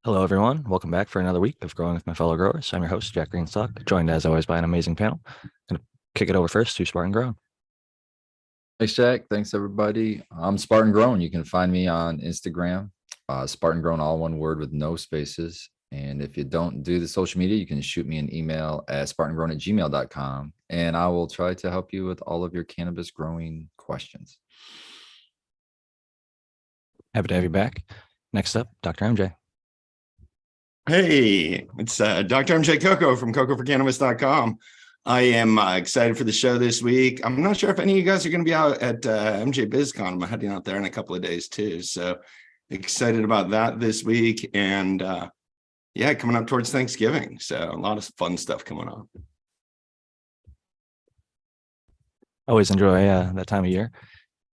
Hello, everyone. Welcome back for another week of Growing with My Fellow Growers. I'm your host, Jack Greenstock, joined as always by an amazing panel. Gonna kick it over first to Spartan Grown. Thanks, Jack. Thanks, everybody. I'm Spartan Grown. You can find me on Instagram, Spartan Grown, all one word with no spaces. And if you don't do the social media, you can shoot me an email at spartangrown@gmail.com, and I will try to help you with all of your cannabis growing questions. Happy to have you back. Next up, Dr. MJ. Hey, it's Dr. MJ Coco from cocoforcannabis.com. I am excited for the show this week. I'm not sure if any of you guys are going to be out at MJ BizCon. I'm heading out there in a couple of days too. So excited about that this week. And yeah, coming up towards Thanksgiving. So a lot of fun stuff coming on. Always enjoy that time of year.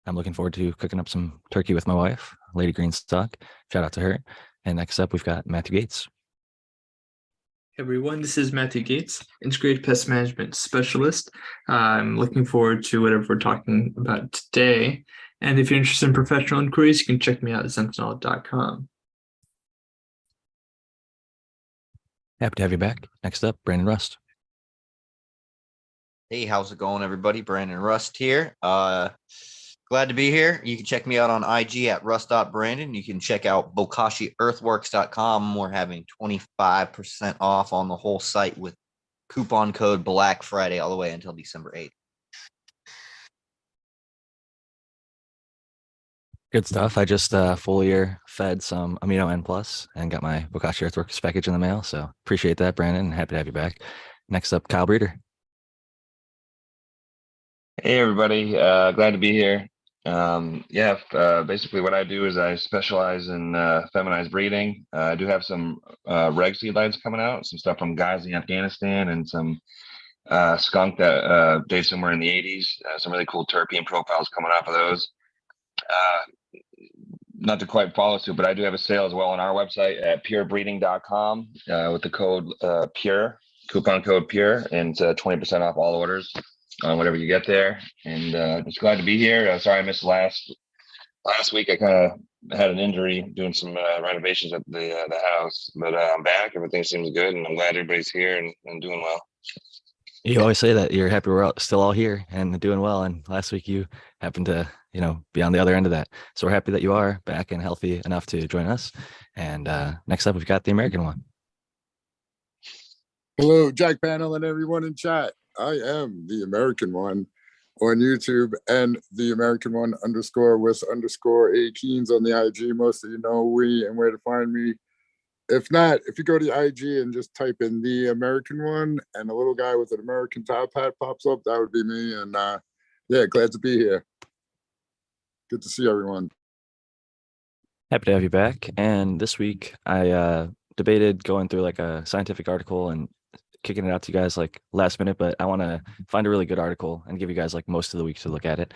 I'm looking forward to cooking up some turkey with my wife, Lady Greenstock. Shout out to her. And next up, we've got Matthew Gates. Hey everyone, this is Matthew Gates, Integrated Pest Management Specialist. I'm looking forward to whatever we're talking about today. And if you're interested in professional inquiries, you can check me out at sentinel.com. Happy to have you back. Next up, Brandon Rust. Hey, how's it going, everybody? Brandon Rust here. Glad to be here. You can check me out on IG at rust.brandon. You can check out bokashiearthworks.com. We're having 25% off on the whole site with coupon code Black Friday all the way until December 8th. Good stuff. I just full year fed some Amino N Plus and got my Bokashi Earthworks package in the mail. So appreciate that, Brandon, and happy to have you back. Next up, Kyle Breeder. Hey everybody, glad to be here. Basically what I do is I specialize in feminized breeding. I do have some reg seed lines coming out, some stuff from Ghazni, Afghanistan, and some skunk that dates somewhere in the 80s. Some really cool terpene profiles coming off of those. Not to quite follow suit, but I do have a sale as well on our website at purebreeding.com with the code PURE, coupon code PURE, and it's 20% off all orders on whatever you get there. And just glad to be here. Sorry I missed last week. I kind of had an injury doing some renovations at the house, but I'm back. Everything seems good, and I'm glad everybody's here and doing well. You always say that you're happy we're still all here and doing well. And last week you happened to, be on the other end of that. So we're happy that you are back and healthy enough to join us. And next up, we've got the American one. Hello, Jack Panel and everyone in chat. I am the American one on YouTube and the American one _with_A Keens on the IG. Most of you know where to find me. If not, if you go to the IG and just type in the American one and a little guy with an American top hat pops up, that would be me. And yeah, glad to be here. Good to see everyone. Happy to have you back. And this week I debated going through like a scientific article and kicking it out to you guys like last minute, but I want to find a really good article and give you guys like most of the week to look at it.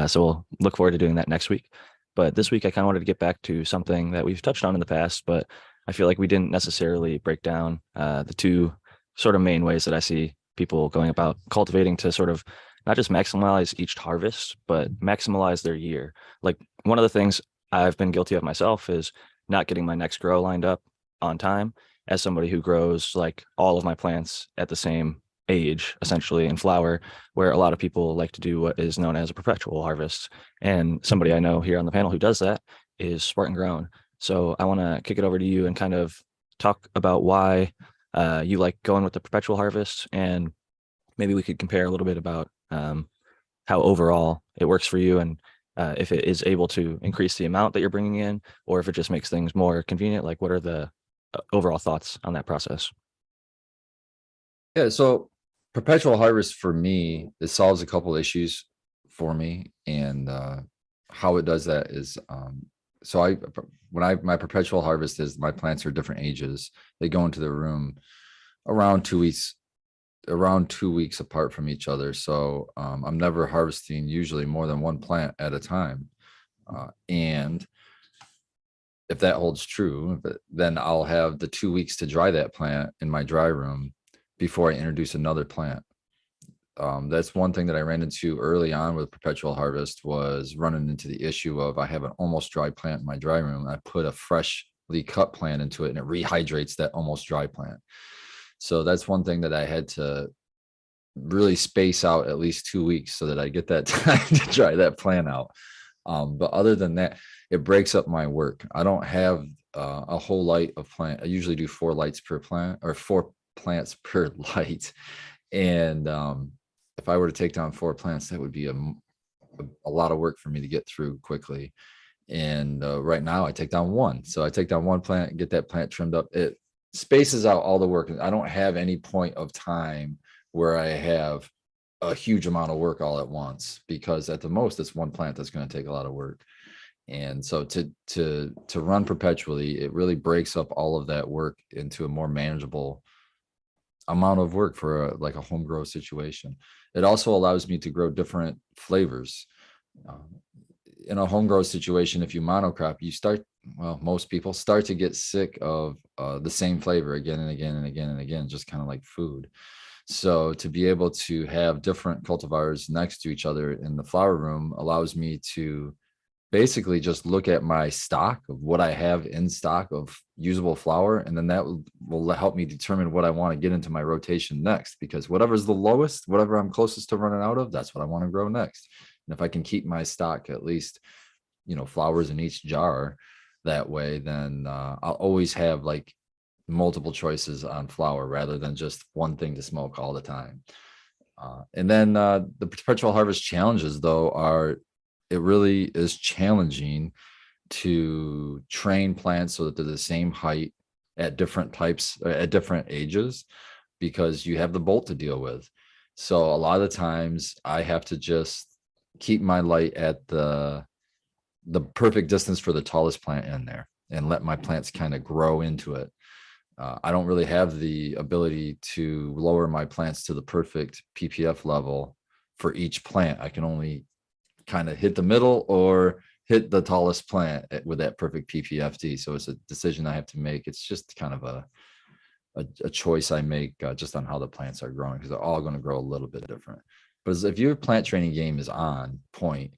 So we'll look forward to doing that next week. But this week I kind of wanted to get back to something that we've touched on in the past, but I feel like we didn't necessarily break down the two sort of main ways that I see people going about cultivating to sort of not just maximize each harvest, but maximize their year. Like one of the things I've been guilty of myself is not getting my next grow lined up on time. As somebody who grows like all of my plants at the same age, essentially in flower, where a lot of people like to do what is known as a perpetual harvest. And somebody I know here on the panel who does that is Spartan Grown. So I want to kick it over to you and kind of talk about why you like going with the perpetual harvest, and maybe we could compare a little bit about how overall it works for you, and if it is able to increase the amount that you're bringing in, or if it just makes things more convenient. Like, what are the overall thoughts on that process? Yeah, so perpetual harvest for me, it solves a couple issues for me. And how it does that is my perpetual harvest is my plants are different ages. They go into the room around 2 weeks apart from each other. So I'm never harvesting usually more than one plant at a time. And if that holds true, then I'll have the 2 weeks to dry that plant in my dry room before I introduce another plant. That's one thing that I ran into early on with perpetual harvest, was running into the issue of I have an almost dry plant in my dry room. I put a fresh perfectly cut plant into it, and it rehydrates that almost dry plant. So that's one thing that I had to really space out at least 2 weeks so that I get that time to dry that plant out. But other than that, it breaks up my work. I don't have a whole light of plant. I usually do 4 lights per plant, or 4 plants per light. And if I were to take down 4 plants, that would be a lot of work for me to get through quickly. And right now I take down 1. So I take down 1 plant, get that plant trimmed up. It spaces out all the work. I don't have any point of time where I have a huge amount of work all at once, because at the most it's 1 plant that's going to take a lot of work. And so to run perpetually, it really breaks up all of that work into a more manageable amount of work for like a home grow situation. It also allows me to grow different flavors. In a home grow situation, if you monocrop, most people start to get sick of the same flavor again and again and again and again, just kind of like food. So to be able to have different cultivars next to each other in the flower room allows me to basically just look at my stock of what I have in stock of usable flower. And then that will help me determine what I want to get into my rotation next, because whatever's the lowest, whatever I'm closest to running out of, that's what I want to grow next. And if I can keep my stock at least, flowers in each jar that way, then I'll always have like multiple choices on flower rather than just one thing to smoke all the time. And then the perpetual harvest challenges, though, it really is challenging to train plants so that they're the same height at different types, at different ages, because you have the bolt to deal with. So a lot of the times I have to just keep my light at the perfect distance for the tallest plant in there and let my plants kind of grow into it. I don't really have the ability to lower my plants to the perfect PPF level for each plant. I can only kind of hit the middle or hit the tallest plant with that perfect PPFD. So it's a decision I have to make. It's just kind of a choice I make just on how the plants are growing, because they're all going to grow a little bit different. But if your plant training game is on point,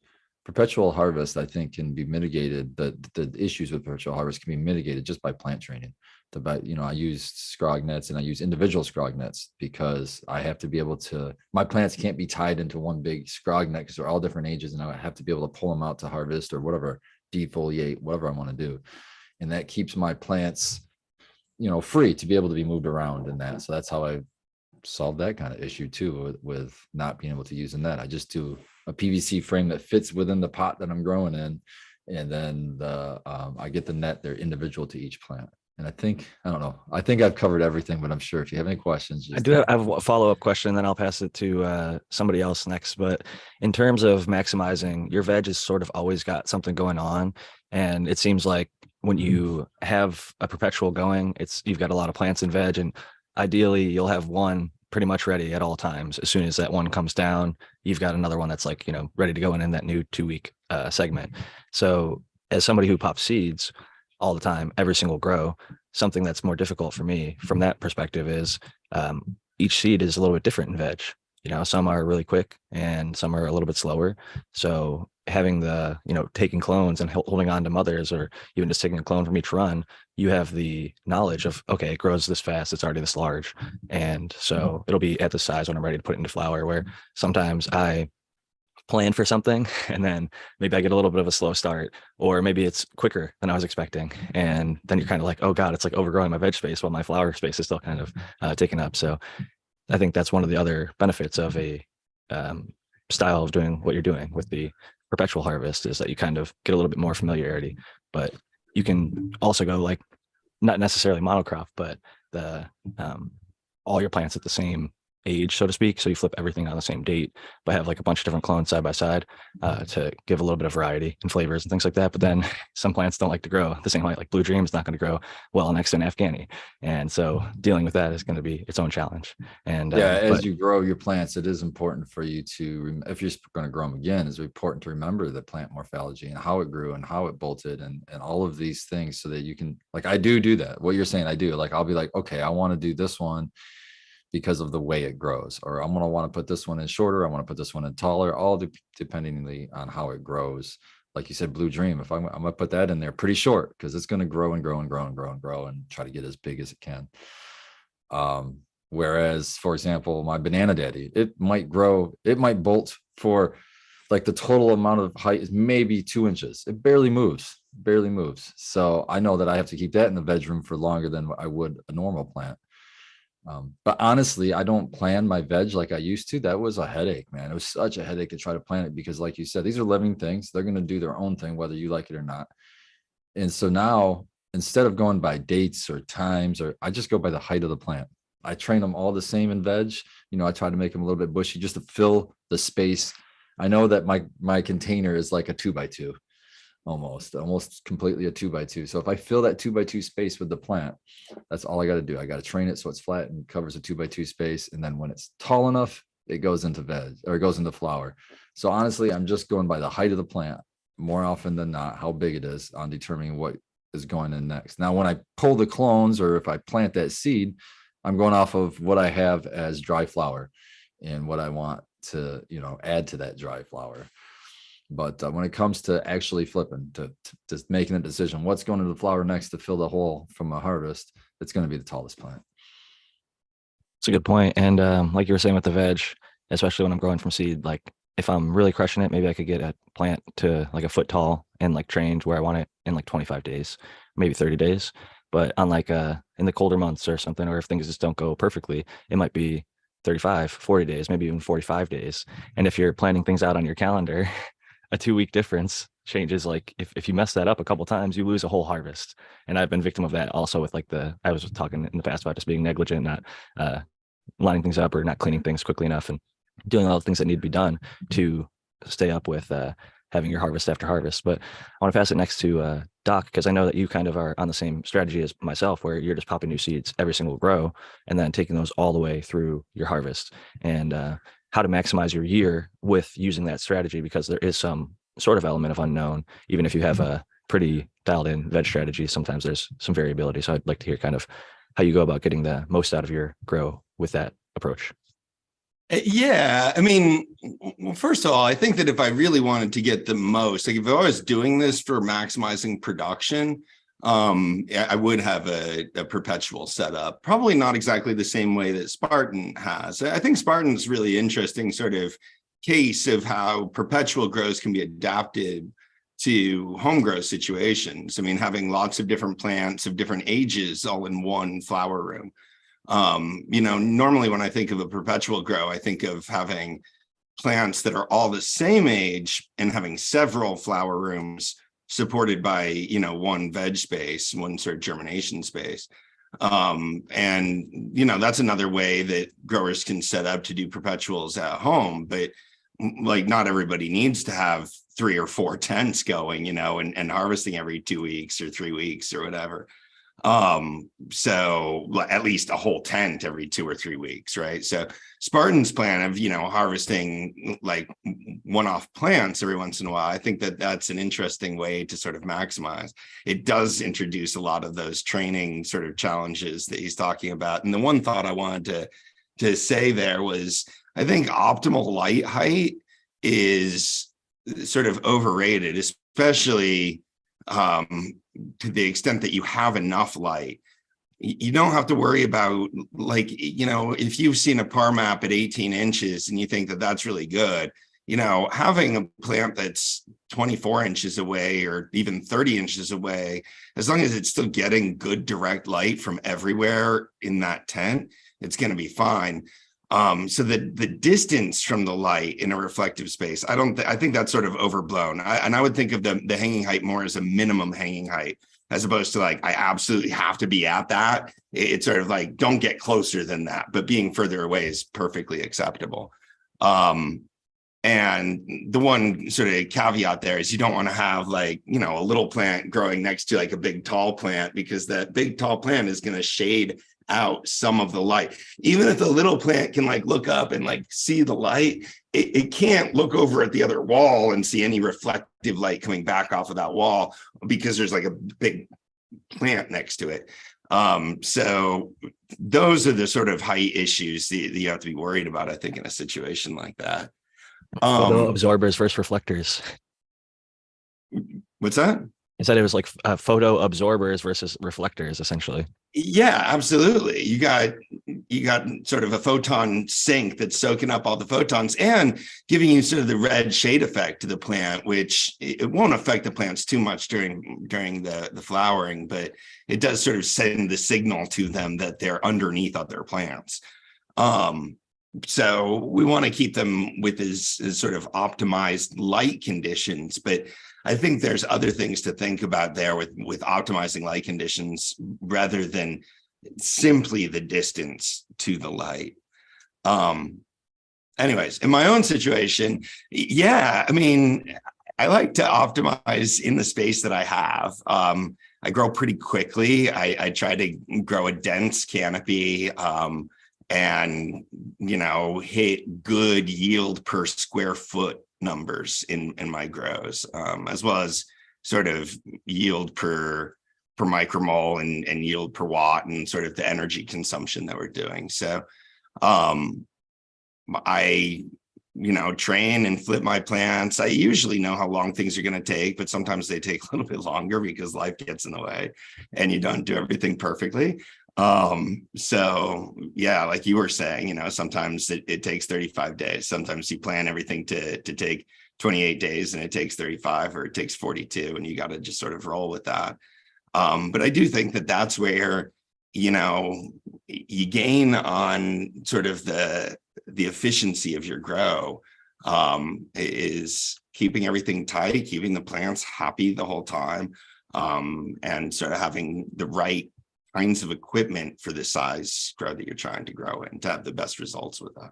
perpetual harvest, I think, can be mitigated. The issues with perpetual harvest can be mitigated just by plant training. I use scrog nets, and I use individual scrog nets because I have to be able to, my plants can't be tied into one big scrog net because they're all different ages, and I have to be able to pull them out to harvest or whatever, defoliate, whatever I want to do. And that keeps my plants, free to be able to be moved around in that. So that's how I solve that kind of issue too, with not being able to use a net. I just do a PVC frame that fits within the pot that I'm growing in. And then I get the net, they're individual to each plant. And I don't know. I think I've covered everything, but I'm sure if you have any questions, I do have a follow-up question, then I'll pass it to somebody else next. But in terms of maximizing, your veg has sort of always got something going on. And it seems like when you have a perpetual going, you've got a lot of plants in veg, and ideally you'll have one pretty much ready at all times. As soon as that one comes down, you've got another one that's like, ready to go in that new 2-week segment. So as somebody who pops seeds all the time, every single grow, something that's more difficult for me from that perspective is each seed is a little bit different in veg. Some are really quick and some are a little bit slower. So having the, taking clones and holding on to mothers, or even just taking a clone from each run, you have the knowledge of, okay, it grows this fast, it's already this large. And so it'll be at the size when I'm ready to put it into flower, where sometimes I plan for something and then maybe I get a little bit of a slow start, or maybe it's quicker than I was expecting. And then you're kind of like, oh God, it's like overgrowing my veg space while my flower space is still kind of taken up. So I think that's one of the other benefits of a style of doing what you're doing with the perpetual harvest, is that you kind of get a little bit more familiarity, but you can also go like, not necessarily monocrop, but the all your plants at the same age, so to speak. So you flip everything on the same date, but have like a bunch of different clones side by side to give a little bit of variety and flavors and things like that. But then some plants don't like to grow the same height. Like Blue Dream is not going to grow well next to an Afghani, and so dealing with that is going to be its own challenge. And as you grow your plants, it is important for you to, if you're going to grow them again, it's important to remember the plant morphology and how it grew and how it bolted and all of these things, so that you can, like, I do that. What you're saying, I do. Like, I'll be like, okay, I want to do this one because of the way it grows, or I'm going to want to put this one in shorter, I want to put this one in taller, all depending on how it grows. like you said, Blue Dream, if I'm gonna put that in there pretty short, because it's gonna grow and grow and grow and grow and grow and try to get as big as it can. Whereas, for example, my Banana Daddy, it might grow, it might bolt for like the total amount of height is maybe 2 inches. It barely moves, barely moves. So I know that I have to keep that in the bedroom for longer than I would a normal plant. But honestly, I don't plan my veg like I used to. That was a headache, man. It was such a headache to try to plant it because, like you said, these are living things. They're going to do their own thing, whether you like it or not. And so now, instead of going by dates or times, or I just go by the height of the plant. I train them all the same in veg. You know, I try to make them a little bit bushy just to fill the space. I know that my container is like a 2x2, almost completely a 2x2. So if I fill that 2x2 space with the plant, that's all I got to do. I got to train it so it's flat and covers a 2x2 space. And then when it's tall enough, it goes into veg or it goes into flower. So honestly, I'm just going by the height of the plant more often than not, how big it is on determining what is going in next. Now, when I pull the clones or if I plant that seed, I'm going off of what I have as dry flower and what I want to, you know, add to that dry flower. But when it comes to actually flipping, to just making a decision, what's going into the flower next to fill the hole from a harvest, it's going to be the tallest plant. It's a good point. And like you were saying with the veg, especially when I'm growing from seed, like if I'm really crushing it, maybe I could get a plant to like a foot tall and like trained where I want it in like 25 days, maybe 30 days. But on like in the colder months or something, or if things just don't go perfectly, it might be 35, 40 days, maybe even 45 days. And if you're planning things out on your calendar, a 2 week difference changes. Like if you mess that up a couple times, you lose a whole harvest. And I've been victim of that also with like I was talking in the past about just being negligent, not lining things up or not cleaning things quickly enough and doing all the things that need to be done to stay up with having your harvest after harvest. But I want to pass it next to Doc, because I know that you kind of are on the same strategy as myself, where you're just popping new seeds every single grow and then taking those all the way through your harvest, and how to maximize your year with using that strategy, because there is some sort of element of unknown. Even if you have a pretty dialed in veg strategy, sometimes there's some variability. So I'd like to hear kind of how you go about getting the most out of your grow with that approach. Yeah, I mean, well, first of all, I think that if I really wanted to get the most, like if I was doing this for maximizing production, I would have a perpetual setup. Probably not exactly the same way that Spartan has. I think Spartan's really interesting sort of case of how perpetual grows can be adapted to home grow situations. I mean, having lots of different plants of different ages all in one flower room. You know, normally when I think of a perpetual grow, I think of having plants that are all the same age and having several flower rooms supported by, you know, one veg space, one sort of germination space. And, you know, that's another way that growers can set up to do perpetuals at home, but like not everybody needs to have 3 or 4 tents going, you know, and harvesting every 2 weeks or 3 weeks or whatever. So at least a whole tent every 2 or 3 weeks, right? So Spartan's plan of, you know, harvesting like one-off plants every once in a while, I think that that's an interesting way to sort of maximize. It does introduce a lot of those training sort of challenges that he's talking about. And the one thought I wanted to say there was, I think optimal light height is sort of overrated, especially to the extent that you have enough light. You don't have to worry about, like, you know, if you've seen a par map at 18 inches and you think that that's really good, you know, having a plant that's 24 inches away or even 30 inches away, as long as it's still getting good direct light from everywhere in that tent, it's going to be fine. So the distance from the light in a reflective space, I think that's sort of overblown. And I would think of the hanging height more as a minimum hanging height, as opposed to like, I absolutely have to be at that. It's sort of like, don't get closer than that, but being further away is perfectly acceptable. And the one sort of caveat there is you don't want to have like, you know, a little plant growing next to like a big tall plant, because that big tall plant is going to shade out some of the light. Even if the little plant can like look up and like see the light, it can't look over at the other wall and see any reflective light coming back off of that wall, because there's like a big plant next to it. So those are the sort of height issues that you have to be worried about, I think, in a situation like that. Photo absorbers versus reflectors. What's that? You said it was like photo absorbers versus reflectors, essentially. Yeah, absolutely. You got sort of a photon sink that's soaking up all the photons and giving you sort of the red shade effect to the plant, which it won't affect the plants too much during the flowering, but it does sort of send the signal to them that they're underneath other plants. So we want to keep them with as sort of optimized light conditions, but I think there's other things to think about there with optimizing light conditions rather than simply the distance to the light. Anyways, in my own situation, yeah, I mean, I like to optimize in the space that I have. I grow pretty quickly. I try to grow a dense canopy, and hit good yield per square foot numbers in my grows, as well as sort of yield per micromole and yield per watt and sort of the energy consumption that we're doing. So I train and flip my plants. I usually know how long things are going to take, but sometimes they take a little bit longer because life gets in the way and you don't do everything perfectly. So yeah, like you were saying, sometimes it takes 35 days. Sometimes you plan everything to take 28 days and it takes 35 or it takes 42 and you got to just sort of roll with that. But I do think that that's where, you gain on sort of the efficiency of your grow, is keeping everything tight, keeping the plants happy the whole time, and sort of having the right kinds of equipment for the size grow that you're trying to grow in to have the best results with that.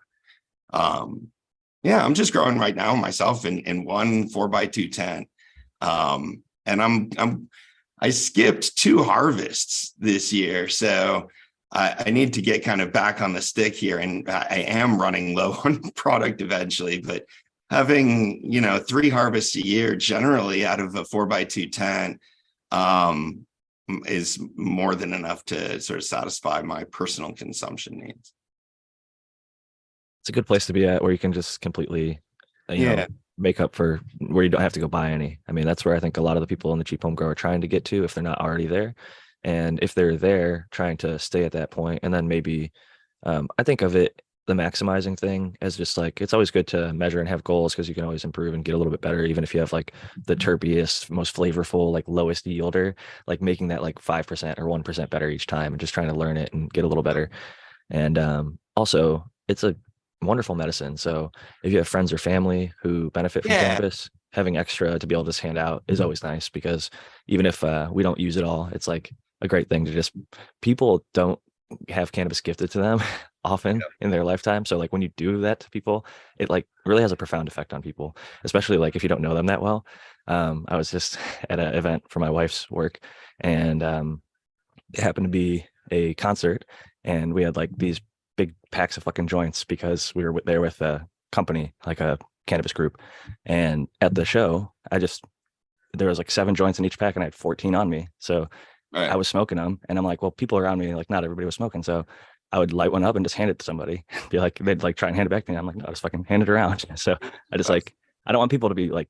Yeah, I'm just growing right now myself in one 4x2 tent. And I skipped 2 harvests this year, so I need to get kind of back on the stick here, and I am running low on product eventually, but having 3 harvests a year generally out of a 4x2 tent is more than enough to sort of satisfy my personal consumption needs. It's a good place to be at where you can just completely, Yeah. make up for where you don't have to go buy any. I mean, that's where I think a lot of the people in the cheap home grow are trying to get to if they're not already there. And if they're there, trying to stay at that point, and then maybe, I think of it, the maximizing thing as just like, it's always good to measure and have goals because you can always improve and get a little bit better, even if you have like the terpiest, most flavorful, like lowest yielder, like making that like 5% or 1% better each time and just trying to learn it and get a little better. And also, it's a wonderful medicine. So if you have friends or family who benefit from cannabis, having extra to be able to just hand out is always nice, because even if we don't use it all, it's like a great thing to just, people don't have cannabis gifted to them often in their lifetime. So like when you do that to people, it like really has a profound effect on people, especially like if you don't know them that well. I was just at an event for my wife's work, and it happened to be a concert, and we had like these big packs of fucking joints because we were there with a company, like a cannabis group. And at the show, there was like 7 joints in each pack and I had 14 on me. So I was smoking them, and I'm like, well, people around me, like not everybody was smoking. So I would light one up and just hand it to somebody, be like, they'd like try and hand it back to me. I'm like, no, just fucking hand it around. So I just like, I don't want people to be like,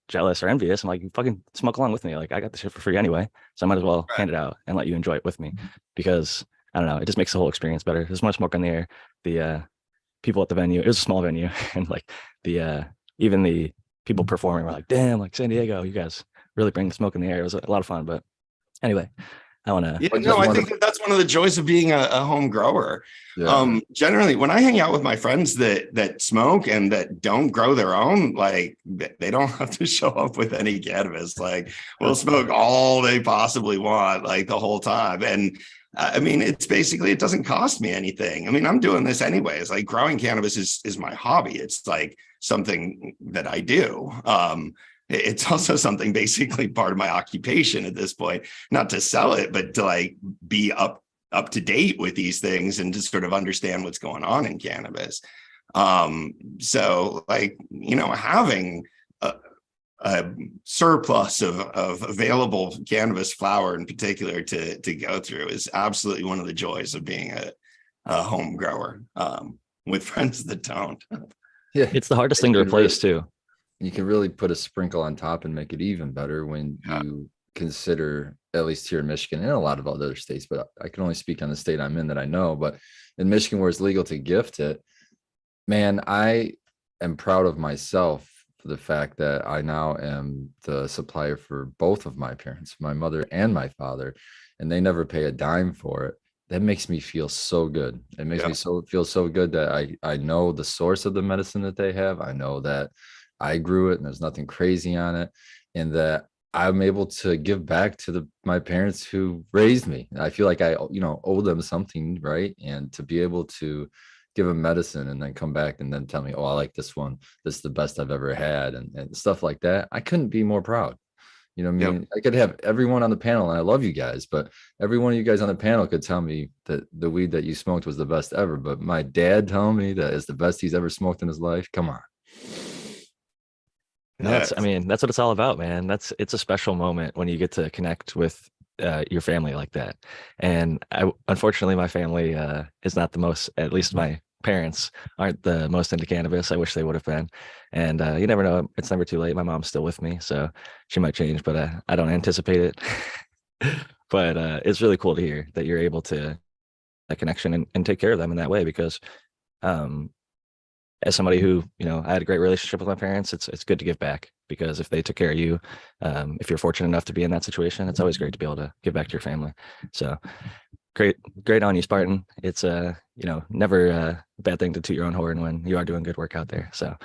jealous or envious. I'm like, you fucking smoke along with me. Like I got the shit for free anyway. So I might as well hand it out and let you enjoy it with me, because I don't know, it just makes the whole experience better. There's more smoke in the air. The people at the venue, it was a small venue, and like even the people performing were like, damn, like San Diego, you guys really bring the smoke in the air. It was a lot of fun. But anyway, I want to. Yeah, no, I think that's one of the joys of being a home grower. Yeah. Generally, when I hang out with my friends that smoke and that don't grow their own, like they don't have to show up with any cannabis. Like we'll smoke all they possibly want, like the whole time. And I mean, it's basically, it doesn't cost me anything. I mean, I'm doing this anyways. Like growing cannabis is my hobby. It's like something that I do. It's also something basically part of my occupation at this point, not to sell it, but to like be up to date with these things and to sort of understand what's going on in cannabis. So like, having a surplus of available cannabis flower in particular to go through is absolutely one of the joys of being a home grower, with friends that don't. Yeah. It's the hardest thing to replace too. you can really put a sprinkle on top and make it even better when Yeah. you consider, at least here in Michigan and a lot of other states, but I can only speak on the state I'm in that I know. But in Michigan, where it's legal to gift it, man, I am proud of myself for the fact that I now am the supplier for both of my parents, my mother and my father, and they never pay a dime for it. That makes me feel so good. It makes me Yeah. feel so good that I know the source of the medicine that they have. I know that I grew it and there's nothing crazy on it, and that I'm able to give back to my parents who raised me. I feel like I, owe them something, right? And to be able to give them medicine and then come back and then tell me, oh, I like this one. This is the best I've ever had, and stuff like that. I couldn't be more proud. You know what I Yep. mean? I could have everyone on the panel, and I love you guys, but every one of you guys on the panel could tell me that the weed that you smoked was the best ever. But my dad telling me that it's the best he's ever smoked in his life. Come on. No, Yeah. I mean, that's what it's all about, man. It's a special moment when you get to connect with your family like that. And unfortunately, my family is not the most, at least my parents aren't the most into cannabis. I wish they would have been. And you never know. It's never too late. My mom's still with me, so she might change, but I don't anticipate it. But it's really cool to hear that you're able to that connection and take care of them in that way because um, as somebody who, I had a great relationship with my parents, it's good to give back because if they took care of you, if you're fortunate enough to be in that situation, it's always great to be able to give back to your family. So great on you, Spartan. It's never a bad thing to toot your own horn when you are doing good work out there. So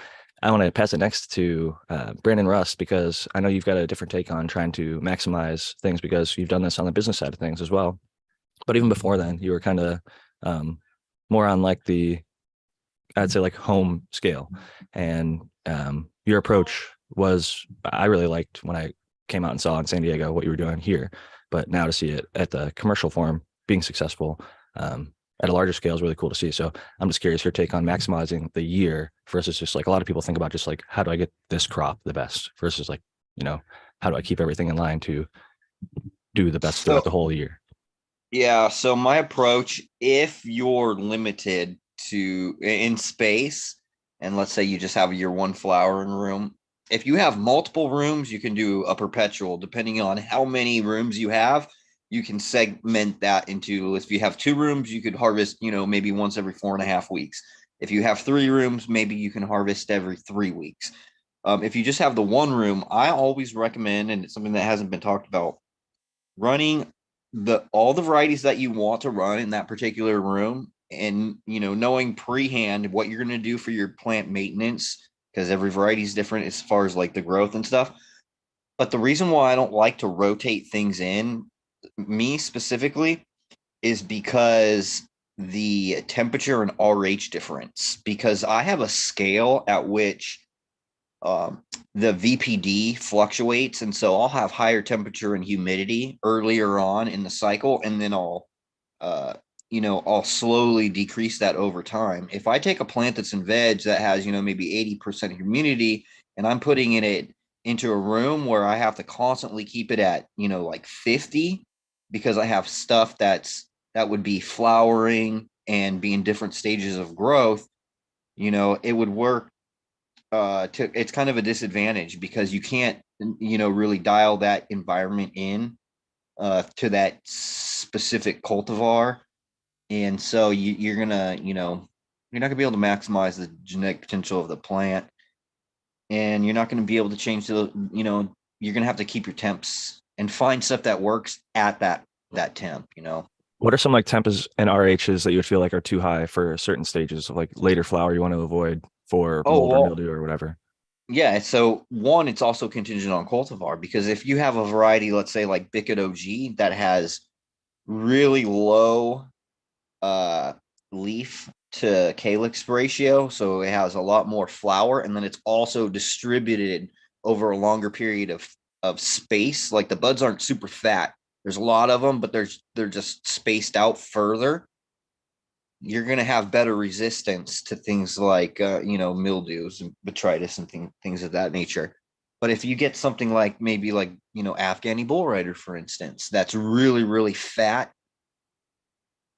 I want to pass it next to Brandon Rust because I know you've got a different take on trying to maximize things because you've done this on the business side of things as well. But even before then, you were kind of more on like I'd say like home scale. And your approach was, I really liked when I came out and saw in San Diego what you were doing here, but now to see it at the commercial form being successful at a larger scale is really cool to see. So I'm just curious your take on maximizing the year versus just like a lot of people think about just like, how do I get this crop the best versus like, how do I keep everything in line to do the best throughout the whole year? Yeah, so my approach, if you're limited to in space, and let's say you just have your one flowering room, if you have multiple rooms, you can do a perpetual. Depending on how many rooms you have, you can segment that into, if you have 2 rooms, you could harvest, maybe once every 4.5 weeks. If you have 3 rooms, maybe you can harvest every 3 weeks. If you just have the one room, I always recommend, and it's something that hasn't been talked about, running all the varieties that you want to run in that particular room, and knowing pre-hand what you're going to do for your plant maintenance, because every variety is different as far as like the growth and stuff. But the reason why I don't like to rotate things in, me specifically, is because the temperature and RH difference, because I have a scale at which the VPD fluctuates. And so I'll have higher temperature and humidity earlier on in the cycle. And then I'll slowly decrease that over time. If I take a plant that's in veg that has, maybe 80% humidity, and I'm putting it into a room where I have to constantly keep it at, like 50, because I have stuff that would be flowering and be in different stages of growth, it would work it's kind of a disadvantage because you can't really dial that environment in to that specific cultivar, and so you're gonna you're not gonna be able to maximize the genetic potential of the plant, and you're not gonna be able to change you're gonna have to keep your temps and find stuff that works at that temp. What are some like temps and RHs that you would feel like are too high for certain stages of like later flower you want to avoid for Oh mold or well, mildew or whatever? yeah. So one, it's also contingent on cultivar, because if you have a variety, let's say like Bicket OG, that has really low uh leaf to calyx ratio, so it has a lot more flower, and then it's also distributed over a longer period of space. Like the buds aren't super fat. There's a lot of them, but they're just spaced out further. You're going to have better resistance to things like mildews and botrytis and things of that nature. But if you get something like maybe like Afghani bull rider, for instance, that's really really fat,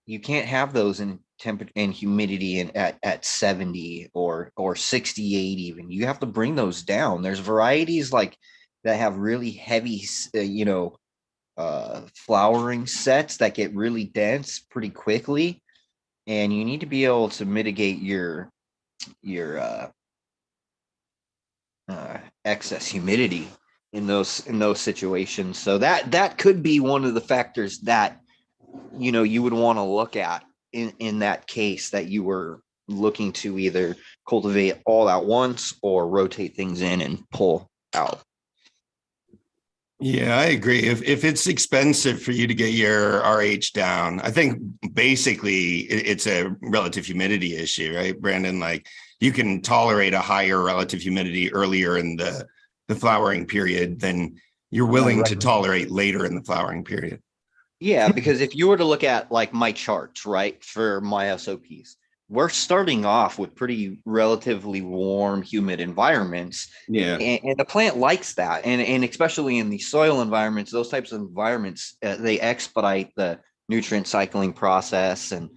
you can't have those temperature and humidity at 70 or 68 even. You have to bring those down. There's varieties like that have really heavy flowering sets that get really dense pretty quickly, and you need to be able to mitigate your excess humidity in those situations. So that could be one of the factors that you would want to look at in that case, that you were looking to either cultivate all at once or rotate things in and pull out. Yeah, I agree. If it's expensive for you to get your RH down, I think basically it's a relative humidity issue, right, Brandon? Like, you can tolerate a higher relative humidity earlier in the flowering period than you're willing to tolerate later in the flowering period. Yeah, because if you were to look at like my charts, right, for my SOPs, we're starting off with pretty relatively warm, humid environments. Yeah. And the plant likes that. And especially in the soil environments, those types of environments, they expedite the nutrient cycling process and,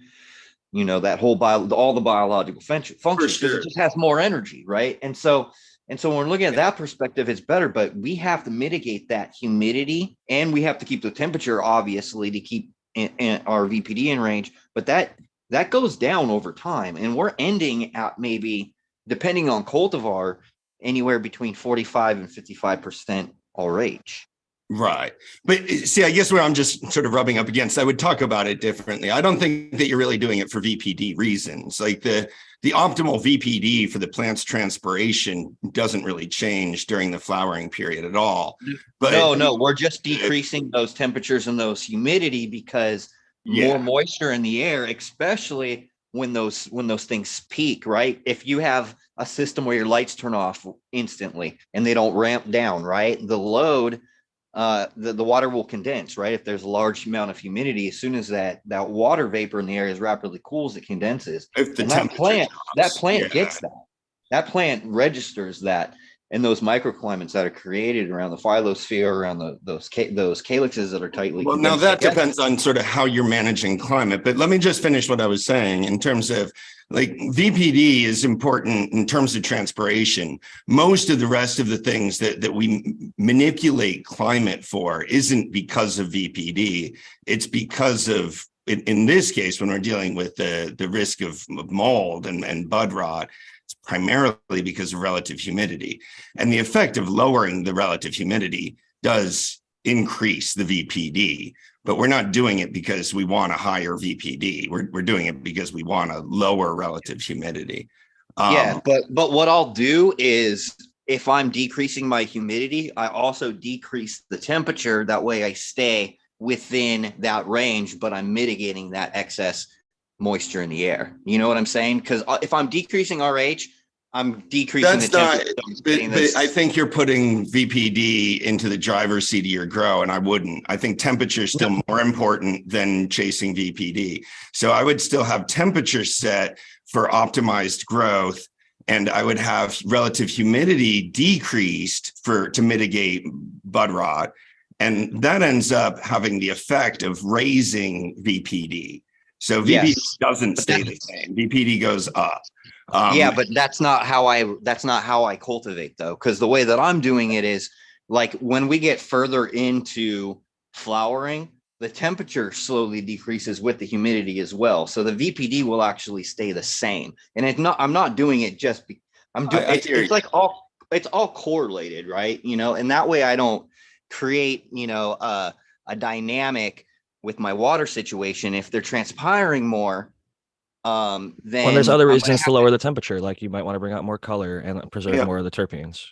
that whole all the biological functions, because it just has more energy, right? And so when we're looking at that perspective, it's better, but we have to mitigate that humidity, and we have to keep the temperature, obviously, to keep in our VPD in range. But that goes down over time, and we're ending at maybe, depending on cultivar, anywhere between 45 and 55% RH. Right. But see, I guess where I'm just sort of rubbing up against, I would talk about it differently. I don't think that you're really doing it for VPD reasons. Like the optimal VPD for the plant's transpiration doesn't really change during the flowering period at all. But no, we're just decreasing those temperatures and those humidity, because more moisture in the air, especially when those things peak, right? If you have a system where your lights turn off instantly and they don't ramp down, right? The load, the water will condense, right? If there's a large amount of humidity, as soon as that water vapor in the air is rapidly cools, it condenses. If the and that plant gets that. That plant registers that in those microclimates that are created around the phylosphere, around those calyxes that are tightly well, now that depends on sort of how you're managing climate. But let me just finish what I was saying in terms of, like, VPD is important in terms of transpiration. Most of the rest of the things that we manipulate climate for isn't because of VPD. It's because of, in this case, when we're dealing with the risk of mold and bud rot, it's primarily because of relative humidity. And the effect of lowering the relative humidity does increase the VPD, but we're not doing it because we want a higher VPD. We're doing it because we want a lower relative humidity. But what I'll do is, if I'm decreasing my humidity, I also decrease the temperature. That way I stay within that range, but I'm mitigating that excess moisture in the air. You know what I'm saying? Because if I'm decreasing RH, I'm decreasing the temperature. But I think you're putting VPD into the driver's seat of your grow, and I wouldn't. I think temperature is still more important than chasing VPD. So I would still have temperature set for optimized growth, and I would have relative humidity decreased to mitigate bud rot. And that ends up having the effect of raising VPD. So VPD doesn't stay the same. VPD goes up. But that's not how I cultivate, though, because the way that I'm doing it is, like, when we get further into flowering, the temperature slowly decreases with the humidity as well. So the VPD will actually stay the same. And I'm not doing it just it's all correlated, right? And that way I don't create, a dynamic with my water situation. If they're transpiring more, then there's other reasons to lower the temperature, like you might want to bring out more color and preserve more of the terpenes.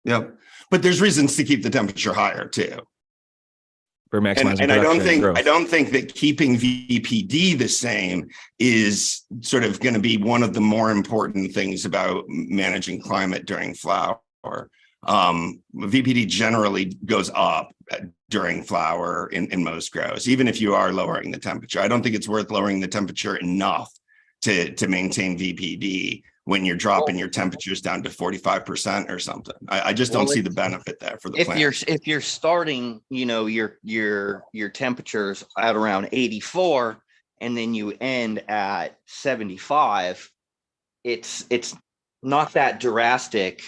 Yep. But there's reasons to keep the temperature higher too. For maximizing and I growth. don't think that keeping VPD the same is sort of going to be one of the more important things about managing climate during flower. VPD generally goes up during flower in most grows, even if you are lowering the temperature. I don't think it's worth lowering the temperature enough to maintain VPD when you're dropping your temperatures down to 45% or something. I just don't see the benefit there for the plant. If you're starting, your temperatures at around 84, and then you end at 75, it's not that drastic,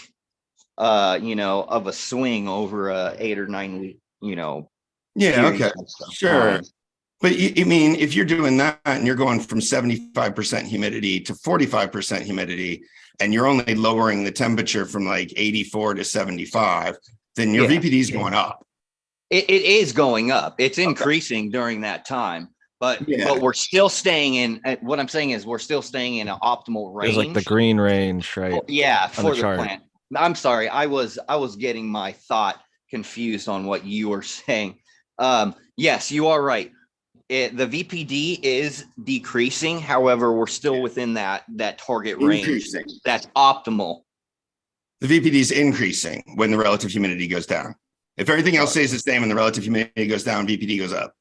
of a swing over a 8 or 9 week, Yeah, period okay, of sure. time. But I mean, if you're doing that and you're going from 75% humidity to 45% humidity, and you're only lowering the temperature from like 84 to 75, then your Yeah. VPD is going up. It is going up. It's increasing during that time, but we're still staying in. What I'm saying is we're still staying in an optimal range. There's like the green range, right? Yeah, on the for the chart. plant. I'm sorry, I was getting my thought confused on what you were saying. Yes, you are right. The VPD is decreasing. However, we're still within that target range. Increasing. That's optimal. The VPD is increasing when the relative humidity goes down. If everything else stays the same and the relative humidity goes down, VPD goes up.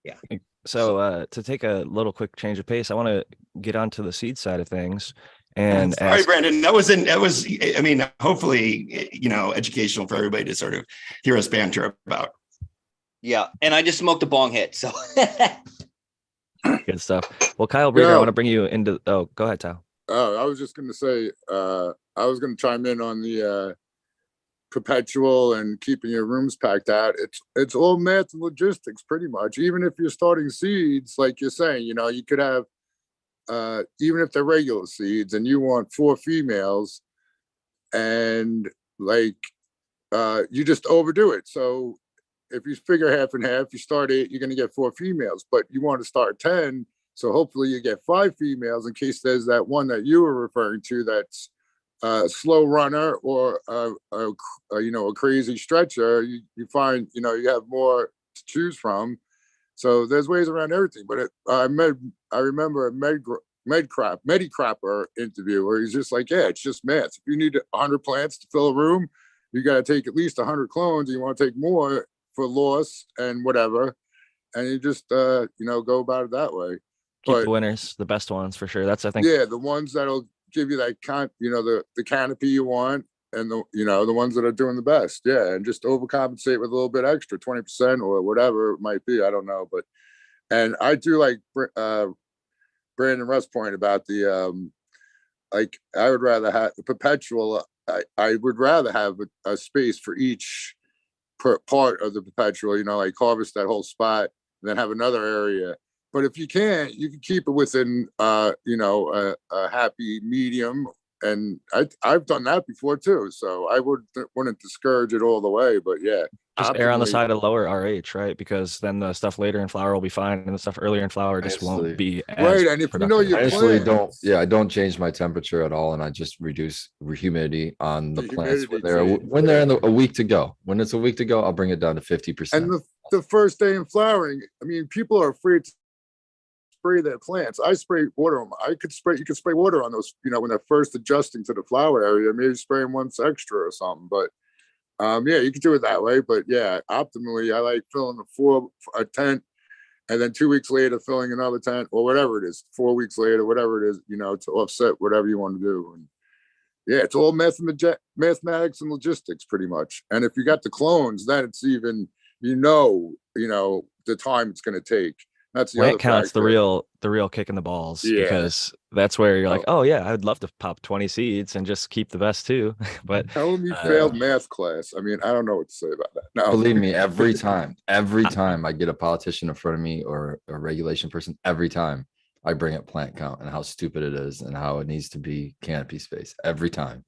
Yeah. So to take a little quick change of pace, I want to get onto the seed side of things and Sorry, ask. Brandon, that was, I mean, hopefully, educational for everybody to sort of hear us banter about. Yeah, and I just smoked a bong hit, so. Good stuff. Well, Kyle Breeder, I Yo. want to bring you into. Oh, go ahead, Tal. I was just going to say, I was going to chime in on the perpetual and keeping your rooms packed out. It's all math and logistics, pretty much. Even if you're starting seeds, like you're saying, you could have, even if they're regular seeds and you want 4 females, and like you just overdo it. So if you figure half and half, you start 8, you're going to get 4 females, but you want to start 10. So hopefully you get 5 females in case there's that one that you were referring to that's a slow runner or a crazy stretcher. You find you have more to choose from. So there's ways around everything. But I remember a Medicrapper interview where he's just like, yeah, it's just math. If you need 100 plants to fill a room, you got to take at least 100 clones. And you want to take more for loss and whatever, and you just go about it that way. Keep But the winners, the best ones for sure. That's, I think. yeah, the ones that'll give you that the canopy you want, and the ones that are doing the best. Yeah, and just overcompensate with a little bit extra, 20% or whatever it might be. I don't know, but and I do like Brandon Russ' point about the like I would rather have the perpetual. I would rather have a space for each part of the perpetual, like harvest that whole spot and then have another area. But if you can't, you can keep it within a happy medium. And I've done that before too. So I wouldn't discourage it all the way, but yeah. Just err on the optimally- side of lower RH, right? Because then the stuff later in flower will be fine, and the stuff earlier in flower just Honestly. won't be as Right, and if you know productive. your I honestly plants- I don't change my temperature at all, and I just reduce humidity on the The plants humidity when change, they're yeah. a week to go. When it's a week to go, I'll bring it down to 50%. And the first day in flowering, I mean, people are afraid to spray their plants. I spray water on them. You could spray water on those, when they're first adjusting to the flower area, maybe spray them once extra or something. But yeah, you can do it that way. But yeah, optimally, I like filling a tent, and then 2 weeks later filling another tent or whatever it is, 4 weeks later, whatever it is, to offset whatever you want to do. And yeah, it's all mathematics and logistics pretty much. And if you got the clones, then it's even, the time it's going to take. That's the Plant other count's the factor. real kick in the balls, Yeah. because that's where you're like, oh yeah, I'd love to pop 20 seeds and just keep the best too. But Tell them you failed math class. I mean, I don't know what to say about that. No, Believe me, every time I get a politician in front of me or a regulation person, every time I bring up plant count and how stupid it is and how it needs to be canopy space every time.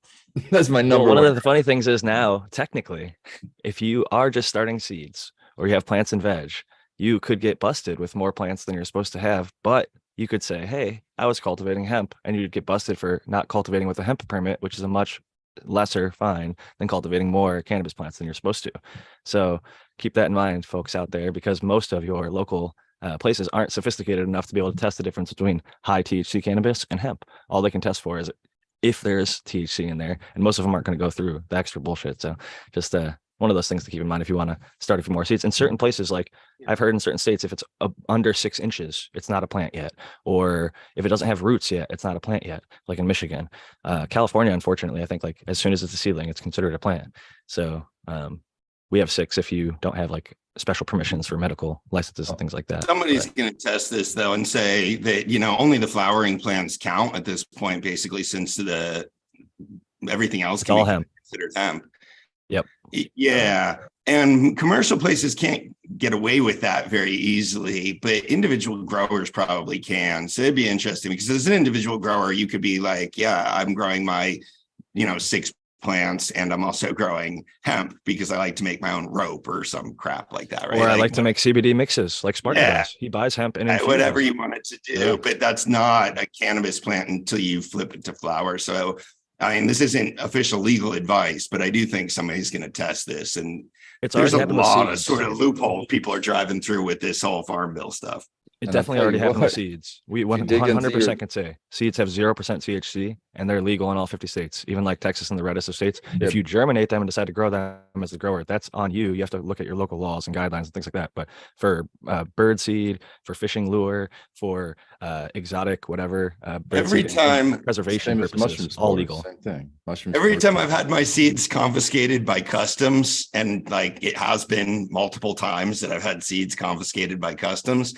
That's my number one one. of the funny things is now, technically, if you are just starting seeds or you have plants and veg, you could get busted with more plants than you're supposed to have. But you could say, hey, I was cultivating hemp, and you'd get busted for not cultivating with a hemp permit, which is a much lesser fine than cultivating more cannabis plants than you're supposed to. So keep that in mind, folks out there, because most of your local places aren't sophisticated enough to be able to test the difference between high THC cannabis and hemp. All they can test for is if there's THC in there, and most of them aren't going to go through the extra bullshit. So just one of those things to keep in mind if you want to start a few more seeds. In certain places, like I've heard in certain states, if it's under 6 inches, it's not a plant yet. Or if it doesn't have roots yet, it's not a plant yet. Like in Michigan, California, unfortunately, I think like as soon as it's a seedling, it's considered a plant. So we have 6 if you don't have like special permissions for medical licenses and things like that. Somebody's going to test this though and say that, only the flowering plants count at this point, basically, since everything else It's can all be hemp. considered hemp. Yep. Yeah. And commercial places can't get away with that very easily, but individual growers probably can. So it'd be interesting because as an individual grower, you could be like, yeah, I'm growing my, 6 plants and I'm also growing hemp because I like to make my own rope or some crap like that, right? Or I like to make CBD mixes like Smarty Yeah. does. He buys hemp and whatever infuses. you want it to do, Yeah. but that's not a cannabis plant until you flip it to flower. So, I mean, this isn't official legal advice, but I do think somebody's going to test this. And It's there's already a happened with lot of seeds. sort of loopholes people are driving through with this whole farm bill stuff. It And definitely I tell already you happened with what, seeds. We you dig into 100% your- can say seeds have 0% THC and they're legal in all 50 states, even like Texas and the reddest of states. Yeah. If you germinate them and decide to grow them as a grower, that's on you. You have to look at your local laws and guidelines and things like that. But for bird seed, for fishing lure, for exotic whatever, bird Every seed time- preservation Same as mushroom purposes, all spores, legal. Same thing. Mushroom Every spores. time I've had my seeds confiscated by customs, and like it has been multiple times that I've had seeds confiscated by customs,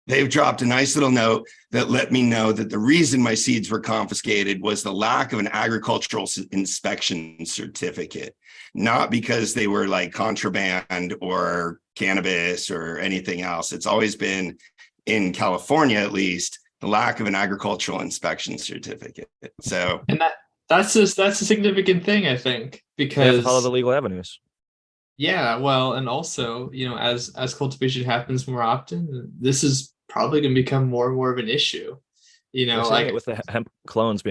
they've dropped a nice little note that let me know that the reason my seeds were confiscated was the lack of an agricultural inspection certificate, not because they were like contraband or cannabis or anything else. It's always been, in California at least, the lack of an agricultural inspection certificate. So, And that's a significant thing, I think, They have to follow because the legal avenues. yeah, well, and also, as cultivation happens more often, this is probably going to become more and more of an issue. We're seeing it with the hemp clones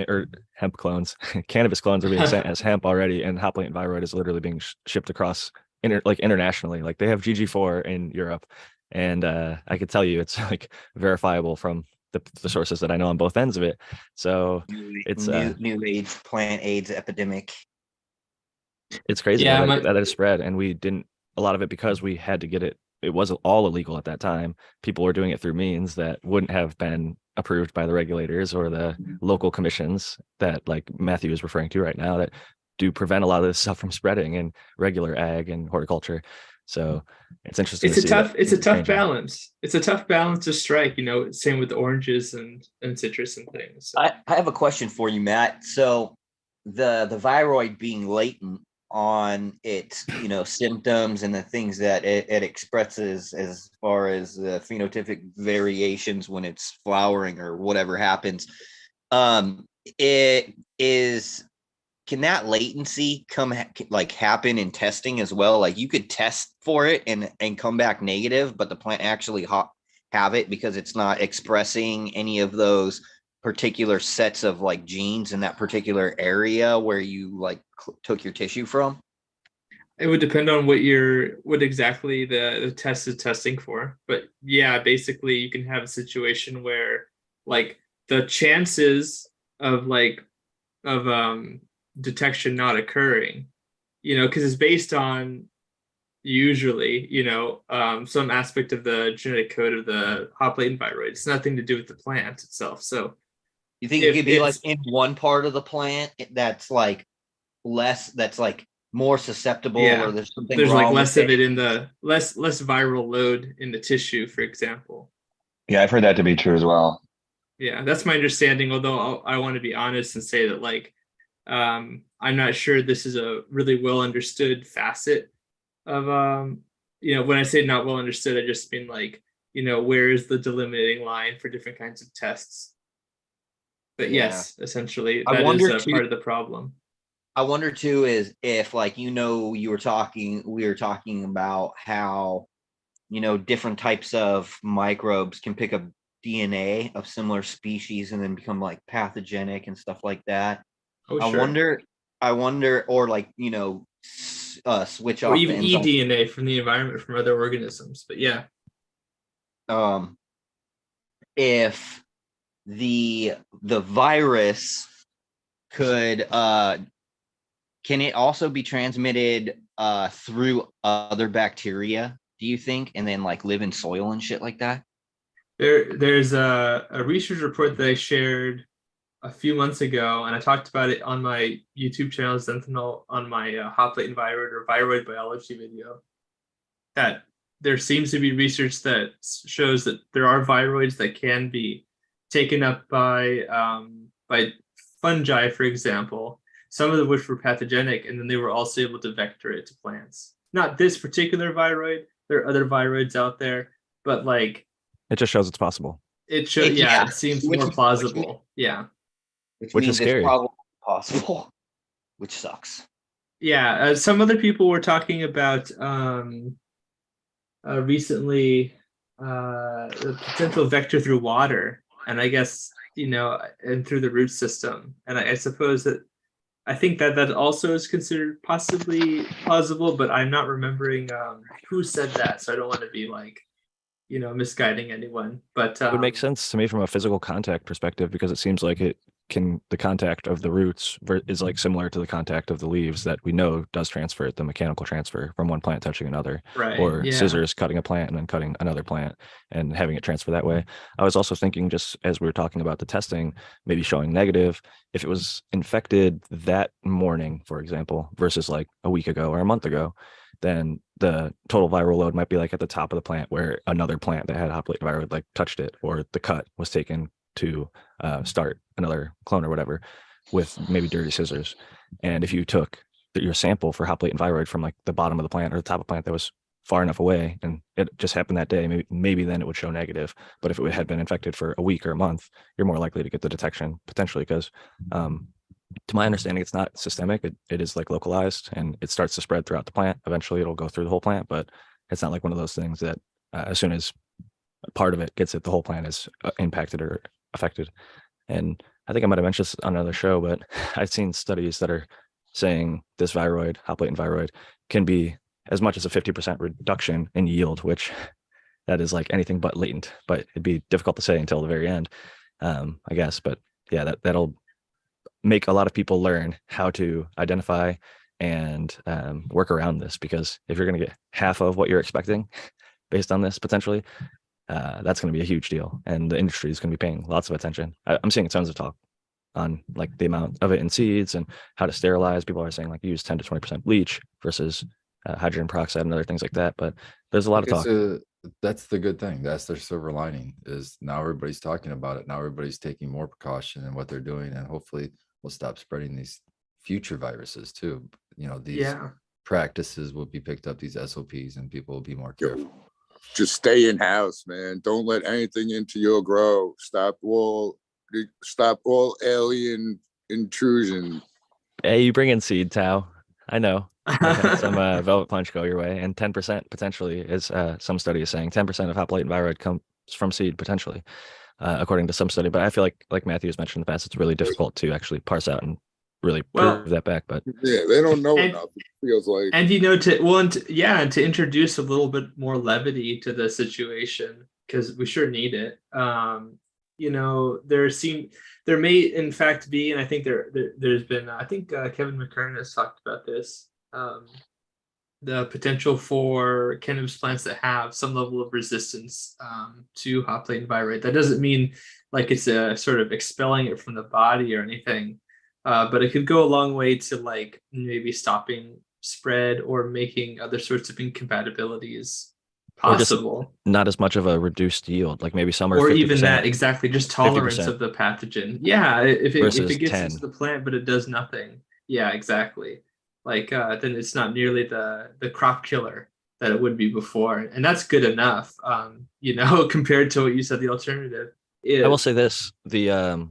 hemp clones, cannabis clones are being sent as hemp already, and hop latent viroid is literally being shipped across internationally. Like they have GG4 in Europe, and I could tell you it's like verifiable from the sources that I know on both ends of it. So it's new age plant AIDS epidemic. it's crazy Yeah, that it spread, and we didn't a lot of it because we had to get it. It wasn't all illegal at that time. People were doing it through means that wouldn't have been approved by the regulators or the local commissions that like Matthew is referring to right now that do prevent a lot of this stuff from spreading in regular ag and horticulture. So it's interesting. it's a tough changing. balance. It's a tough balance to strike. Same with oranges and citrus and things. So. I have a question for you, Matt. So the viroid being latent on its symptoms and the things that it expresses as far as the phenotypic variations when it's flowering or whatever happens, it is, can that latency happen in testing as well? Like you could test for it and come back negative, but the plant actually have it because it's not expressing any of those particular sets of like genes in that particular area where you like took your tissue from? It would depend on what exactly the test is testing for. But yeah, basically you can have a situation where like the chances of detection not occurring, because it's based on usually, some aspect of the genetic code of the hop latent viroid. It's nothing to do with the plant itself. So you think it could be like in one part of the plant that's like more susceptible, or there's something there's wrong like less with of it in the less viral load in the tissue, for example. Yeah, I've heard that to be true as well. Yeah, that's my understanding. Although I want to be honest and say that I'm not sure this is a really well understood facet of when I say not well understood, I just mean where is the delimiting line for different kinds of tests. But yes, essentially that is part of the problem. I wonder too is if we were talking about how different types of microbes can pick up DNA of similar species and then become like pathogenic and stuff like that. Oh, I sure. wonder, or switch or off even the enzyme. eDNA from the environment from other organisms. But yeah, if the virus could can it also be transmitted through other bacteria, do you think, and then live in soil and shit like that? There's a research report that I shared a few months ago, and I talked about it on my YouTube channel, Zentinel, on my hop latent viroid or viroid biology video, that there seems to be research that shows that there are viroids that can be taken up by fungi, for example, some of which were pathogenic, and then they were also able to vector it to plants. Not this particular viroid. There are other viroids out there, but like It just shows it's possible, it should, Yeah. it seems Which- more plausible. Yeah. which is means it's scary. probably possible, which sucks. Yeah. Some other people were talking about recently the potential vector through water, and I guess and through the root system, and I suppose that I think that that also is considered possibly plausible, but I'm not remembering who said that, so I don't want to be like misguiding anyone. But It would make sense to me from a physical contact perspective because it seems like the contact of the roots is like similar to the contact of the leaves that we know does transfer the mechanical transfer from one plant touching another, right, or yeah. scissors cutting a plant and then cutting another plant and having it transfer that way. I was also thinking, just as we were talking about the testing, maybe showing negative, if it was infected that morning, for example, versus like a week ago or a month ago, then the total viral load might be like at the top of the plant where another plant that had hop latent viroid like touched it, or the cut was taken to start another clone or whatever with maybe dirty scissors. And if you took your sample for hop latent viroid from like the bottom of the plant or the top of the plant that was far enough away and it just happened that day, maybe then it would show negative. But if it had been infected for a week or a month, you're more likely to get the detection potentially because to my understanding, it's not systemic. It is like localized and it starts to spread throughout the plant. Eventually it'll go through the whole plant, but it's not like one of those things that as soon as part of it gets it, the whole plant is impacted or affected. And I think I might have mentioned this on another show, but I've seen studies that are saying this viroid, hop latent viroid, can be as much as a 50% reduction in yield, which that is like anything but latent, but it'd be difficult to say until the very end, I guess. But yeah, that'll make a lot of people learn how to identify and work around this, because if you're going to get half of what you're expecting based on this potentially, that's going to be a huge deal, and the industry is going to be paying lots of attention. I'm seeing tons of talk on like the amount of it in seeds and how to sterilize. People are saying like use 10 to 20% bleach versus hydrogen peroxide and other things like that, but there's a lot of talk. That's the good thing. That's their silver lining, is now everybody's talking about it. Now everybody's taking more precaution in what they're doing, and hopefully we'll stop spreading these future viruses too. These practices will be picked up, these SOPs, and people will be more careful. Just stay in house, man. Don't let anything into your grow. Stop all alien intrusion. Hey, you bring in seed, Tao. I know. I've had some velvet punch go your way, and 10% potentially is some study is saying 10% of hop latent viroid comes from seed potentially, according to some study. But I feel like Matthew has mentioned in the past, it's really difficult to actually parse out and really prove that back. But yeah, they don't know enough. It feels like, and to introduce a little bit more levity to the situation, because we sure need it. There may in fact be, and I think there's been, I think Kevin McKern has talked about this, the potential for cannabis plants that have some level of resistance to hop latent viroid. That doesn't mean like it's a sort of expelling it from the body or anything, but it could go a long way to like maybe stopping spread or making other sorts of incompatibilities possible. Not as much of a reduced yield, like maybe some are or 50%, even that, exactly, just tolerance 50%. of the pathogen. Yeah, if it gets 10. into the plant but it does nothing. Yeah, exactly. Like then it's not nearly the crop killer that it would be before, and that's good enough. Compared to what you said the alternative is. I will say this: the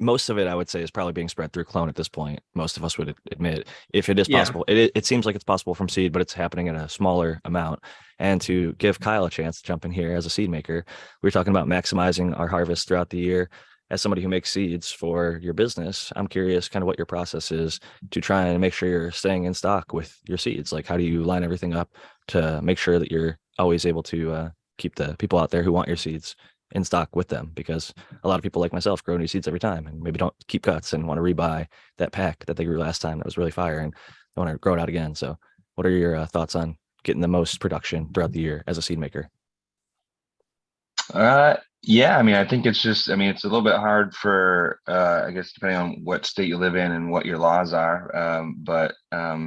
most of it, I would say, is probably being spread through clone at this point. Most of us would admit, if it is possible. It seems like it's possible from seed, but it's happening in a smaller amount. And to give Kyle a chance to jump in here as a seed maker, we were talking about maximizing our harvest throughout the year. As somebody who makes seeds for your business, I'm curious kind of what your process is to try and make sure you're staying in stock with your seeds. Like, how do you line everything up to make sure that you're always able to keep the people out there who want your seeds in stock with them? Because a lot of people like myself grow new seeds every time and maybe don't keep cuts and want to rebuy that pack that they grew last time that was really fire and they want to grow it out again. So what are your thoughts on getting the most production throughout the year as a seed maker? Yeah, I mean, I think it's just, I mean, it's a little bit hard for, I guess, depending on what state you live in and what your laws are. But for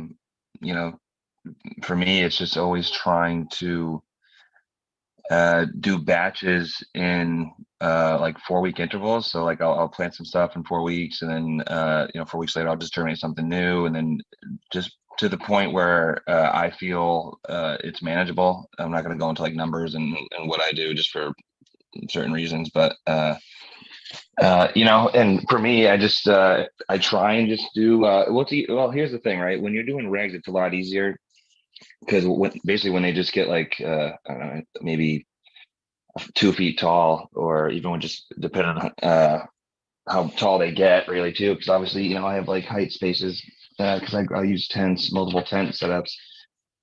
me, it's just always trying to do batches in like 4-week intervals. So like I'll plant some stuff in 4 weeks, and then 4 weeks later I'll just germinate something new, and then just to the point where I feel it's manageable. I'm not going to go into like numbers and what I do just for certain reasons, but and for me, I just I try and just do well. Here's the thing, right? When you're doing regs, it's a lot easier because basically when they just get like I don't know, maybe 2 feet tall, or even when just depending on how tall they get, really too. Because obviously, I have like height spaces because I use tents, multiple tent setups.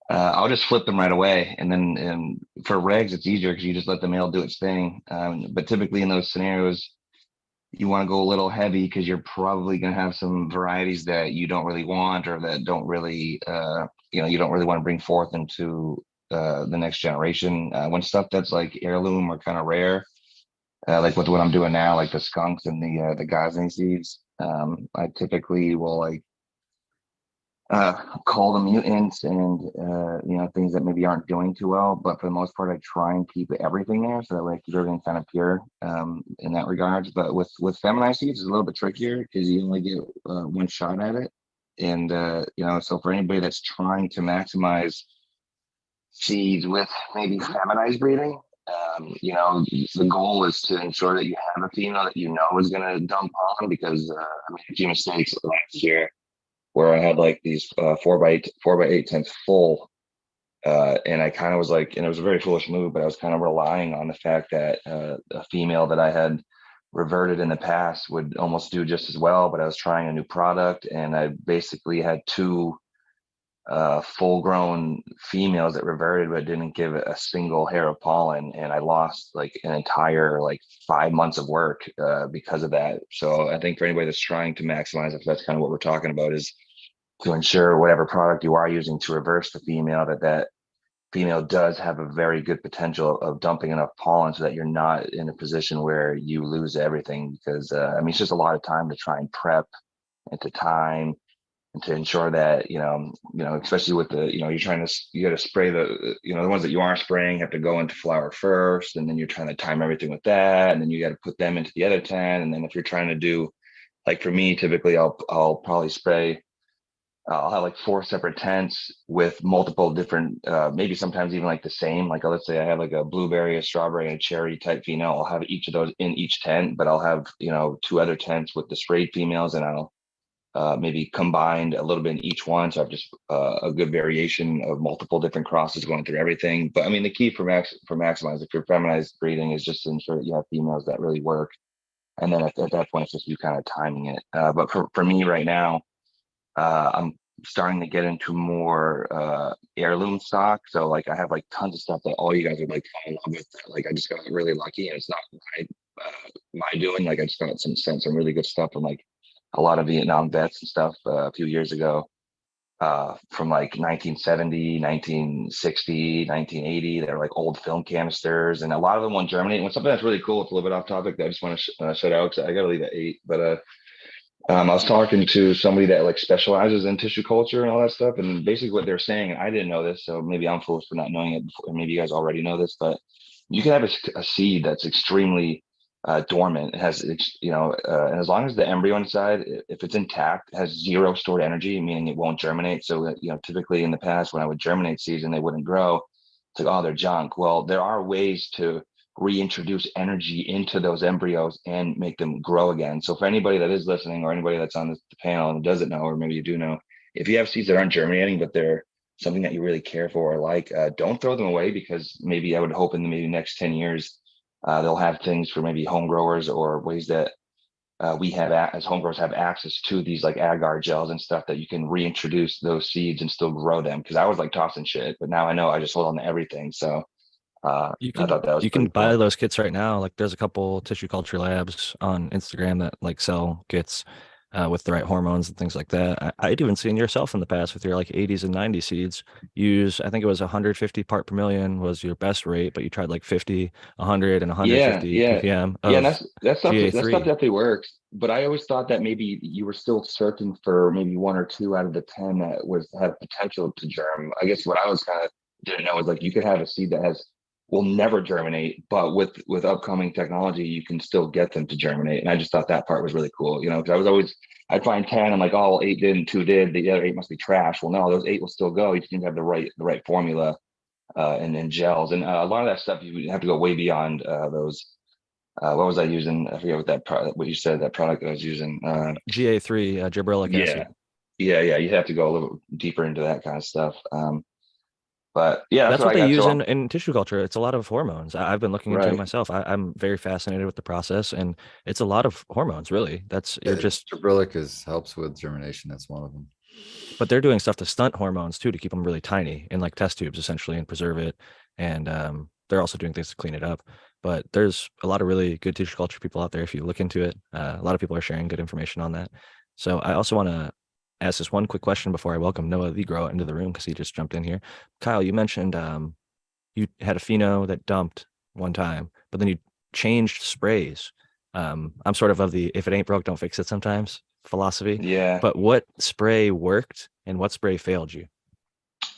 I'll just flip them right away, and then for regs, it's easier because you just let the male do its thing. But typically in those scenarios, you want to go a little heavy because you're probably going to have some varieties that you don't really want, or that don't really, you don't really want to bring forth into the next generation. When stuff that's like heirloom or kind of rare, like with what I'm doing now, like the skunks and the gosling seeds, I typically will like call the mutants and things that maybe aren't doing too well, but for the most part I try and keep everything there so that way I keep everything kind of pure in that regards. But with feminized seeds it's a little bit trickier because you only get one shot at it, and so for anybody that's trying to maximize seeds with maybe feminized breeding, the goal is to ensure that you have a female that is going to dump pollen, because I made a few mistakes last year where I had like these 4x8 tents full. And I kind of was like, and it was a very foolish move, but I was kind of relying on the fact that a female that I had reverted in the past would almost do just as well. But I was trying a new product, and I basically had two full grown females that reverted but didn't give a single hair of pollen, and I lost like an entire like 5 months of work because of that. So I think for anybody that's trying to maximize, if that's kind of what we're talking about, is to ensure whatever product you are using to reverse the female, that female does have a very good potential of dumping enough pollen so that you're not in a position where you lose everything. Because it's just a lot of time to try and prep, and to time, and to ensure that especially with the you got to spray the ones that you are spraying have to go into flower first, and then you're trying to time everything with that, and then you got to put them into the other 10, and then if you're trying to do, like for me, typically I'll probably spray. I'll have like 4 separate tents with multiple different, maybe sometimes even like the same. Like let's say I have like a blueberry, a strawberry, and a cherry type female. I'll have each of those in each tent, but I'll have 2 other tents with the sprayed females, and I'll maybe combined a little bit in each one. So I've just a good variation of multiple different crosses going through everything. But I mean, the key for maximize if you're feminized breeding is just to ensure that you have females that really work. And then at that point, it's just you kind of timing it. But for me right now, I'm starting to get into more heirloom stock. So like I have like tons of stuff that all you guys would like fall in love with. Like I just got really lucky, and it's not my doing. Like I just got some really good stuff from like a lot of Vietnam vets and stuff a few years ago, from like 1970, 1960, 1980. They're like old film canisters, and a lot of them won't germinate. And something that's really cool, it's a little bit off topic, that I just want to shout out, because I got to leave at 8. But I was talking to somebody that like specializes in tissue culture and all that stuff, and basically what they're saying, and I didn't know this, so maybe I'm foolish for not knowing it before, and maybe you guys already know this, but you can have a seed that's extremely dormant. It has, and as long as the embryo inside, if it's intact, has zero stored energy, meaning it won't germinate. So typically in the past when I would germinate seeds and they wouldn't grow, it's like, oh, they're junk. Well, there are ways to reintroduce energy into those embryos and make them grow again. So for anybody that is listening, or anybody that's on the panel and doesn't know, or maybe you do know, if you have seeds that aren't germinating but they're something that you really care for or like, don't throw them away, because maybe I would hope in the maybe next 10 years they'll have things for maybe home growers, or ways that we have as home growers have access to these like agar gels and stuff that you can reintroduce those seeds and still grow them. Because I was like tossing shit, but now I know I just hold on to everything. So I thought that was You can pretty buy cool. those kits right now. Like there's a couple tissue culture labs on Instagram that like sell kits with the right hormones and things like that. I'd even seen yourself in the past with your like 80s and 90s seeds use, I think it was 150 part per million was your best rate, but you tried like 50, 100, and Yeah, 150 yeah, ppm yeah. And of that stuff GA3. definitely works. But I always thought that maybe you were still searching for maybe 1 or 2 out of the 10 that had potential to germ. I guess what I was kind of didn't know is like you could have a seed that has will never germinate, but with upcoming technology, you can still get them to germinate. And I just thought that part was really cool, because I'd find 10, I'm like, oh, well, 8 didn't, 2 did, the other 8 must be trash. Well, no, those 8 will still go. You just need to have the right formula and gels. And a lot of that stuff, you have to go way beyond those. What was I using? I forget what you said, that product I was using. GA3, gibberellic Yeah. acid. Yeah. You have to go a little deeper into that kind of stuff. But yeah, That's what I they got. use So in tissue culture. It's a lot of hormones. I've been looking into it right. myself. I'm very fascinated with the process, and it's a lot of hormones, really. You're just, Gibberellic helps with germination. That's one of them. but they're doing stuff to stunt hormones too, to keep them really tiny in like test tubes, essentially, and preserve it. And they're also doing things to clean it up. But there's a lot of really good tissue culture people out there. If you look into it, a lot of people are sharing good information on that. So I also want to ask this one quick question before I welcome Noah the Grower into the room, because he just jumped in here. Kyle, you mentioned you had a pheno that dumped one time, but then you changed sprays. I'm sort of the if it ain't broke, don't fix it sometimes philosophy. Yeah. But what spray worked and what spray failed you?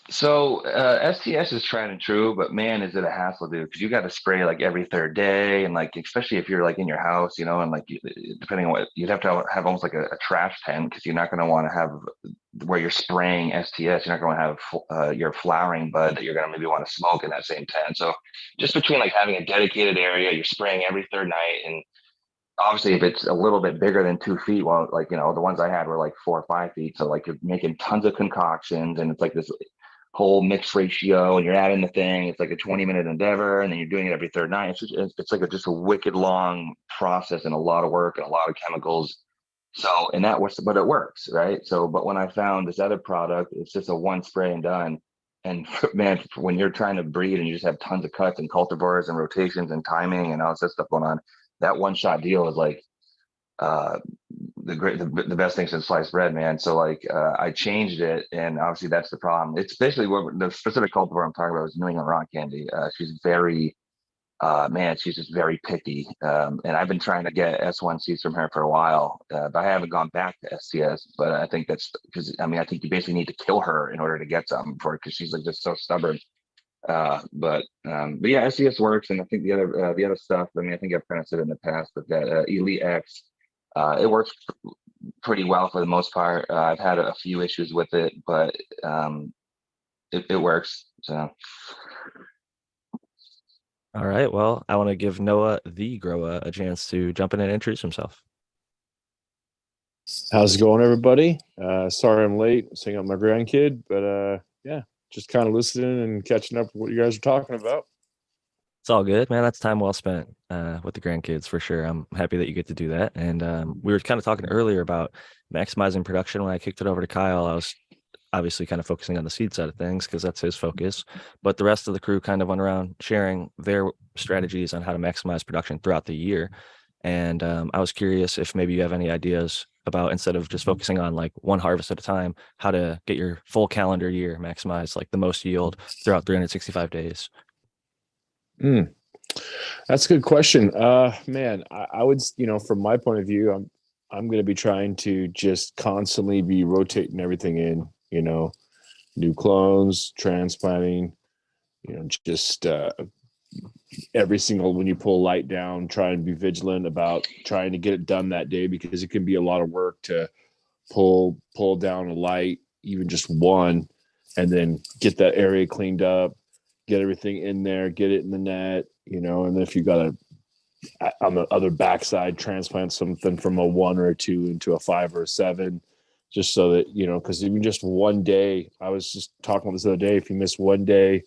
So STS is tried and true, but man, is it a hassle, dude? Because you got to spray like every third day, and like especially if you're like in your house, and like depending on what you'd have to have almost like a trash tent, because you're not going to want to have where you're spraying STS. You're not going to have your flowering bud that you're going to maybe want to smoke in that same tent. So just between like having a dedicated area, you're spraying every third night, and obviously if it's a little bit bigger than 2 feet, well, like the ones I had were like 4 or 5 feet, so like you're making tons of concoctions, and it's like this whole mixed ratio, and you're adding the thing. It's like a 20-minute endeavor, and then you're doing it every third night. It's like just a wicked long process and a lot of work and a lot of chemicals. So, and but it works, right? So, but when I found this other product, it's just a one spray and done. And man, when you're trying to breed and you just have tons of cuts and cultivars and rotations and timing and all this stuff going on, that one shot deal is like uh the best thing since sliced bread, man. So like I changed it, and obviously that's the problem. It's basically what the specific cultivar I'm talking about is New England rock candy. She's very man, she's just very picky. And I've been trying to get S1 seeds from her for a while, but I haven't gone back to STS. But I think that's because I think you basically need to kill her in order to get something for it, because she's like just so stubborn. But yeah, SES works, and I think the other stuff. I think I've kind of said it in the past, but that Elite X, it works pretty well for the most part. I've had a few issues with it, but it works. So All right. Well, I want to give Noah the Grower a chance to jump in and introduce himself. How's it going, everybody? Sorry I'm late, seeing out my grandkid, but yeah, just kind of listening and catching up with what you guys are talking about. It's all good, man. That's time well spent with the grandkids for sure. I'm happy that you get to do that. And we were kind of talking earlier about maximizing production. When I kicked it over to Kyle, I was obviously kind of focusing on the seed side of things because that's his focus. But the rest of the crew kind of went around sharing their strategies on how to maximize production throughout the year. And I was curious if maybe you have any ideas about, instead of just focusing on like one harvest at a time, how to get your full calendar year maximize like the most yield throughout 365 days. That's a good question. Man, I would, from my point of view, I'm going to be trying to just constantly be rotating everything in, new clones, transplanting, just every single, when you pull light down, try and be vigilant about trying to get it done that day, because it can be a lot of work to pull down a light, even just one, and then get that area cleaned up, get everything in there, get it in the net, and then if you got to, on the other backside, transplant something from a 1 or a 2 into a 5 or a 7, just so that, because even just one day, I was just talking about this the other day, if you miss one day,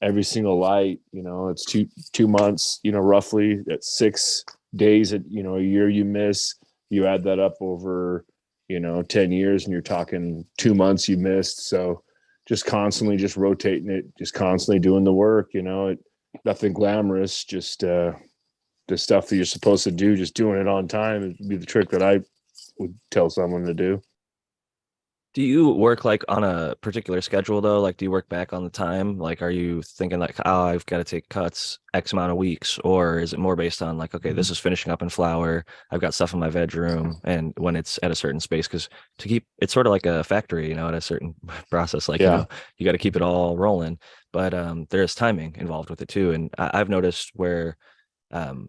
every single light, it's 2 months, roughly, that's 6 days, a year you miss, you add that up over, 10 years, and you're talking 2 months you missed. So just constantly just rotating it, just constantly doing the work, nothing glamorous, just the stuff that you're supposed to do, just doing it on time would be the trick that I would tell someone to do. Do you work like on a particular schedule though? Like, do you work back on the time? Like, are you thinking like, oh, I've got to take cuts X amount of weeks, or is it more based on like, okay, this is finishing up in flower. I've got stuff in my bedroom, and when it's at a certain space, because to keep it's sort of like a factory, at a certain process. Like, Yeah. you got to keep it all rolling, but there's timing involved with it too. And I've noticed where um,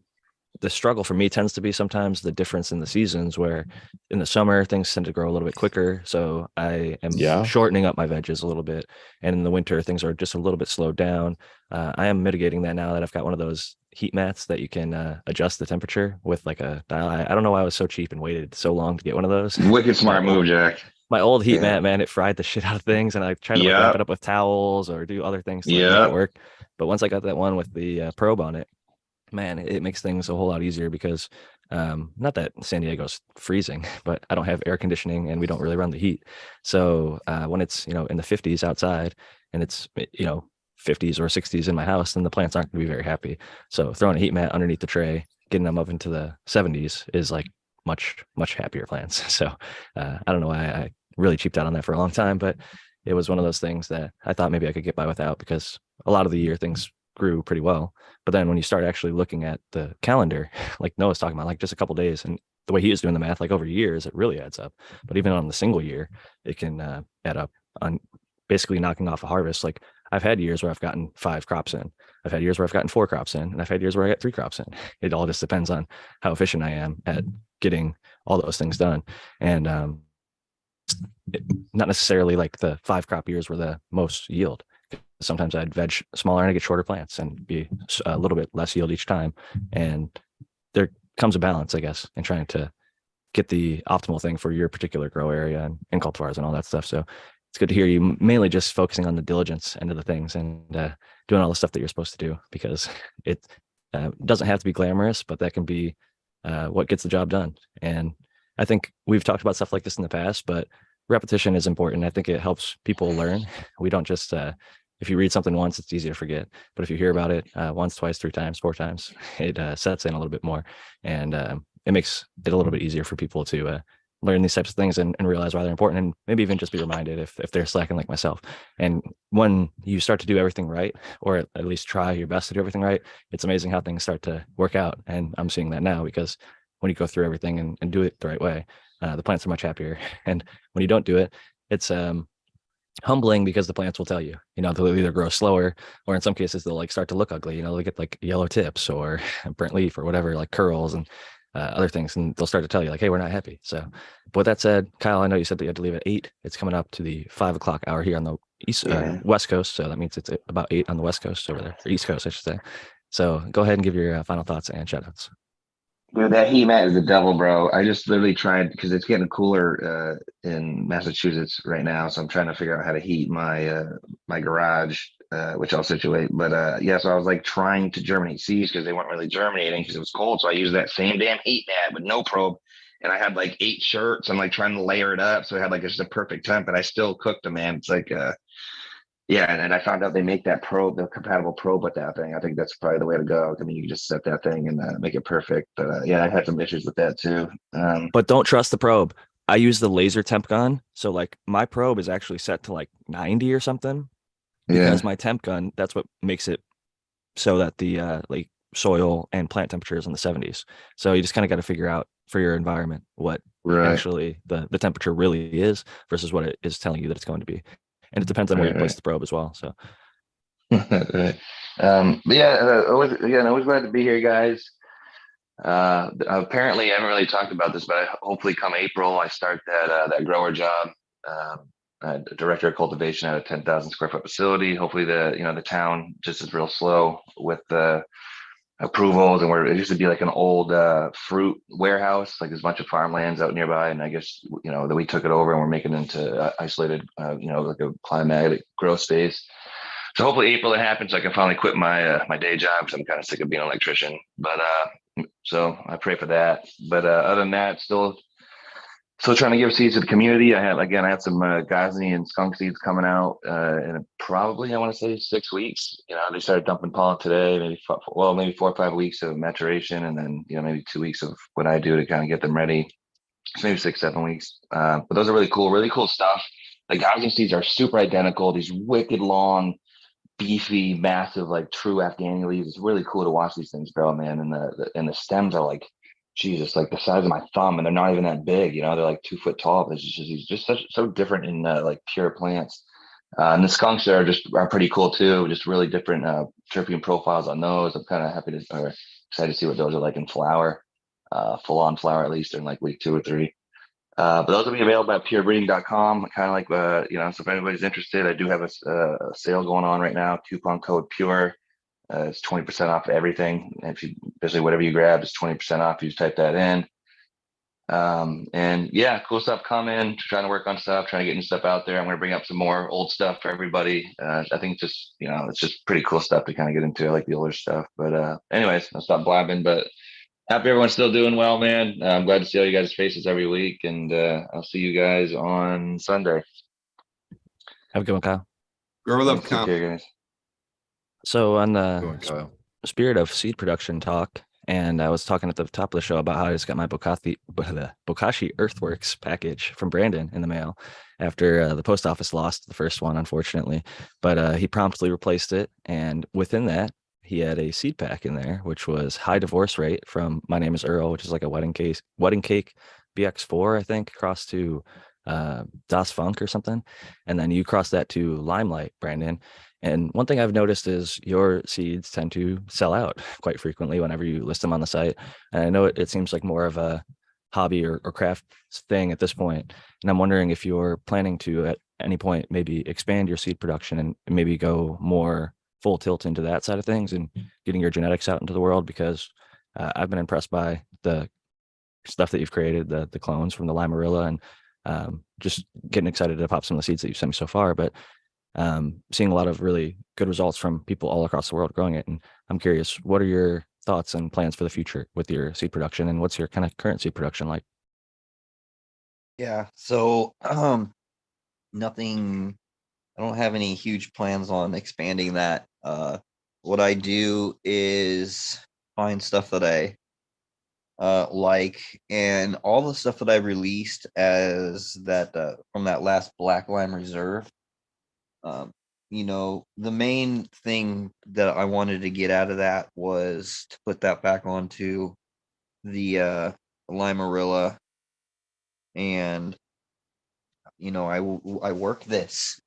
the struggle for me tends to be sometimes the difference in the seasons where in the summer things tend to grow a little bit quicker, so I am Yeah. shortening up my veggies a little bit, and in the winter things are just a little bit slowed down. I am mitigating that now that I've got one of those heat mats that you can adjust the temperature with like a dial. I don't know why I was so cheap and waited so long to get one of those. Wicked my smart old, move, Jack. my old heat Yeah. mat, man, it fried the shit out of things, and I tried to like wrap it Yep. up with towels or do other things to like make it Yep. work. But once I got that one with the probe on it, man, it makes things a whole lot easier because not that San Diego's freezing, but I don't have air conditioning and we don't really run the heat. So when it's, in the 50s outside and it's, 50s or 60s in my house, then the plants aren't going to be very happy. So throwing a heat mat underneath the tray, getting them up into the 70s is like much, much happier plants. So I don't know why I really cheaped out on that for a long time, but it was one of those things that I thought maybe I could get by without because a lot of the year things grew pretty well. But then when you start actually looking at the calendar, like Noah's talking about, like just a couple days, and the way he is doing the math, like over years, it really adds up. But even on the single year, it can add up on basically knocking off a harvest. Like I've had years where I've gotten 5 crops in. I've had years where I've gotten 4 crops in, and I've had years where I got 3 crops in. It all just depends on how efficient I am at getting all those things done. And not necessarily like the 5 crop years were the most yield. Sometimes I'd veg smaller and I get shorter plants and be a little bit less yield each time. And there comes a balance, I guess, in trying to get the optimal thing for your particular grow area and cultivars and all that stuff. So it's good to hear you mainly just focusing on the diligence end of the things and doing all the stuff that you're supposed to do, because it doesn't have to be glamorous, but that can be what gets the job done. And I think we've talked about stuff like this in the past, but repetition is important. I think it helps people learn. We don't just if you read something once, it's easy to forget. But if you hear about it once, twice, 3 times, 4 times, it sets in a little bit more, and it makes it a little bit easier for people to learn these types of things and realize why they're important, and maybe even just be reminded if they're slacking like myself. And when you start to do everything right, or at least try your best to do everything right, it's amazing how things start to work out. And I'm seeing that now, because when you go through everything and do it the right way, the plants are much happier. And when you don't do it, it's humbling, because the plants will tell you, they'll either grow slower, or in some cases they'll like start to look ugly, they'll get like yellow tips or burnt leaf or whatever, like curls and other things, and they'll start to tell you like, hey, we're not happy. So but with that said, Kyle, I know you said that you had to leave at 8. It's coming up to the 5 o'clock hour here on the west coast, so that means it's about 8 on the west coast over there, or east coast I should say. So go ahead and give your final thoughts and shout outs. Dude, that heat mat is the devil, bro. I just literally tried because it's getting cooler in Massachusetts right now, so I'm trying to figure out how to heat my garage, which I'll situate. But yeah, so I was like trying to germinate seeds because they weren't really germinating because it was cold. So I used that same damn heat mat with no probe, and I had like 8 shirts. I'm like trying to layer it up, so I had like just a perfect temp, and I still cooked them, man. It's like yeah, and I found out they make that probe, the compatible probe with that thing. I think that's probably the way to go. I mean, you can just set that thing and make it perfect. But yeah, I had some issues with that too. But don't trust the probe. I use the laser temp gun, so like my probe is actually set to like 90 or something, Yeah, because my temp gun, that's what makes it so that the like soil and plant temperature is in the 70s. So you just kind of got to figure out for your environment what right, actually the temperature really is versus what it is telling you that it's going to be. And it depends on where you place right. the probe as well. So Right. But yeah, always glad to be here, guys. Apparently, I haven't really talked about this, but hopefully, come April, I start that grower job. Director of cultivation at a 10,000 square foot facility. Hopefully, the town just is real slow with the approvals, and where it used to be like an old fruit warehouse, like there's a bunch of farmlands out nearby, and I guess that we took it over and we're making it into isolated, like a climatic growth space. So hopefully April it happens, so I can finally quit my day job because I'm kind of sick of being an electrician. But so I pray for that. But other than that, still trying to give seeds to the community. I have some gosney and skunk seeds coming out in probably, I want to say, 6 weeks. They started dumping pollen today. Maybe 4 or 5 weeks of maturation, and then maybe 2 weeks of what I do to kind of get them ready. So maybe 6, 7 weeks. But those are really cool stuff. The gouging seeds are super identical. These wicked long, beefy, massive, like true Afghani leaves. It's really cool to watch these things grow, man. And the stems are like, Jesus, like the size of my thumb, and they're not even that big. They're like 2 foot tall. It's just so different in like pure plants. And the skunks are pretty cool too. Just really different terpene profiles on those. I'm kind of happy to or excited to see what those are like in flower, full on flower at least in like week 2 or 3. But those will be available at purebreeding.com. Kind of like, so if anybody's interested, I do have a sale going on right now. Coupon code PURE. It's 20% off everything. If you, basically whatever you grab is 20% off. You just type that in. And yeah, cool stuff coming. Trying to work on stuff, trying to get new stuff out there. I'm going to bring up some more old stuff for everybody. I think just, it's just pretty cool stuff to kind of get into. I like the older stuff. But anyways, I'll stop blabbing. But happy everyone's still doing well, man. I'm glad to see all you guys' faces every week, and I'll see you guys on Sunday. Have a good one, Kyle. Grow up, Thanks, take care, guys. So on Go on, the Kyle. spirit of seed production talk, and I was talking at the top of the show about how I just got my Bokashi Earthworks package from Brandon in the mail after the post office lost the first one, unfortunately. But he promptly replaced it, and within that, he had a seed pack in there, which was high divorce rate from My Name is Earl, which is like a wedding cake BX4, I think, crossed to Das Funk or something. And then you cross that to Limelight, Brandon. And one thing I've noticed is your seeds tend to sell out quite frequently whenever you list them on the site. And I know it seems like more of a hobby or craft thing at this point. And I'm wondering if you're planning to at any point maybe expand your seed production and maybe go more full tilt into that side of things and getting your genetics out into the world, because I've been impressed by the stuff that you've created, the clones from the Limarilla, and just getting excited to pop some of the seeds that you've sent me so far. But seeing a lot of really good results from people all across the world growing it. And I'm curious, what are your thoughts and plans for the future with your seed production, and what's your kind of current seed production like? Yeah. So nothing, I don't have any huge plans on expanding that. What I do is find stuff that I like, and all the stuff that I released as that from that last Black Lime Reserve. The main thing that I wanted to get out of that was to put that back onto the Limarilla, and I work this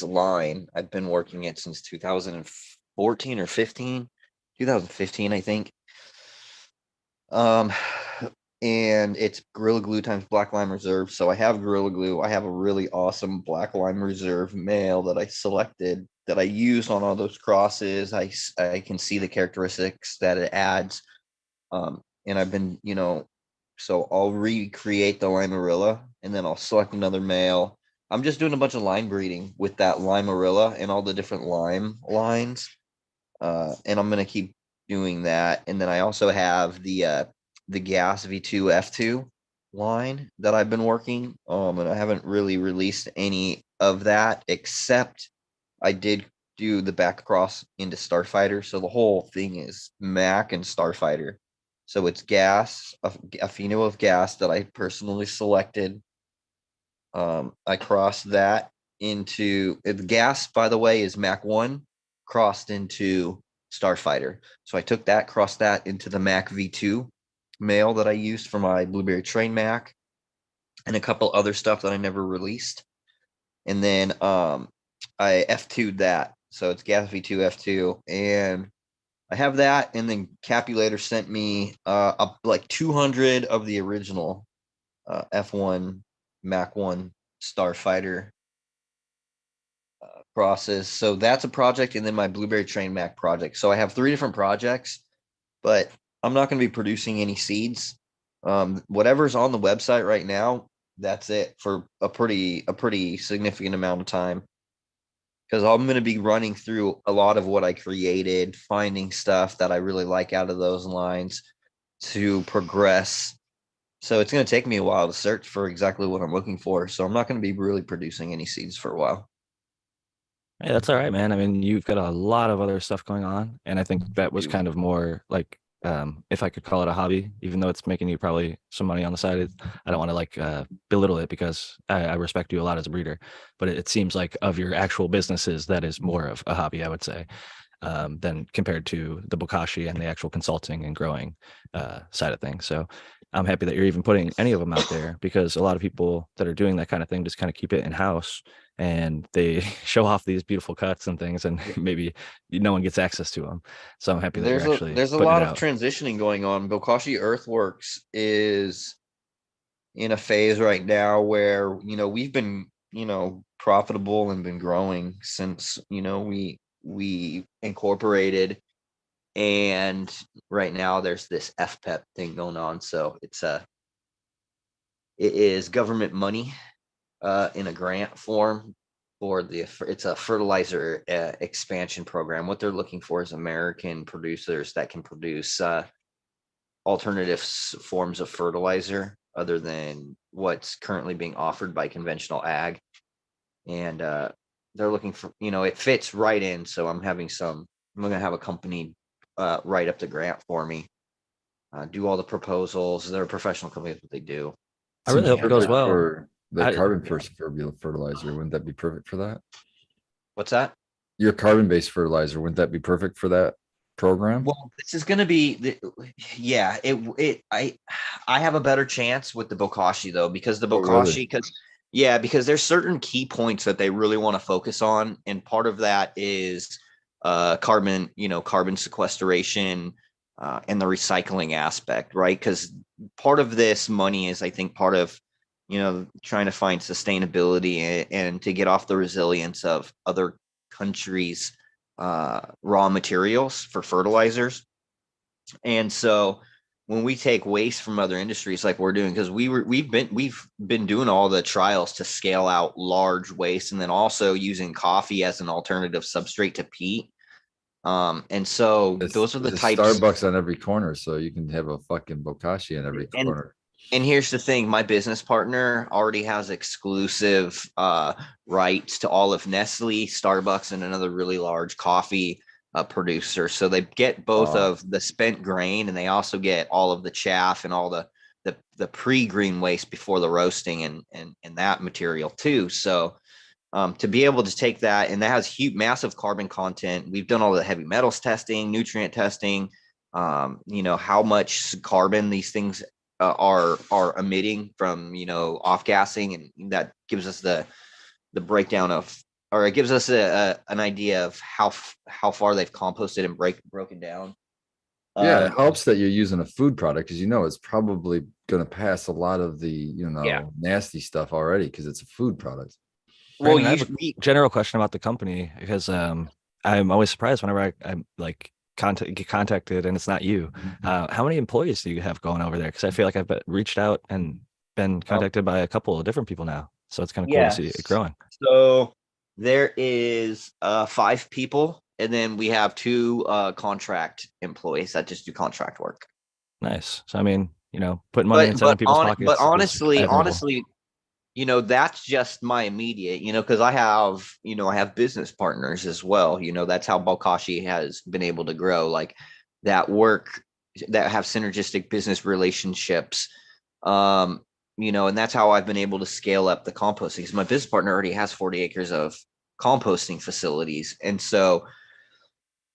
line. I've been working it since 2014 or 15, 2015, I think. And it's Gorilla Glue times Black Lime Reserve. So I have Gorilla Glue. I have a really awesome Black Lime Reserve male that I selected, that I use on all those crosses. I can see the characteristics that it adds. And I've been, so I'll recreate the Limarilla, and then I'll select another male. I'm just doing a bunch of line breeding with that Limarilla and all the different lime lines. And I'm going to keep doing that. And then I also have the gas V2 F2 line that I've been working. And I haven't really released any of that, except I did do the back cross into Starfighter. So the whole thing is Mac and Starfighter. So it's gas, a pheno of gas that I personally selected. I crossed that into the gas, by the way, is Mac 1 crossed into Starfighter. So I took that, crossed that into the Mac V2 male that I used for my Blueberry Train Mac, and a couple other stuff that I never released. And then I F2'd that. So it's gas V2 F2. And I have that. And then Capulator sent me like 200 of the original F1 Mac 1 Starfighter process. So that's a project. And then my Blueberry Train Mac project. So I have 3 different projects, but I'm not going to be producing any seeds. Whatever's on the website right now, that's it for a pretty significant amount of time, because I'm going to be running through a lot of what I created, finding stuff that I really like out of those lines to progress. So it's going to take me a while to search for exactly what I'm looking for. So I'm not going to be really producing any seeds for a while. Hey, that's all right, man. I mean, you've got a lot of other stuff going on, and I think that was kind of more like if I could call it a hobby, even though it's making you probably some money on the side. I don't want to like belittle it because I respect you a lot as a breeder, but it seems like of your actual businesses, that is more of a hobby, I would say, than compared to the Bokashi and the actual consulting and growing side of things. So I'm happy that you're even putting any of them out there, because a lot of people that are doing that kind of thing just kind of keep it in house and they show off these beautiful cuts and things, and maybe no one gets access to them. So I'm happy that you're actually There's a putting lot it of out. transitioning going on. Bokashi Earthworks is in a phase right now where, we've been, profitable and been growing since, we incorporated. And right now there's this FPEP thing going on. So it is government money in a grant form for it's a fertilizer expansion program. What they're looking for is American producers that can produce alternative forms of fertilizer other than what's currently being offered by conventional ag. And they're looking for, it fits right in. So I'm going to have a company write up the grant for me, do all the proposals. They're a professional company, that's what they do. I really Seems hope it goes perfect well. for the I- carbon-based fertilizer. Wouldn't that be perfect for that? What's that? Your carbon-based fertilizer, wouldn't that be perfect for that program? Well, this is going to be, yeah. I have a better chance with the Bokashi though, because the Oh, really? Bokashi, because there's certain key points that they really want to focus on, and part of that is carbon sequestration and the recycling aspect, right? Because part of this money is, I think, part of trying to find sustainability and to get off the resilience of other countries' raw materials for fertilizers. And so when we take waste from other industries like we're doing, because we've been doing all the trials to scale out large waste, and then also using coffee as an alternative substrate to peat. And so those are the There's types. Starbucks on every corner, so you can have a fucking Bokashi on every And corner. And here's the thing, my business partner already has exclusive rights to all of Nestle, Starbucks, and another really large coffee producer. So they get both Wow. of the spent grain, and they also get all of the chaff and all the pre-green waste before the roasting and that material too. So to be able to take that, and that has huge, massive carbon content. We've done all the heavy metals testing, nutrient testing, how much carbon these things are emitting from off gassing, and that gives us the breakdown of, or it gives us an idea of how far they've composted and broken down. Yeah, it helps that you're using a food product, because it's probably going to pass a lot of the Yeah. nasty stuff already, because it's a food product. Well, Brandon, I have a general question about the company, because I'm always surprised whenever I'm like get contacted and it's not you. How many employees do you have going over there? Because I feel like I've reached out and been contacted by a couple of different people now, so it's kind of cool to see it growing. So there is 5 people, and then we have 2 contract employees that just do contract work. Nice. So I mean, putting money inside people's pockets. But honestly, that's just my immediate, because I have business partners as well. That's how Bokashi has been able to grow, like that have synergistic business relationships. And that's how I've been able to scale up the composting, because my business partner already has 40 acres of composting facilities. And so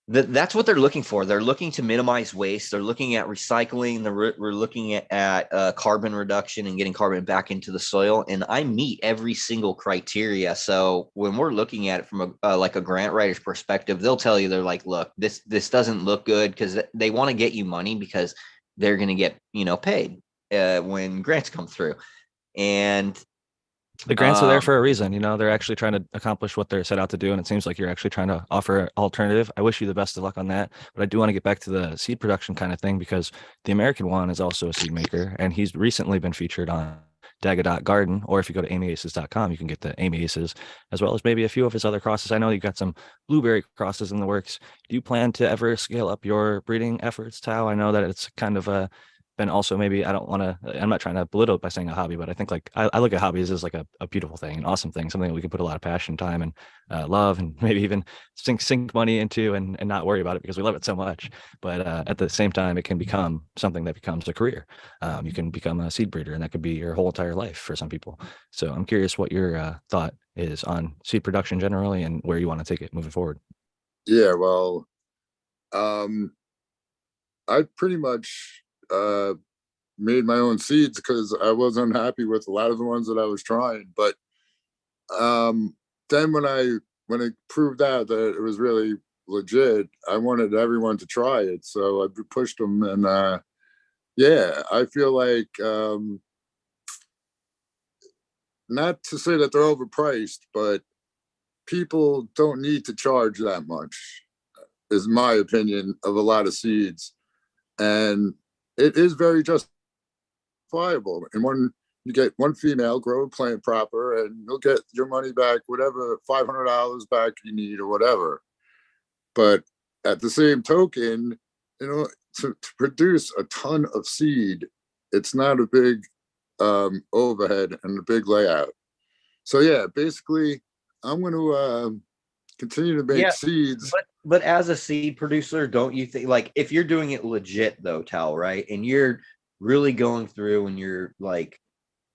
that's what they're looking for. They're looking to minimize waste. They're looking at recycling. We're looking at carbon reduction and getting carbon back into the soil. And I meet every single criteria. So when we're looking at it from like a grant writer's perspective, they'll tell you, they're like, look, this doesn't look good, because they want to get you money, because they're going to get paid when grants come through. And the grants are there for a reason. They're actually trying to accomplish what they're set out to do, and it seems like you're actually trying to offer an alternative. I wish you the best of luck on that, but I do want to get back to the seed production kind of thing, because the American one is also a seed maker, and he's recently been featured on Dagadot Garden, or if you go to amyaces.com, you can get the Amyaces, as well as maybe a few of his other crosses. I know you've got some blueberry crosses in the works. Do you plan to ever scale up your breeding efforts, Tao? I know that it's kind of been also maybe, I don't want to, I'm not trying to belittle it by saying a hobby, but I think like I look at hobbies as like a beautiful thing, an awesome thing, something that we can put a lot of passion, time, and love, and maybe even sink money into, and not worry about it because we love it so much. But at the same time, it can become something that becomes a career. You can become a seed breeder, and that could be your whole entire life for some people. So I'm curious what your thought is on seed production generally, and where you want to take it moving forward. Yeah, well, I pretty much made my own seeds because I was unhappy with a lot of the ones that I was trying. But then when I proved out that it was really legit, I wanted everyone to try it. So I pushed them, and yeah, I feel like not to say that they're overpriced, but people don't need to charge that much, is my opinion of a lot of seeds. And it is very justifiable. And when you get one female, grow a plant proper, and you'll get your money back, whatever, $500 back you need or whatever. But at the same token, you know, to produce a ton of seed, it's not a big overhead and a big layout. So yeah, basically, I'm going to continue to make Yeah, seeds. But as a seed producer, don't you think, like, if you're doing it legit though, Tal, right? And you're really going through and you're like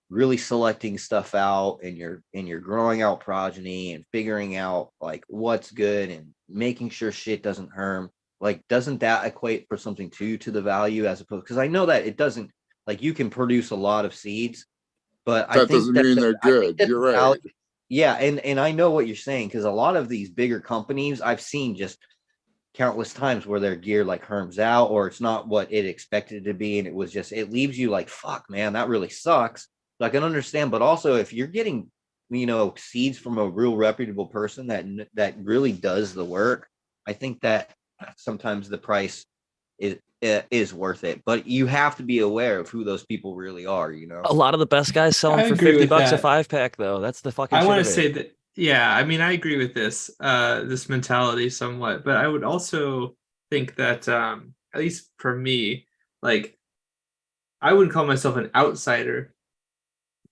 really selecting stuff out, and you're growing out progeny and figuring out like what's good and making sure shit doesn't harm, like, doesn't that equate for something to the value, as opposed, because I know that it doesn't, like, you can produce a lot of seeds, but I That think doesn't that mean they're I think good. that You're the right. value, yeah, and I know what you're saying, because a lot of these bigger companies I've seen just countless times where their gear like herms out, or it's not what it expected to be, and it was just, it leaves you like, fuck, man, that really sucks. So I can understand, but also if you're getting, seeds from a real reputable person that really does the work, I think that sometimes the price is worth it. But you have to be aware of who those people really are. A lot of the best guys sell them I for agree 50 with bucks a that. 5-pack though. That's the fucking I shit want of to it. say that, yeah, I mean, I agree with this mentality somewhat, but I would also think that, at least for me, like, I wouldn't call myself an outsider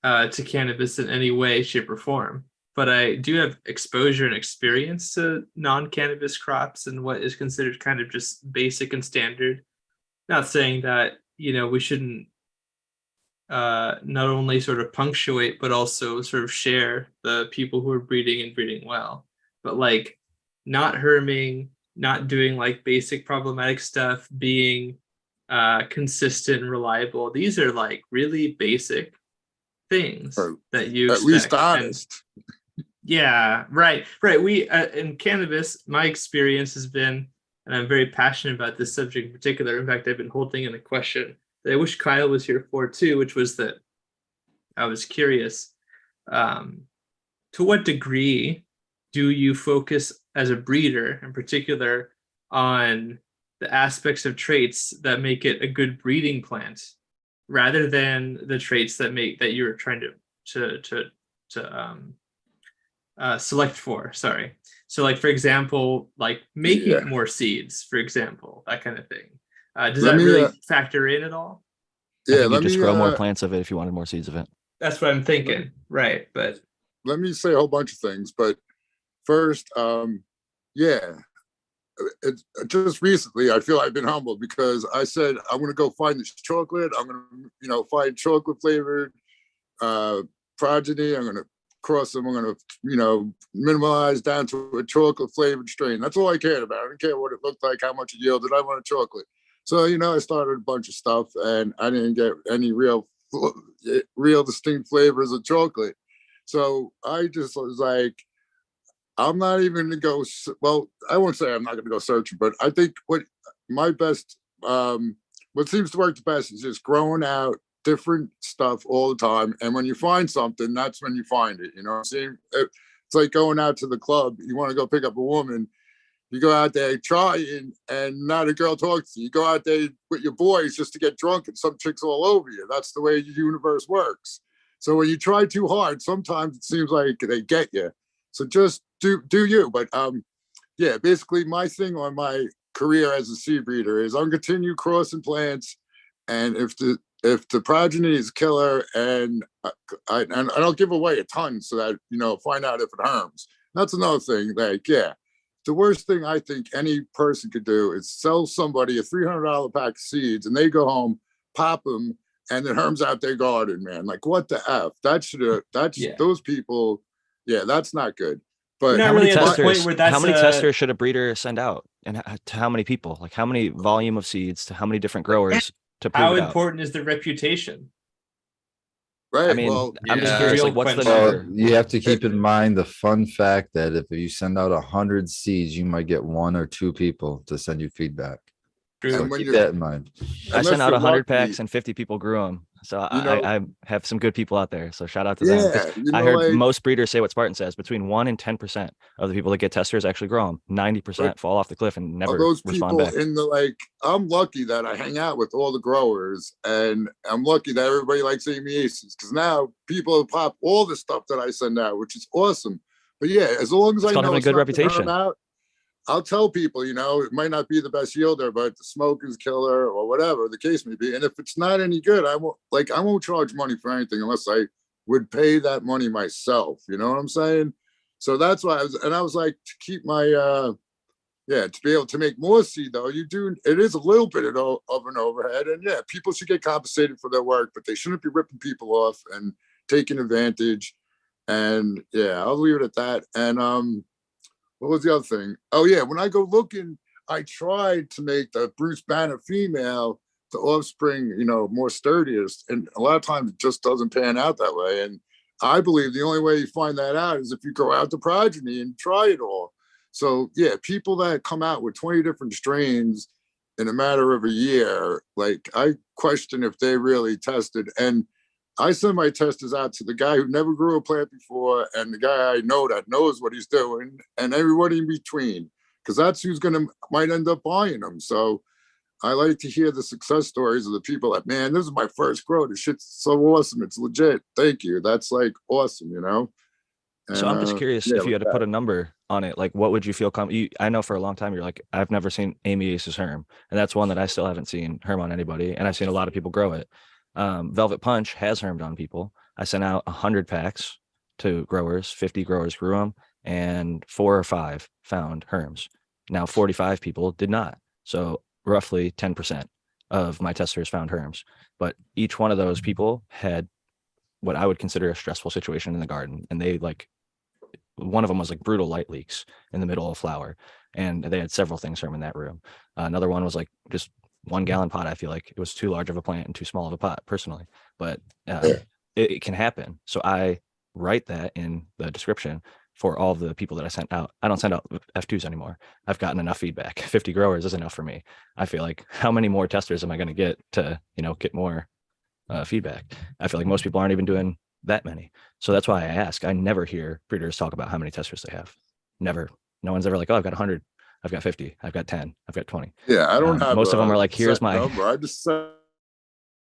to cannabis in any way, shape, or form, but I do have exposure and experience to non-cannabis crops and what is considered kind of just basic and standard. Not saying that, we shouldn't not only sort of punctuate but also sort of share the people who are breeding and breeding well, but like not herming, not doing like basic problematic stuff, being consistent and reliable. These are like really basic things Or that you at least expect. And honest. yeah, right. We in cannabis, my experience has been, and I'm very passionate about this subject in particular. In fact, I've been holding in a question that I wish Kyle was here for too, which was that I was curious, um, to what degree do you focus as a breeder, in particular, on the aspects of traits that make it a good breeding plant, rather than the traits that you're trying to select for? Sorry. So, like, for example, like Yeah. making more seeds, for example, that kind of thing. Does Let that me really factor in at all? I yeah, think you let just me grow more plants of it if you wanted more seeds of it. That's what I'm thinking. Right. But let me say a whole bunch of things. But first, yeah, it just recently I feel I've been humbled because I said I'm gonna go find this chocolate. I'm gonna, find chocolate flavored progeny. I'm gonna cross them. I'm gonna, minimize down to a chocolate flavored strain. That's all I cared about. I didn't care what it looked like, how much it yielded. I wanted chocolate. So, I started a bunch of stuff and I didn't get any real distinct flavors of chocolate. So I just was like, I'm not even going to go. Well, I won't say I'm not going to go searching, but I think my best, what seems to work the best is just growing out different stuff all the time. And when you find something, that's when you find it. You know what I'm saying? It's like going out to the club. You want to go pick up a woman. You go out there trying, and not a girl talks to you. You go out there with your boys just to get drunk, and some chicks all over you. That's the way the universe works. So when you try too hard, sometimes it seems like they get you. So just do you. But yeah, basically my thing on my career as a seed breeder is I'm continue crossing plants And if the progeny is killer, and I don't give away a ton so that, find out if it harms. That's another thing. Like, yeah, the worst thing I think any person could do is sell somebody a $300 pack of seeds, and they go home, pop them, and it harms out their garden, man. Like, what the F? Yeah. Those people, yeah, that's not good. We're But not How many really at the testers? point where that's How many testers should a breeder send out, and to how many people? Like how many volume of seeds to how many different growers to prove how it out? important is the reputation? right, I mean, well, I'm just Yeah. curious. Real Like, what's the question. Well, number? you have to keep in mind the fun fact that if you send out 100 seeds, you might get 1 or 2 people to send you feedback. True. So And when keep you're- that in mind. I unless sent out you're 100 lucky, packs and 50 people grew them. So You know- I have some good people out there. So shout out to them. 'Cause yeah, I heard like, most breeders say what Spartan says: between 1 and 10% of the people that get testers actually grow them. 90% fall off the cliff and of never those respond people back. in the, like, I'm lucky that I hang out with all the growers, and I'm lucky that everybody likes Amy Aces, because now people pop all the stuff that I send out, which is awesome. But yeah, as long as It's I called know having a it's good not gonna reputation. harm out, I'll tell people, it might not be the best yielder, but the smoke is killer, or whatever the case may be. And if it's not any good, I won't charge money for anything unless I would pay that money myself. You know what I'm saying? So that's why I was like, to keep my to be able to make more seed, though, it is a little bit of an overhead. And yeah, people should get compensated for their work, but they shouldn't be ripping people off and taking advantage. And yeah, I'll leave it at that. And what was the other thing? Oh yeah, when I go looking, I tried to make the Bruce Banner female, the offspring, more sturdiest, and a lot of times it just doesn't pan out that way. And I believe the only way you find that out is if you go out to progeny and try it all. So yeah, people that come out with 20 different strains in a matter of a year, like, I question if they really tested. And I send my testers out to the guy who never grew a plant before, and the guy I know that knows what he's doing, and everybody in between, because that's who's might end up buying them. So I like to hear the success stories of the people that, man, this is my first grow. This shit's so awesome. It's legit. Thank you. That's like awesome, So And I'm just curious yeah, if you like had to that. put a number on it, like what would you feel I know for a long time you're like, I've never seen Amy Ace's Herm, and that's one that I still haven't seen Herm on anybody, and I've seen a lot of people grow it. Velvet Punch has Hermed on people. I sent out 100 packs to growers, 50 growers grew them, and 4 or 5 found Herms. Now 45 people did not. So roughly 10% of my testers found Herms, but each one of those people had what I would consider a stressful situation in the garden, and they one of them was like brutal light leaks in the middle of flower, and they had several things from in that room. Another one was like just 1 gallon pot. I feel like it was too large of a plant and too small of a pot personally, but it can happen. So I write that in the description for all the people that I sent out. I don't send out F2s anymore. I've gotten enough feedback. 50 growers is enough for me. I feel like, how many more testers am I going to get to, get more feedback? I feel like most people aren't even doing that many. So that's why I ask. I never hear breeders talk about how many testers they have. Never. No one's ever like, oh, I've got 100, I've got 50, I've got 10, I've got 20. Yeah, I don't have most of them a are like, here's set my number. I just send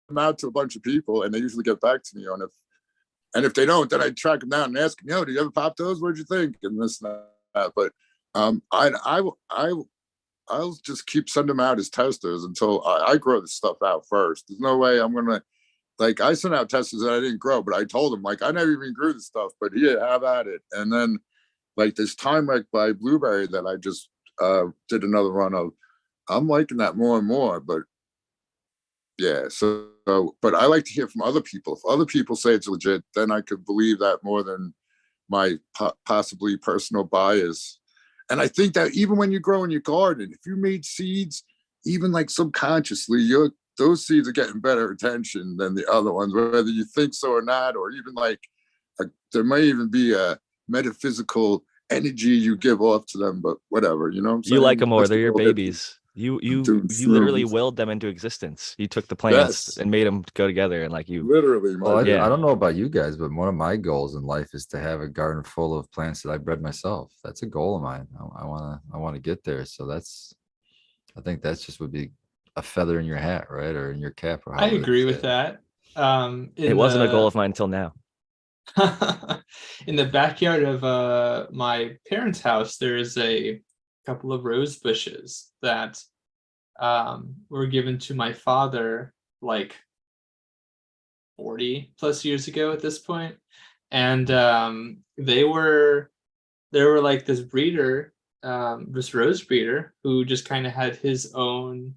them out to a bunch of people, and they usually get back to me on it. And if they don't, then I track them down and ask them, did you ever pop those? What'd you think? And this and that. But I'll just keep sending them out as testers until I grow this stuff out first. There's no way I'm gonna, like, I sent out testers that I didn't grow, but I told them, like, I never even grew the stuff, but here, have at it. And then, like, this time, like, by Blueberry that I just did another run of, I'm liking that more and more. But yeah, but I like to hear from other people. If other people say it's legit, then I could believe that more than my possibly personal bias. And I think that even when you grow in your garden, if you made seeds, even like subconsciously, those seeds are getting better attention than the other ones, whether you think so or not. Or even like there may even be a metaphysical energy you give off to them, but whatever, you know what I'm saying? You like them more. Let's They're your go ahead. babies. You Doing literally shrooms. willed them into existence. You took the plants Yes. and made them go together, and like you. Literally, Well, Yeah. I don't know about you guys, but one of my goals in life is to have a garden full of plants that I bred myself. That's a goal of mine. I want to get there. So I think that's just would be a feather in your hat, right? Or in your cap. Or I however they agree say with it. that. It wasn't a goal of mine until now. In the backyard of my parents' house, there is a couple of rose bushes that were given to my father like 40 plus years ago at this point. And they were like this breeder, this rose breeder, who just kind of had his own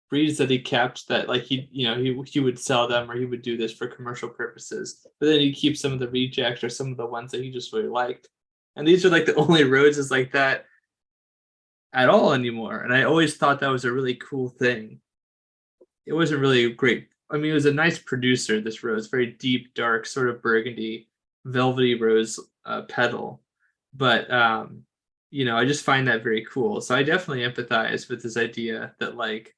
breeds that he kept, that like he would sell them, or he would do this for commercial purposes, but then he'd keep some of the rejects or some of the ones that he just really liked. And these are like the only roses like that at all anymore. And I always thought that was a really cool thing. It wasn't really great. I mean, it was a nice producer, this rose, very deep, dark, sort of burgundy, velvety rose petal. But I just find that very cool. So I definitely empathize with this idea that, like,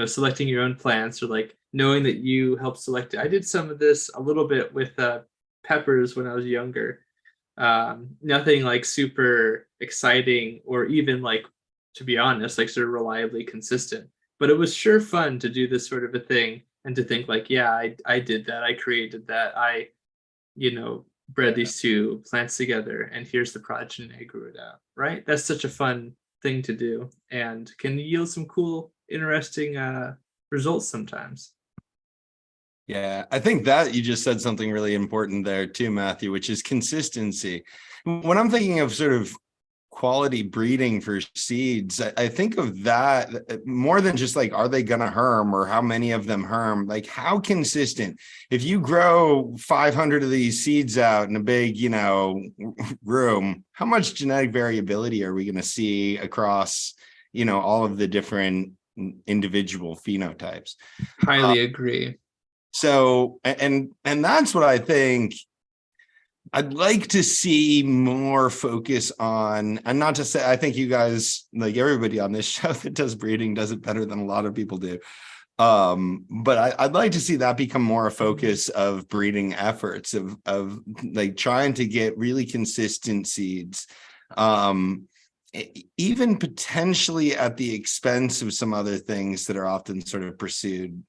selecting your own plants, or like knowing that you help select it. I did some of this a little bit with peppers when I was younger. Nothing like super exciting, or even like, to be honest, like sort of reliably consistent. But it was sure fun to do this sort of a thing, and to think like, yeah, I did that. I created that. I, bred these two plants together, and here's the progeny. I grew it out. Right? That's such a fun thing to do, and can yield some cool, interesting results sometimes. Yeah, I think that you just said something really important there too, Matthew, which is consistency. When I'm thinking of sort of quality breeding for seeds, I think of that more than just like, are they going to herm, or how many of them herm? Like, how consistent? If you grow 500 of these seeds out in a big, room, how much genetic variability are we going to see across, all of the different individual phenotypes? Highly agree. So, and that's what I think I'd like to see more focus on. And not to say, I think you guys, like everybody on this show that does breeding, does it better than a lot of people do. But I'd like to see that become more a focus of breeding efforts, of like trying to get really consistent seeds. Even potentially at the expense of some other things that are often sort of pursued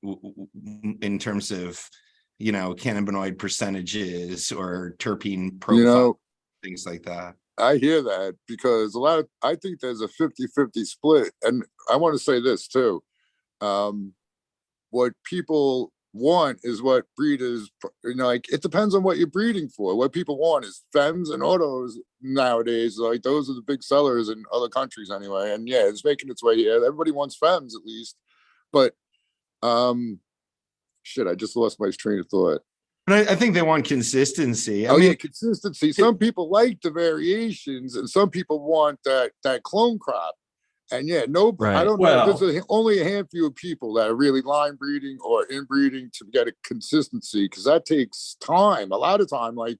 in terms of, cannabinoid percentages or terpene profile, things like that. I hear that, because I think there's a 50-50 split. And I want to say this too. What people want is what breeders, like, it depends on what you're breeding for. What people want is femmes and autos nowadays. Like, those are the big sellers in other countries anyway. And yeah, it's making its way here. Everybody wants femmes at least. But shit, I just lost my train of thought. But I think they want consistency. I mean, consistency. Some people like the variations, and some people want that clone crop. And yeah, Right. I don't know. There's only a handful of people that are really line breeding or inbreeding to get a consistency, because that takes time. A lot of time. Like,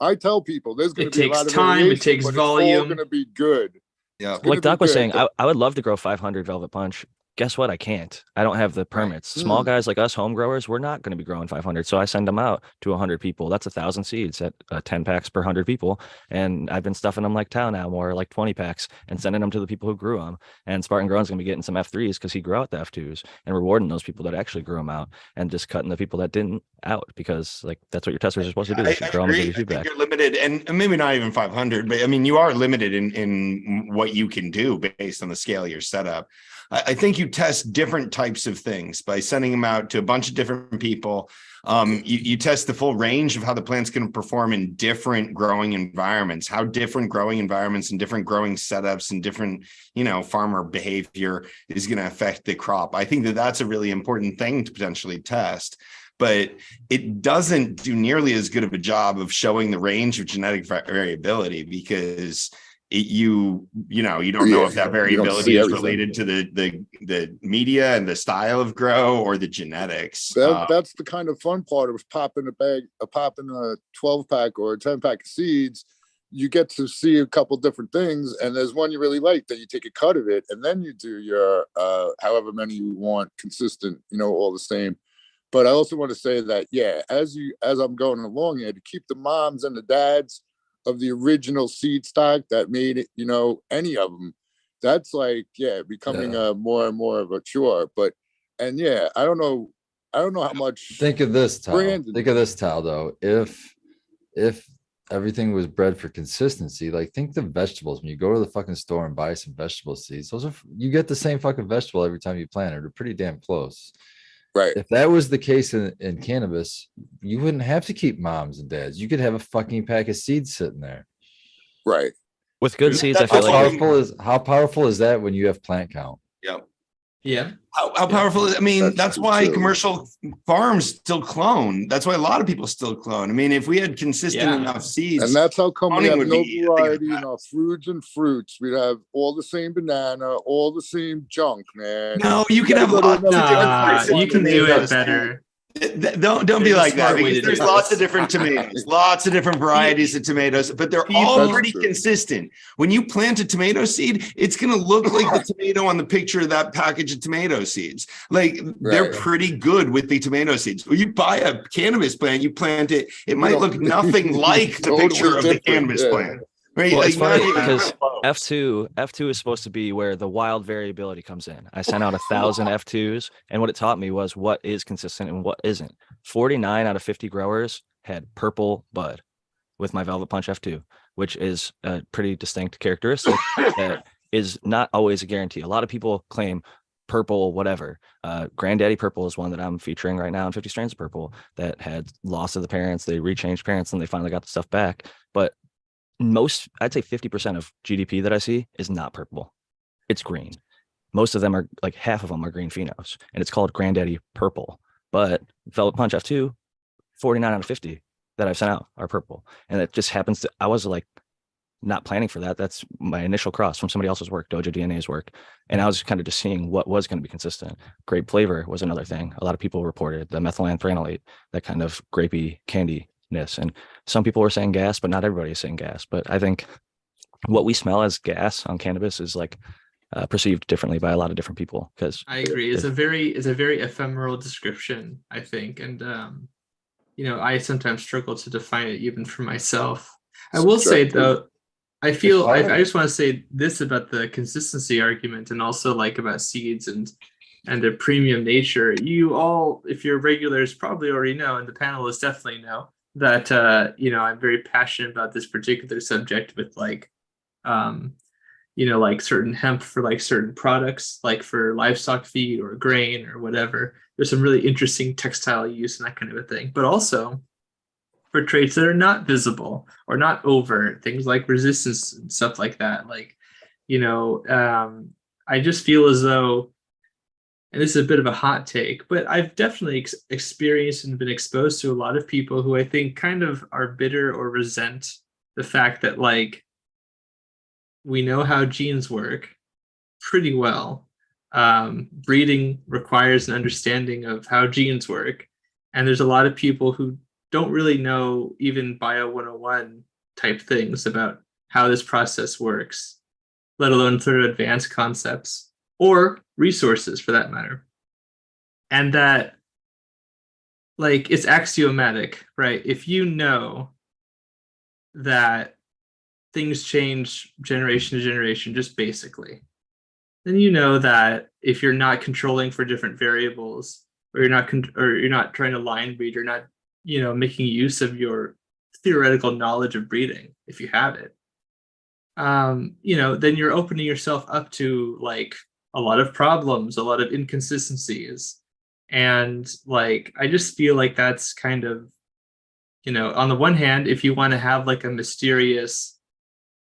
I tell people, there's going to be a lot of time. It takes but volume. It's all going to be good. Yeah, like Doc was saying, I would love to grow 500 Velvet Punch. Guess what? I can't. I don't have the permits. Small guys like us, home growers, we're not going to be growing 500. So I send them out to 100 people. That's 1,000 seeds at 10 packs per 100 people. And I've been stuffing them like Tao now, more like 20 packs, and sending them to the people who grew them. And Spartan Growing's going to be getting some F3s because he grew out the F2s, and rewarding those people that actually grew them out, and just cutting the people that didn't out, because like that's what your testers are supposed to do. They should grow them and give you feedback. You're limited, and maybe not even 500, but I mean, you are limited in what you can do based on the scale of your setup. I think you test different types of things by sending them out to a bunch of different people. You test the full range of how the plant's going to perform in different growing environments, how different growing environments and different growing setups and different, farmer behavior is going to affect the crop. I think that that's a really important thing to potentially test, but it doesn't do nearly as good of a job of showing the range of genetic variability, because you don't know if that variability is related to the media and the style of grow or the genetics. That's the kind of fun part of popping a 12-pack or a 10-pack of seeds. You get to see a couple different things, and there's one you really like, then you take a cut of it, and then you do your however many you want, consistent, all the same. But I also want to say that, yeah, as I'm going along here, to keep the moms and the dads of the original seed stock that made it, any of them, that's like, becoming more and more of a chore. But, and yeah, I don't know how much. Think of this, Tal. Think of this, Tal, though. If everything was bred for consistency, like, think the vegetables. When you go to the fucking store and buy some vegetable seeds, you get the same fucking vegetable every time you plant it. They're pretty damn close. Right. If that was the case in cannabis, you wouldn't have to keep moms and dads. You could have a fucking pack of seeds sitting there. Right. With good True. seeds, I That's feel why like How powerful is that when you have plant count? Yeah. Yeah. How powerful is, I mean, that's true, why too. commercial farms still clone. That's why a lot of people still clone. I mean, if we had consistent Yeah. enough seeds, And that's how come we cloning have would no be a thing of the variety in past. our foods and fruits. We have all the same banana, all the same junk, man. No, you can gotta have go to lots of another different Nah, types of you can do it tomatoes. better. Don't be There's a like that, smart way because to there's do lots this. of different tomatoes, lots of different varieties of tomatoes, but they're all People- pretty That's true. consistent. When you plant a tomato seed, it's going to look like the tomato on the picture of that package of tomato seeds. Like they're Right. pretty good with the tomato seeds. When you buy a cannabis plant, you plant it, it might know, look nothing like the totally picture of the different, cannabis yeah. plant. Right? Well, Like, it's funny not even because close. F2 is supposed to be where the wild variability comes in. I sent out 1,000 F2s, and what it taught me was what is consistent and what isn't. 49 out of 50 growers had purple bud with my Velvet Punch F2, which is a pretty distinct characteristic that is not always a guarantee. A lot of people claim purple, whatever. Granddaddy Purple is one that I'm featuring right now in 50 Strains of Purple that had loss of the parents. They rechanged parents and they finally got the stuff back. But I'd say 50% of GDP that I see is not purple. It's green. Most of them are like half of them are green phenos, and it's called Granddaddy Purple. But Velvet Punch F2, 49 out of 50 that I've sent out are purple. And it just happens to, I was like not planning for that. That's my initial cross from somebody else's work, Dojo DNA's work. And I was kind of just seeing what was going to be consistent. Grape flavor was another thing. A lot of people reported the methylanthranolate, that kind of grapey candiness. And some people were saying gas, but not everybody is saying gas. But I think what we smell as gas on cannabis is like perceived differently by a lot of different people. Because I agree. It's a very ephemeral description, I think. And I sometimes struggle to define it even for myself. I will say Subjective. though, I feel I hard. just want to say this about the consistency argument, and also like about seeds and their premium nature. You all, if you're regulars, probably already know, and the panelists definitely know that I'm very passionate about this particular subject with like like certain hemp for like certain products, like for livestock feed or grain or whatever. There's some really interesting textile use and that kind of a thing. But also for traits that are not visible or not overt, things like resistance and stuff like that. Like, I just feel as though, and this is a bit of a hot take, but I've definitely experienced and been exposed to a lot of people who I think kind of are bitter or resent the fact that like we know how genes work pretty well. Breeding requires an understanding of how genes work. And there's a lot of people who don't really know even Bio 101 type things about how this process works, let alone sort of advanced concepts or resources for that matter. And that, like, it's axiomatic, right? If you know that things change generation to generation, just basically, then you know that if you're not controlling for different variables, or you're not trying to line breed, you're not making use of your theoretical knowledge of breeding, if you have it, then you're opening yourself up to like a lot of problems, a lot of inconsistencies. And like I just feel like that's kind of, on the one hand, if you want to have like a mysterious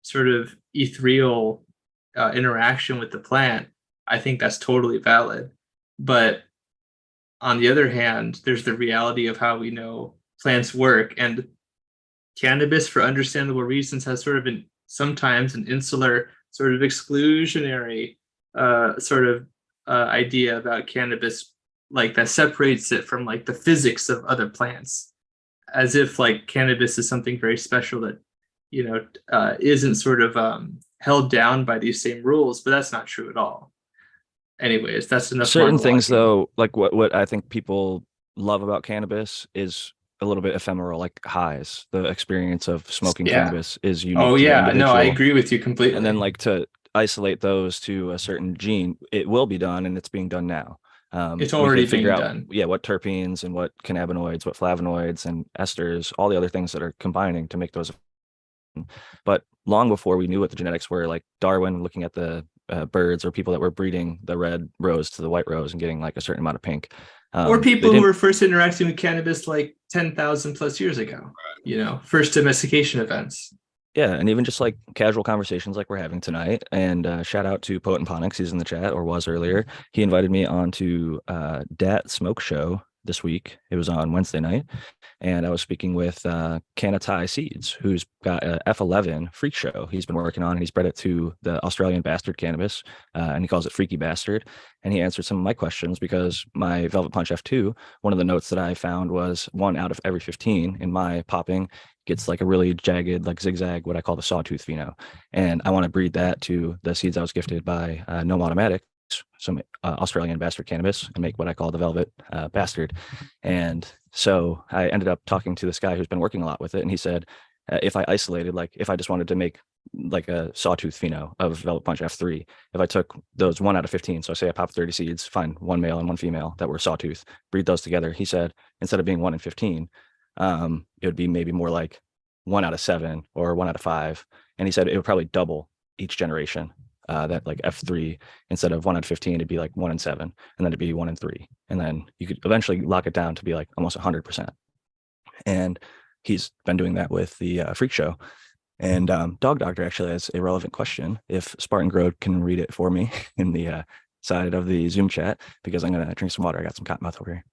sort of ethereal interaction with the plant, I think that's totally valid. But on the other hand, there's the reality of how we know plants work, and cannabis, for understandable reasons, has sort of been sometimes an insular, sort of exclusionary idea about cannabis, like that separates it from like the physics of other plants, as if like cannabis is something very special that isn't sort of held down by these same rules. But that's not true at all. Anyways, that's enough. Certain things monologuing. though, like what I think people love about cannabis is a little bit ephemeral, like highs. The experience of smoking Yeah. cannabis is unique. Oh to the yeah, no, I individual. agree with you completely. And then like to isolate those to a certain gene, it will be done, and it's being done now. It's we already could figure being out, done. yeah, what terpenes and what cannabinoids, what flavonoids and esters, all the other things that are combining to make those. But long before we knew what the genetics were, like Darwin looking at the birds or people that were breeding the red rose to the white rose and getting like a certain amount of pink. Or They people who didn't- were first interacting with cannabis like 10,000 plus years ago, first domestication events. Yeah, and even just like casual conversations like we're having tonight. And shout out to Poet and Ponix, he's in the chat or was earlier. He invited me on to Dat Smoke Show this week. It was on Wednesday night. And I was speaking with Kanatai Seeds, who's got a F11 freak show he's been working on, and he's bred it to the Australian bastard cannabis, and he calls it Freaky Bastard. And he answered some of my questions because my Velvet Punch F2, one of the notes that I found was 1 out of every 15 in my popping gets like a really jagged, like zigzag, what I call the sawtooth pheno. And I want to breed that to the seeds I was gifted by Gnome Automatic, some Australian bastard cannabis, and make what I call the Velvet Bastard. And so I ended up talking to this guy who's been working a lot with it, and he said if I isolated, like if I just wanted to make like a sawtooth pheno of Velvet Punch F3, if I took those 1 out of 15, so say I pop 30 seeds, find 1 male and 1 female that were sawtooth, breed those together, he said instead of being 1 in 15, it would be maybe more like 1 out of 7 or 1 out of 5. And he said it would probably double each generation. That like F3, instead of 1 out of 15, it'd be like 1 in 7, and then it'd be 1 in 3. And then you could eventually lock it down to be like almost 100%. And he's been doing that with the freak show. And Dog Doctor actually has a relevant question. If Spartan Grode can read it for me in the side of the Zoom chat, because I'm going to drink some water. I got some cottonmouth over here.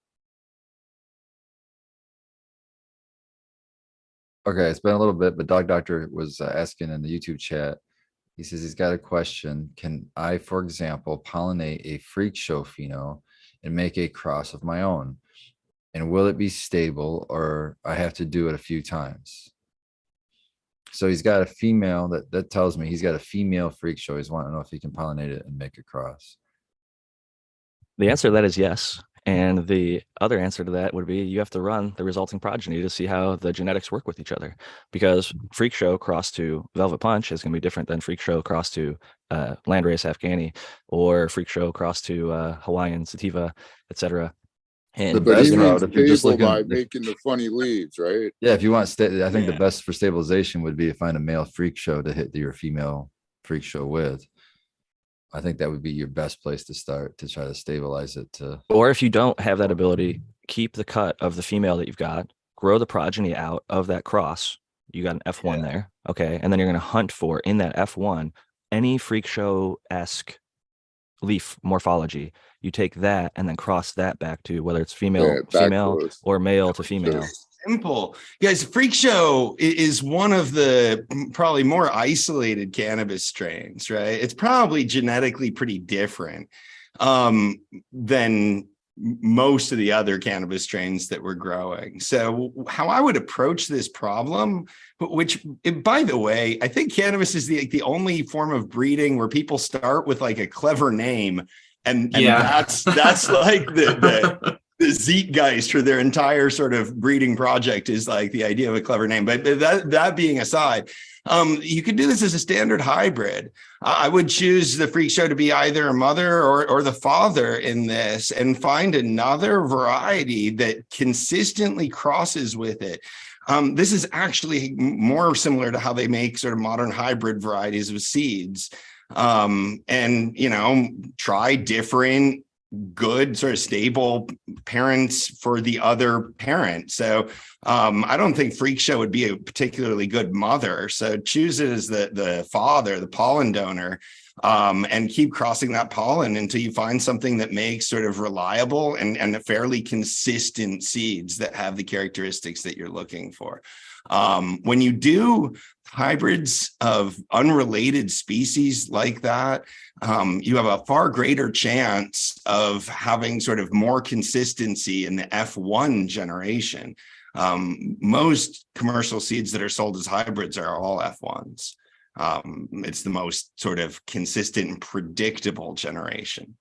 Okay, it's been a little bit, but Dog Doctor was asking in the YouTube chat. He says he's got a question. Can I, for example, pollinate a freak show pheno and make a cross of my own? And will it be stable, or I have to do it a few times? So he's got a female that tells me he's got a female freak show. He's wanting to know if he can pollinate it and make a cross. The answer to that is yes. And the other answer to that would be you have to run the resulting progeny to see how the genetics work with each other. Because Freak Show cross to Velvet Punch is going to be different than Freak Show cross to Landrace Afghani, or Freak Show cross to Hawaiian Sativa, etc. And But he best means route, if you're just stable by looking- making the funny leaves, right? Yeah, if you want, I think the Yeah. best for stabilization would be to find a male freak show to hit your female freak show with. I think that would be your best place to start to try to stabilize it to. or if you don't have that ability, keep the cut of the female that you've got, grow the progeny out of that cross. You got an F1 there. Okay. And then you're going to hunt for in that F1 any freak show-esque leaf morphology. You take that and then cross that back to whether it's female backwards. or male to female. Simple. Guys, Freak Show is one of the probably more isolated cannabis strains, right? It's probably genetically pretty different than most of the other cannabis strains that we're growing. So how I would approach this problem, which by the way, I think cannabis is the only form of breeding where people start with like a clever name, and that's like the zeitgeist for their entire sort of breeding project is like the idea of a clever name. But that being aside, you could do this as a standard hybrid. I would choose the Freak Show to be either a mother or the father in this, and find another variety that consistently crosses with it. This is actually more similar to how they make sort of modern hybrid varieties of seeds. And, try different good sort of stable parents for the other parent. So I don't think Freak Show would be a particularly good mother. So choose it as the father, the pollen donor, and keep crossing that pollen until you find something that makes sort of reliable and fairly consistent seeds that have the characteristics that you're looking for. When you do hybrids of unrelated species like that, you have a far greater chance of having sort of more consistency in the F1 generation. Most commercial seeds that are sold as hybrids are all F1s. It's the most sort of consistent and predictable generation.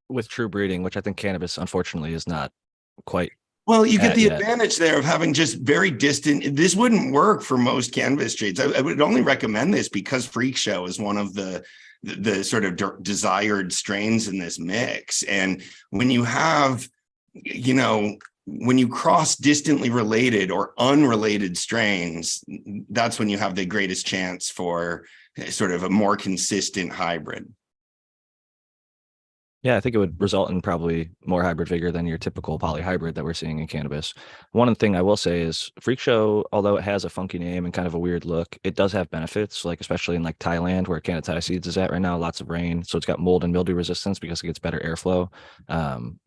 With true breeding, which I think cannabis, unfortunately, is not quite. Well, you get the yet. advantage there of having just very distant. This wouldn't work for most cannabis traits. I would only recommend this because Freak Show is one of the sort of desired strains in this mix. And when you have, when you cross distantly related or unrelated strains, that's when you have the greatest chance for sort of a more consistent hybrid. Yeah, I think it would result in probably more hybrid vigor than your typical polyhybrid that we're seeing in cannabis. One thing I will say is Freak Show, although it has a funky name and kind of a weird look, it does have benefits, like especially in like Thailand where Canada seeds is at right now, lots of rain. So it's got mold and mildew resistance because it gets better airflow.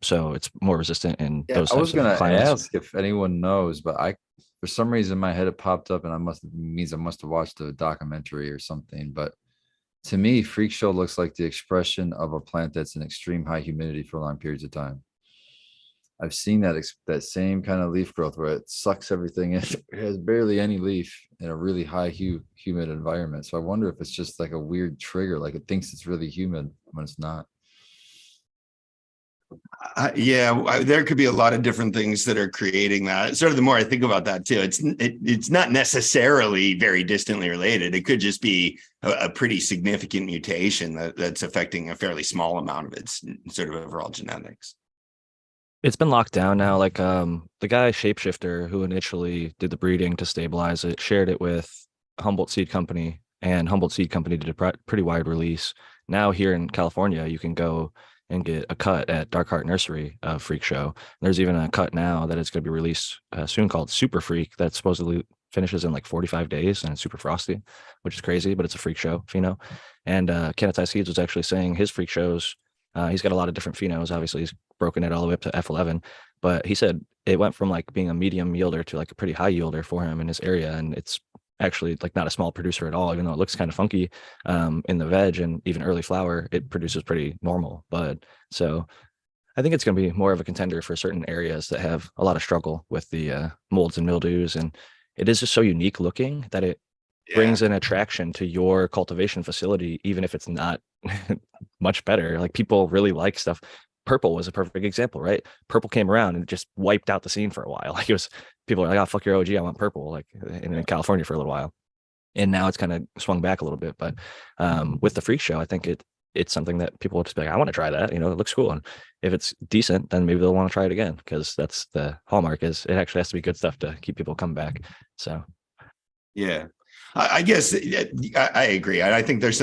So it's more resistant in Yeah, those I was types of gonna climates. ask if anyone knows, but for some reason, in my head it popped up, and I must have watched a documentary or something. But to me, Freak Show looks like the expression of a plant that's in extreme high humidity for long periods of time. I've seen that same kind of leaf growth where it sucks everything in. It has barely any leaf in a really high humid environment. So I wonder if it's just like a weird trigger, like it thinks it's really humid when it's not. There could be a lot of different things that are creating that. Sort of the more I think about that too, it's not necessarily very distantly related. It could just be a pretty significant mutation that's affecting a fairly small amount of its sort of overall genetics. It's been locked down now. Like the guy Shapeshifter who initially did the breeding to stabilize it shared it with Humboldt Seed Company, and Humboldt Seed Company did a pretty wide release. Now here in California, you can go and get a cut at Dark Heart Nursery of Freak Show. There's even a cut now that is going to be released soon called Super Freak that supposedly finishes in like 45 days and it's super frosty, which is crazy, but it's a Freak Show pheno. And Canada Seeds was actually saying his Freak Shows, he's got a lot of different phenos. Obviously, he's broken it all the way up to F11, but he said it went from like being a medium yielder to like a pretty high yielder for him in his area. And it's actually like not a small producer at all, even though it looks kind of funky in the veg and even early flower, it produces pretty normal bud. So I think it's going to be more of a contender for certain areas that have a lot of struggle with the molds and mildews. And it is just so unique looking that it brings an attraction to your cultivation facility, even if it's not much better. Like people really like stuff. Purple was a perfect example, right? Purple came around and just wiped out the scene for a while. Like it was, people were like, oh, fuck your OG, I want purple, like in California for a little while. And now it's kind of swung back a little bit. But with the Freak Show, I think it's something that people will just be like, I want to try that. You know, it looks cool. And if it's decent, then maybe they'll want to try it again, because that's the hallmark, is it actually has to be good stuff to keep people coming back. So yeah. I guess I agree. I think there's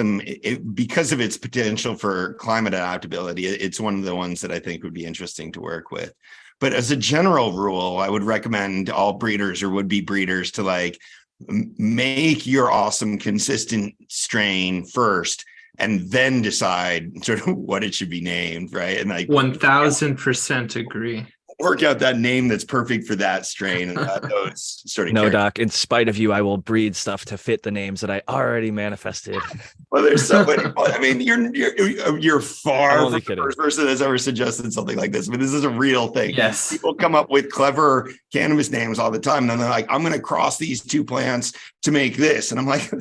because of its potential for climate adaptability, it's one of the ones that I think would be interesting to work with. But as a general rule, I would recommend all breeders or would-be breeders to like make your awesome, consistent strain first, and then decide sort of what it should be named, right? And like 1000% agree. Work out that name that's perfect for that strain and those sort of no, Doc, in spite of you, I will breed stuff to fit the names that I already manifested. Well, there's so many. I mean, you're far from the kidding. first person that's ever suggested something like this, but this is a real thing. Yes. People come up with clever cannabis names all the time, and then they're like, I'm going to cross these two plants to make this. And I'm like,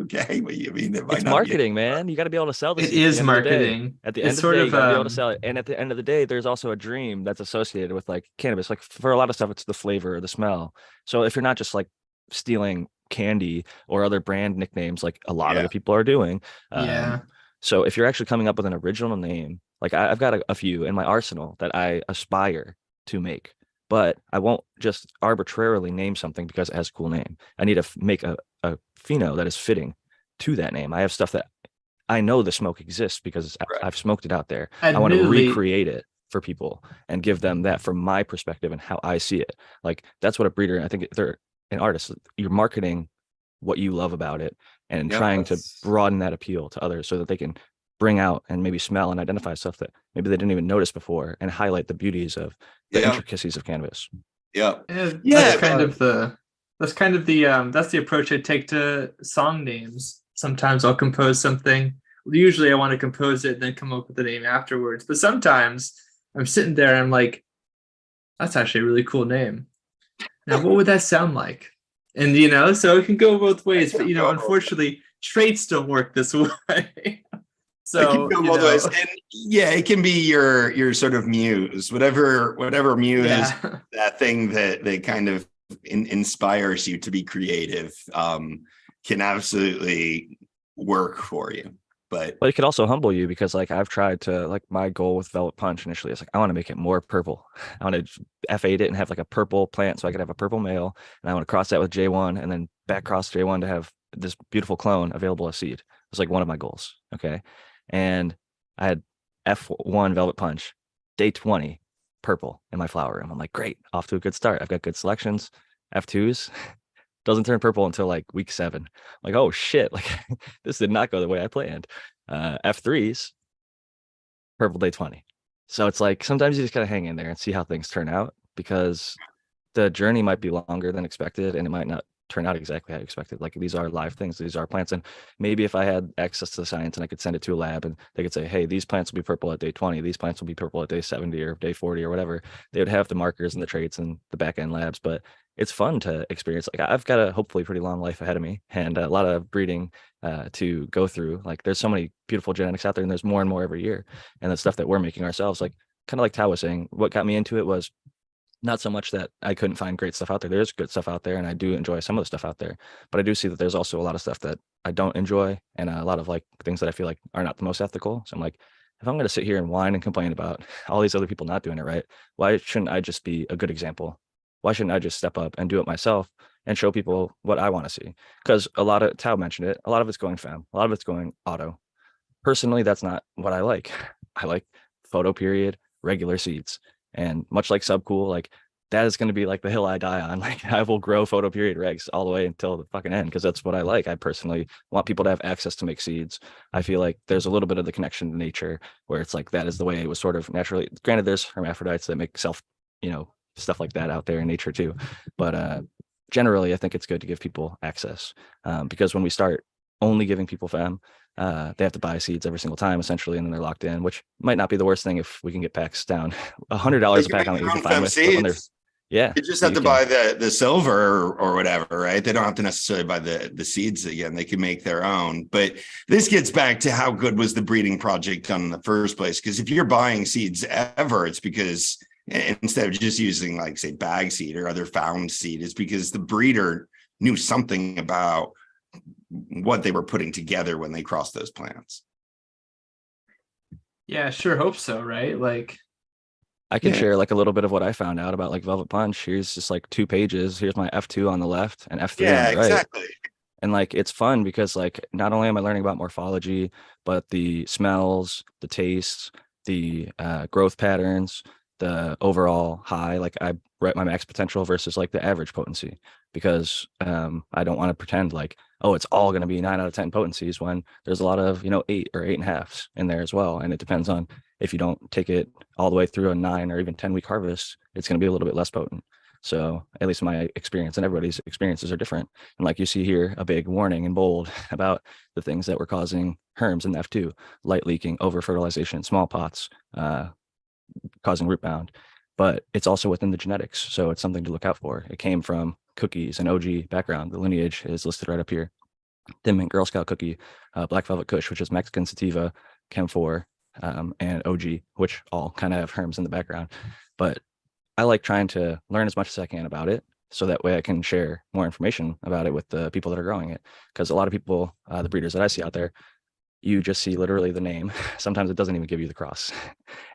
okay, but you mean it's marketing, man. You got to be able to sell this. It is marketing. At the end of the day, you got to be able to sell it. And at the end of the day, there's also a dream that's associated with like cannabis. Like for a lot of stuff, it's the flavor or the smell. So if you're not just like stealing candy or other brand nicknames like a lot of the people are doing, so if you're actually coming up with an original name, like I've got a few in my arsenal that I aspire to make, but I won't just arbitrarily name something because it has a cool name. I need to make a pheno that is fitting to that name. I have stuff that I know the smoke exists because I've smoked it out there. I want to recreate it for people and give them that from my perspective and how I see it. Like that's what a breeder, I think they're an artist. You're marketing what you love about it and trying to broaden that appeal to others so that they can bring out and maybe smell and identify stuff that maybe they didn't even notice before and highlight the beauties of the intricacies of cannabis. That's kind of the approach I take to song names. Sometimes I'll compose something. Usually I want to compose it and then come up with the name afterwards. But sometimes I'm sitting there and I'm like, that's actually a really cool name. Now, what would that sound like? And, so it can go both ways. But, unfortunately, traits don't work this way. So, and it can be your sort of muse, whatever muse is that thing that kind of inspires you to be creative, can absolutely work for you. But it could also humble you because like I've tried to, like my goal with Velvet Punch initially is like I want to make it more purple. I want to F8 it and have like a purple plant so I could have a purple male, and I want to cross that with J1 and then back cross J1 to have this beautiful clone available as seed. It was like one of my goals. Okay. And I had F1 Velvet Punch, day 20, purple in my flower room. I'm like, great, off to a good start. I've got good selections. F2s doesn't turn purple until like week 7. I'm like, oh shit, like this did not go the way I planned. F3s, purple day 20. So it's like sometimes you just gotta hang in there and see how things turn out, because the journey might be longer than expected and it might not turn out exactly how you expected. Like these are live things, these are plants. And maybe if I had access to the science and I could send it to a lab and they could say, hey, these plants will be purple at day 20, these plants will be purple at day 70 or day 40 or whatever, they would have the markers and the traits and the back end labs. But it's fun to experience. Like I've got a hopefully pretty long life ahead of me and a lot of breeding to go through. Like there's so many beautiful genetics out there and there's more and more every year. And the stuff that we're making ourselves, like kind of like Tao was saying, what got me into it was not so much that I couldn't find great stuff out there. There's good stuff out there, and I do enjoy some of the stuff out there. But I do see that there's also a lot of stuff that I don't enjoy, and a lot of like things that I feel like are not the most ethical. So I'm like, if I'm going to sit here and whine and complain about all these other people not doing it right, why shouldn't I just be a good example? Why shouldn't I just step up and do it myself and show people what I want to see? Because a lot of Tao mentioned it, a lot of it's going fem, a lot of it's going auto. Personally, that's not what I like. I like photo period, regular seeds. And much like Subcool, like that is going to be like the hill I die on. Like I will grow photo period regs all the way until the fucking end because that's what I like. I personally want people to have access to make seeds. I feel like there's a little bit of the connection to nature where it's like that is the way it was sort of naturally. Granted, there's hermaphrodites that make self, stuff like that out there in nature too. But generally, I think it's good to give people access because when we start only giving people fem, they have to buy seeds every single time essentially, and then they're locked in, which might not be the worst thing if we can get packs down. $100 a You can pack make I'm your even own fine fem with. But when they're, seeds. yeah, You just have to can. buy the silver or whatever, right? They don't have to necessarily buy the seeds again. They can make their own. But this gets back to how good was the breeding project done in the first place? Because if you're buying seeds ever, it's because instead of just using like say bag seed or other found seed, it's because the breeder knew something about what they were putting together when they crossed those plants. Yeah, sure hope so, right? Like, I can Yeah. share like a little bit of what I found out about like Velvet Punch. Here's just like 2 pages. Here's my F2 on the left and F3 on Yeah, the right. exactly. And like it's fun because like not only am I learning about morphology, but the smells, the tastes, the growth patterns, the overall high. Like I write my max potential versus like the average potency because I don't want to pretend like, oh, it's all going to be 9 out of 10 potencies when there's a lot of 8 or 8.5s in there as well. And it depends on if you don't take it all the way through a 9 or even 10-week harvest, it's going to be a little bit less potent. So at least my experience and everybody's experiences are different. And like you see here, a big warning in bold about the things that were causing herms in F2, light leaking, over fertilization, small pots, causing root bound. But it's also within the genetics. So it's something to look out for. It came from cookies and OG background. The lineage is listed right up here. Thin Mint Girl Scout cookie, Black Velvet Kush, which is Mexican sativa, Chem 4, and OG, which all kind of have herms in the background. But I like trying to learn as much as I can about it so that way I can share more information about it with the people that are growing it. Because a lot of people, the breeders that I see out there, you just see literally the name. Sometimes it doesn't even give you the cross.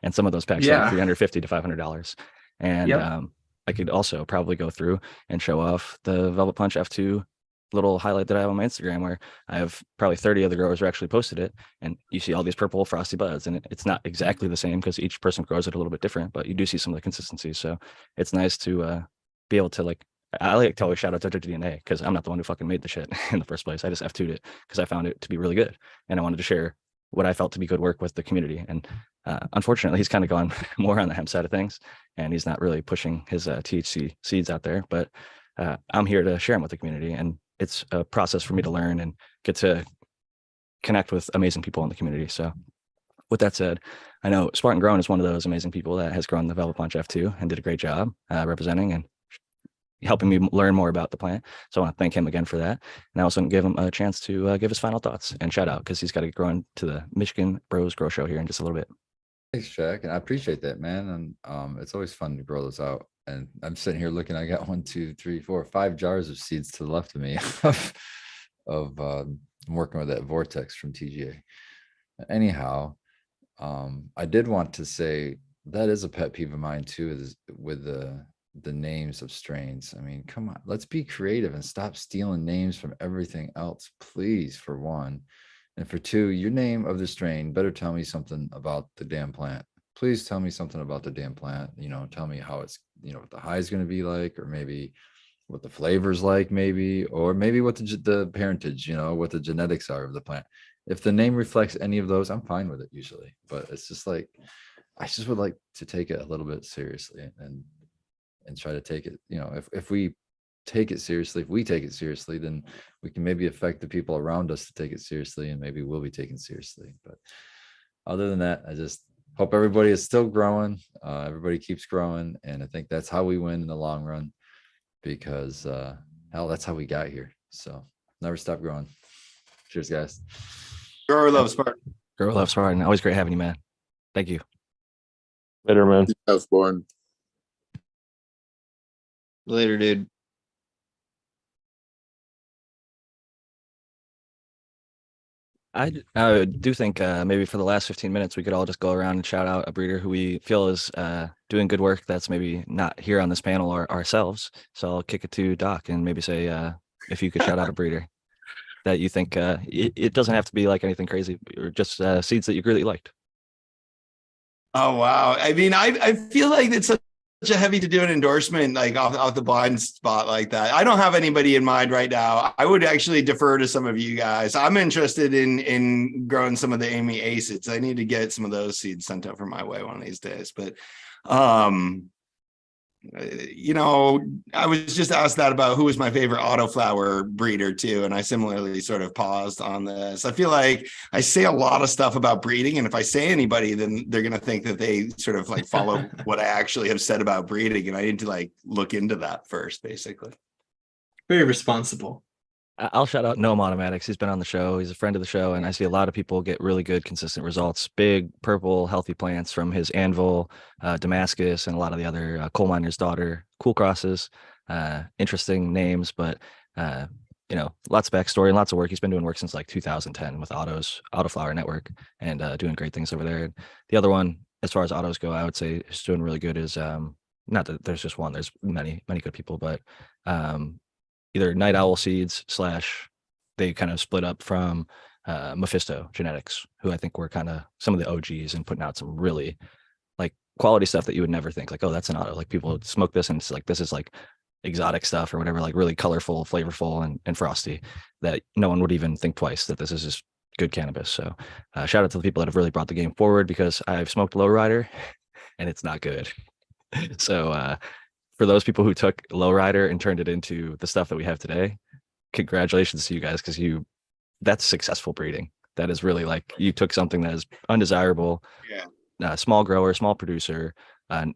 And some of those packs are like yeah, $350 to $500. And yep, I could also probably go through and show off the Velvet Punch F2 little highlight that I have on my Instagram where I have probably 30 other growers who actually posted it. And you see all these purple frosty buds. And it's not exactly the same because each person grows it a little bit different, but you do see some of the consistencies. So it's nice to be able to like, I like to always shout out to DNA because I'm not the one who fucking made the shit in the first place. I just F2'd it because I found it to be really good. And I wanted to share what I felt to be good work with the community. And unfortunately, he's kind of gone more on the hemp side of things and he's not really pushing his THC seeds out there. But I'm here to share them with the community. And it's a process for me to learn and get to connect with amazing people in the community. So with that said, I know Spartan Grown is one of those amazing people that has grown the Velvet Punch F2 and did a great job representing and helping me learn more about the plant. So I want to thank him again for that. And I also give him a chance to give his final thoughts and shout out because he's got to get growing to the Michigan Bros Grow Show here in just a little bit. Thanks, Jack. And I appreciate that, man. And it's always fun to grow those out. And I'm sitting here looking, I got 1, 2, 3, 4, 5 jars of seeds to the left of me of working with that vortex from TGA. Anyhow, I did want to say that is a pet peeve of mine too, is with the the names of strains. I mean, come on, let's be creative and stop stealing names from everything else, please, for one. And for two, your name of the strain better tell me something about the damn plant. Please tell me something about the damn plant. You know, tell me how it's, you know, what the high is going to be like, or maybe what the flavors like, maybe, or maybe what the parentage, you know, what the genetics are of the plant. If the name reflects any of those, I'm fine with it usually. But it's just like, I just would like to take it a little bit seriously and try to take it, you know, if we take it seriously, if we take it seriously, then we can maybe affect the people around us to take it seriously, and maybe we'll be taken seriously. But other than that, I just hope everybody is still growing. Everybody keeps growing. And I think that's how we win in the long run, because hell, that's how we got here. So never stop growing. Cheers, guys. Grower loves Spartan. Girl loves Spartan. Always great having you, man. Thank you. Later, man. Yes, born. Later, dude. I do think maybe for the last 15 minutes, we could all just go around and shout out a breeder who we feel is doing good work that's maybe not here on this panel or ourselves. So I'll kick it to Doc and maybe say if you could shout out a breeder that you think it doesn't have to be like anything crazy, or just seeds that you really liked. Oh wow! I mean, I feel like it's such a heavy to do an endorsement like off the blind spot like that. I don't have anybody in mind right now. I would actually defer to some of you guys. I'm interested in growing some of the Amy Acids. I need to get some of those seeds sent over my way one of these days. But you know, I was just asked that about who was my favorite autoflower breeder too, and I similarly sort of paused on this. I feel like I say a lot of stuff about breeding, and if I say anybody, then they're going to think that they sort of like follow what I actually have said about breeding, and I need to like look into that first, basically. Very responsible. I'll shout out Noam Automatics. He's been on the show. He's a friend of the show, and I see a lot of people get really good, consistent results. Big, purple, healthy plants from his Anvil, Damascus, and a lot of the other coal miner's daughter cool crosses. Interesting names, but you know, lots of backstory and lots of work. He's been doing work since like 2010 with Autoflower Network, and doing great things over there. And the other one, as far as autos go, I would say is doing really good. Is not that there's just one. There's many good people, but either Night Owl Seeds / they kind of split up from Mephisto Genetics, who I think were kind of some of the OGs and putting out some really like quality stuff that you would never think like, oh, that's an auto. Like people would smoke this and it's like, this is like exotic stuff or whatever, like really colorful, flavorful, and frosty, that no one would even think twice that this is just good cannabis. So shout out to the people that have really brought the game forward, because I've smoked Lowrider and it's not good. So for those people who took Lowrider and turned it into the stuff that we have today, congratulations to you guys, because that's successful breeding. That is really like, you took something that is undesirable, small grower, small producer,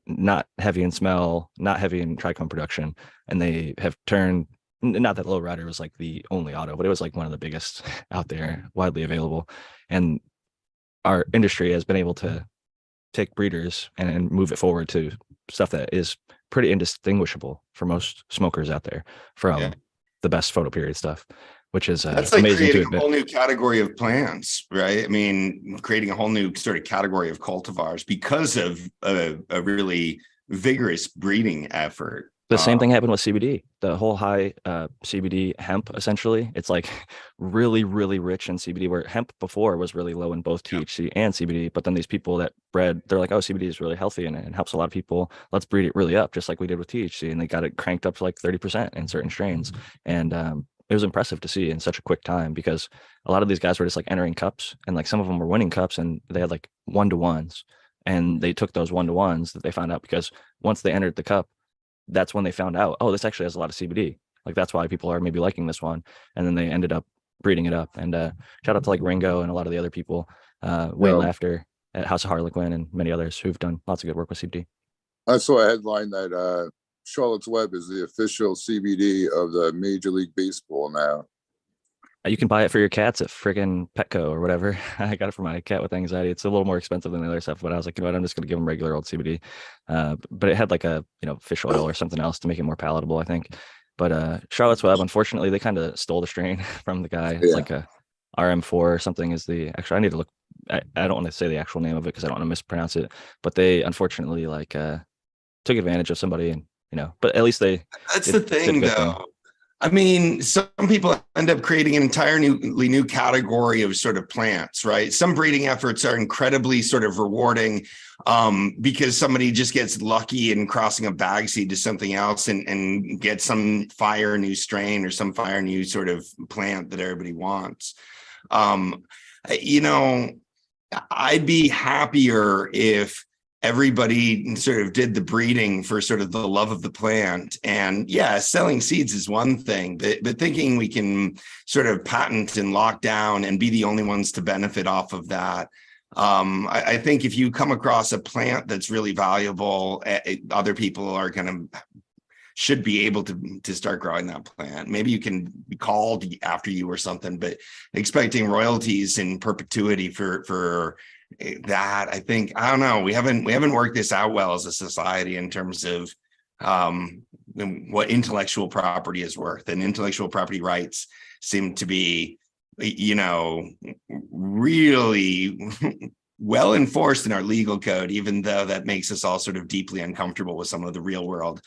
not heavy in smell, not heavy in trichome production, and they have turned, not that Lowrider was like the only auto, but it was like one of the biggest out there, widely available. And our industry has been able to take breeders and move it forward to stuff that is pretty indistinguishable for most smokers out there from the best photo period stuff, which is that's like amazing creating to a whole new category of plants, right? I mean, creating a whole new sort of category of cultivars because of a really vigorous breeding effort. The same thing happened with CBD. The whole high CBD hemp, essentially, it's like really, really rich in CBD, where hemp before was really low in both THC and CBD. But then these people that bred, they're like, oh, CBD is really healthy and it helps a lot of people. Let's breed it really up, just like we did with THC. And they got it cranked up to like 30% in certain strains. And it was impressive to see in such a quick time, because a lot of these guys were just like entering cups, and like some of them were winning cups, and they had like 1-to-1s. And they took those 1-to-1s that they found out, because once they entered the cup, that's when they found out, oh, this actually has a lot of CBD. Like that's why people are maybe liking this one. And then they ended up breeding it up. And shout out to like Ringo and a lot of the other people, Wayne Laughter at House of Harlequin and many others who've done lots of good work with CBD. I saw a headline that Charlotte's Web is the official CBD of the Major League Baseball now. You can buy it for your cats at friggin' Petco or whatever. I got it for my cat with anxiety. It's a little more expensive than the other stuff, but I was like, you know what, I'm just going to give him regular old CBD. But it had like a, fish oil or something else to make it more palatable, I think. But Charlotte's Web, unfortunately, they kind of stole the strain from the guy. It's like a RM4 or something is the actual, I need to look. I don't want to say the actual name of it because I don't want to mispronounce it, but they unfortunately like took advantage of somebody and but at least That's did the a thing, good thing. though. I mean, some people end up creating an entirely new category of sort of plants, right? Some breeding efforts are incredibly sort of rewarding because somebody just gets lucky in crossing a bag seed to something else and get some fire new strain or some fire new sort of plant that everybody wants. You know, I'd be happier if everybody sort of did the breeding for sort of the love of the plant. And yeah, selling seeds is one thing, but thinking we can sort of patent and lock down and be the only ones to benefit off of that. I think if you come across a plant that's really valuable, other people are going to should be able to start growing that plant. Maybe you can be called after you or something, but expecting royalties in perpetuity for that, I think, I don't know. We haven't worked this out well as a society in terms of what intellectual property is worth, and intellectual property rights seem to be, really well enforced in our legal code, even though that makes us all sort of deeply uncomfortable with some of the real world,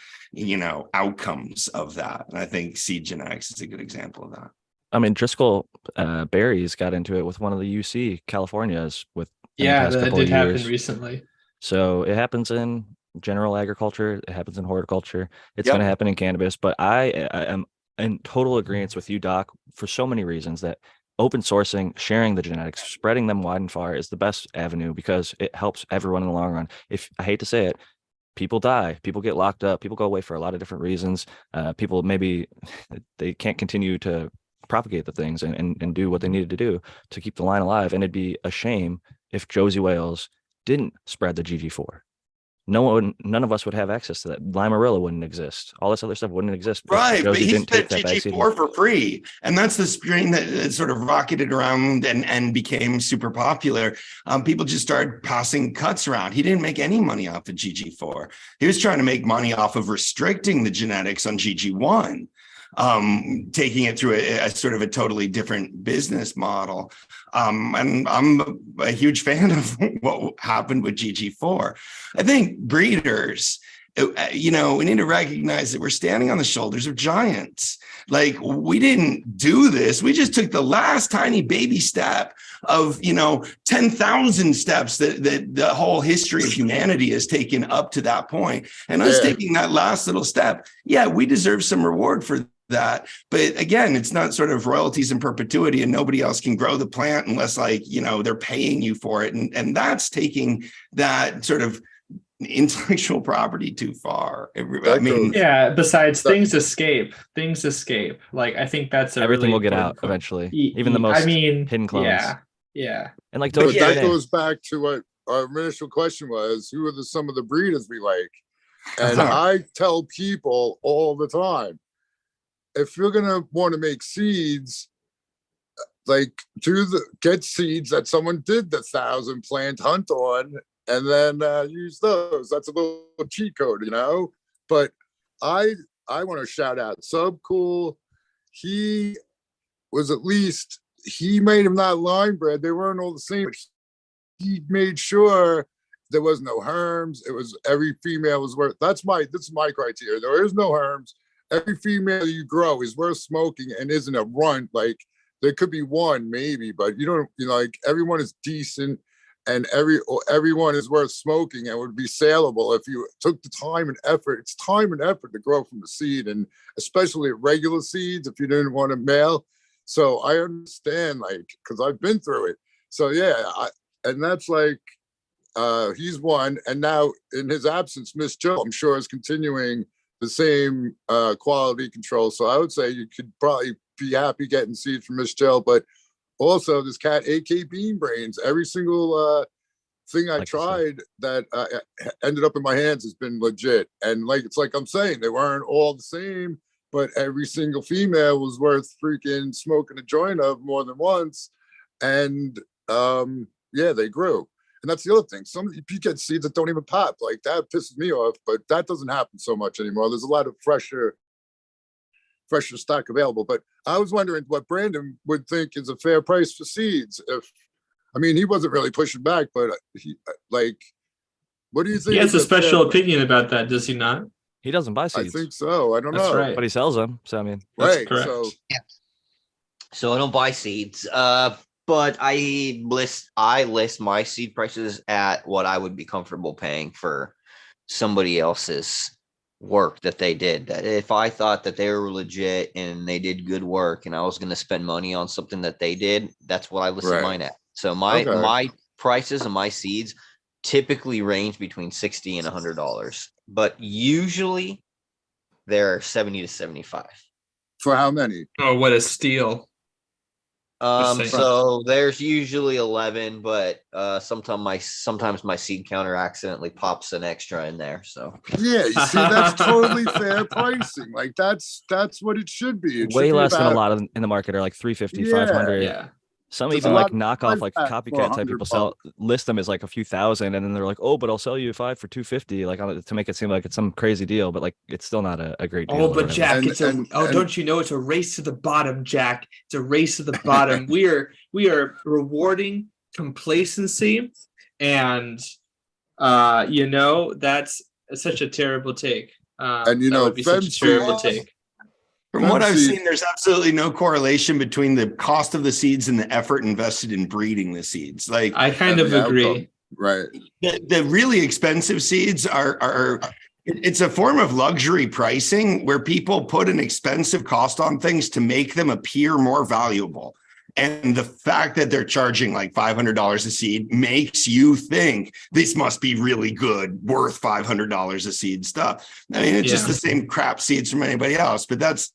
outcomes of that. And I think seed genetics is a good example of that. I mean, Driscoll Berries got into it with one of the UC Californias in the past that couple did of happen years. recently. So it happens in general agriculture. It happens in horticulture. It's Yep. going to happen in cannabis. But I am in total agreement with you, Doc, for so many reasons that open sourcing, sharing the genetics, spreading them wide and far is the best avenue because it helps everyone in the long run. If I hate to say it, people die, people get locked up, people go away for a lot of different reasons. People maybe they can't continue to propagate the things and do what they needed to do to keep the line alive. And it'd be a shame if Josie Wales didn't spread the GG4. None of us would have access to that. Limarilla wouldn't exist. All this other stuff wouldn't exist. Right, but Josie he didn't take spit that bag seed. GG4 for free, and that's the strain that sort of rocketed around and became super popular. People just started passing cuts around. He didn't make any money off of GG4. He was trying to make money off of restricting the genetics on GG1, taking it through a sort of a totally different business model. And I'm a huge fan of what happened with GG4. I think breeders, we need to recognize that we're standing on the shoulders of giants. Like, we didn't do this. We just took the last tiny baby step of, 10,000 steps that the whole history of humanity has taken up to that point. And us taking that last little step, we deserve some reward for that. But again, it's not sort of royalties in perpetuity, and nobody else can grow the plant unless they're paying you for it. And that's taking that sort of intellectual property too far. Besides, things escape. Like, I think that's everything really will get out eventually, even the most most hidden clones. And like but that goes back to what our initial question was: who are some of the breeders we like? And I tell people all the time, if you're gonna want to make seeds, get seeds that someone did the 1,000 plant hunt on, and then use those. That's a little cheat code, But I want to shout out Subcool. He was he made them not line bred. They weren't all the same. But he made sure there was no herms. It was every female was worth. This is my criteria. There is no herms. Every female you grow is worth smoking and isn't a runt. Like, there could be one maybe, but you don't. Everyone is decent. And everyone is worth smoking and would be saleable if you took the time and effort. It's time and effort to grow from the seed, and especially regular seeds if you didn't want to mail. So I understand, because I've been through it. So and that's he's one. And now in his absence, Miss Jill, I'm sure, is continuing the same quality control. So I would say you could probably be happy getting seeds from Miss Jill, but also this cat, AK Bean Brains, every single thing I tried that ended up in my hands has been legit. And it's like I'm saying, they weren't all the same, but every single female was worth freaking smoking a joint of more than once. And they grew. And that's the other thing. You get seeds that don't even pop. Like, that pisses me off, but that doesn't happen so much anymore. There's a lot of fresher stock available. But I was wondering what Brandon would think is a fair price for seeds. He wasn't really pushing back, but what do you think? He has a special opinion about that, does he not? He doesn't buy I seeds, think so. I don't That's know. right. but he sells them. So I mean, That's Right. correct. So So I don't buy seeds. But I list my seed prices at what I would be comfortable paying for somebody else's work that they did. That if I thought that they were legit and they did good work and I was going to spend money on something that they did, that's what I listed Right. mine at. So my Okay. my prices and my seeds typically range between $60 and $100, but usually they're 70 to 75. for how many? Oh, what a steal. saying. So there's usually 11, but sometimes my seed counter accidentally pops an extra in there. So Yeah, you see, that's totally fair pricing. Like that's what it should be. It way should be less than a about, lot of in the market are like 350, Yeah. 500. Yeah. Some There's even a like lot of knockoff, price like tag for copycat type people $100. list them as like a few thousand, and then they're like, oh, but I'll sell you 5 for 250, like to make it seem like it's some crazy deal, but like it's still not a great deal. Oh, or but whatever. Jack, And- don't you know it's a race to the bottom, Jack? It's a race to the bottom. we are rewarding complacency, and that's such a terrible take. And, that would be such a Fem terrible seeds- take. From what I've Fancy. seen, there's absolutely no correlation between the cost of the seeds and the effort invested in breeding the seeds. Like I kind and of the agree. outcome. Right. the really expensive seeds are it's a form of luxury pricing where people put an expensive cost on things to make them appear more valuable. And the fact that they're charging like $500 a seed makes you think this must be really good, worth $500 a seed stuff. I mean, it's just Yeah. the same crap seeds from anybody else. But that's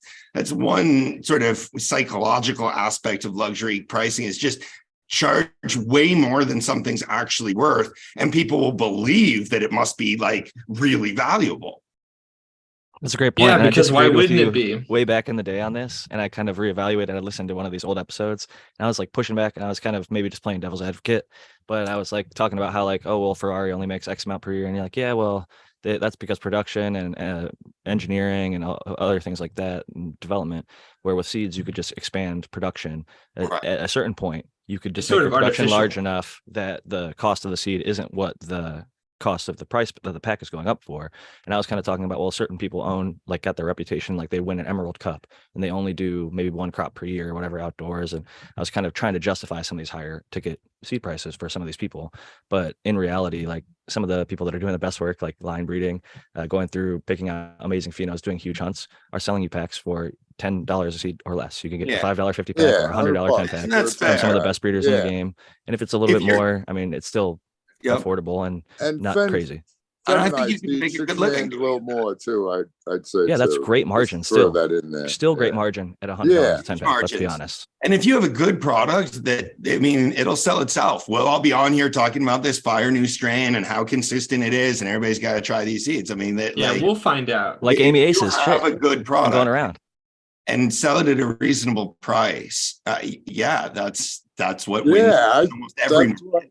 one sort of psychological aspect of luxury pricing, is just charge way more than something's actually worth, and people will believe that it must be like really valuable. That's a great point. Yeah, and I because why disagreed with wouldn't you it be? way back in the day on this, and I kind of reevaluated. I listened to one of these old episodes, and I was like pushing back, and I was kind of maybe just playing devil's advocate, but I was like talking about how like, oh well, Ferrari only makes X amount per year, and you're like, yeah, well, that's because production and engineering and other things like that, and development. Where with seeds, you could just expand production Right. at a certain point. You could just It's make sort the of production large artificial. enough that the cost of the seed isn't what the cost of the price that the pack is going up for. And I was kind of talking about, well, certain people got their reputation, like they win an Emerald Cup and they only do maybe one crop per year or whatever outdoors. And I was kind of trying to justify some of these higher ticket seed prices for some of these people. But in reality, like some of the people that are doing the best work, like line breeding, going through picking out amazing phenos, doing huge hunts, are selling you packs for $10 a seed or less. You can get Yeah. a $5.50 pack or Yeah, $100 10 $100 pack And that's from some of the fair. best breeders in the Yeah. game. And if it's a little If bit you're- more, I mean, it's still Yep. affordable and And not Fen- crazy. And I think feminized you can seeds, make a good 6 living grand, a doing little it. more too. I'd say. Yeah, that's too. great Just margin throw still. that in there. Still great Yeah. margin at $100 Yeah. a 10 pack, let's be Margins. honest. And if you have a good product that, I mean, it'll sell itself. Well, I'll be on here talking about this fire new strain and how consistent it is, and everybody's got to try these seeds. I mean, that Yeah, like, we'll find out. Like if Amy you Ace's have shit a good been product going around. and sell it at a reasonable price. Yeah, that's what wins Yeah, almost every. that's what-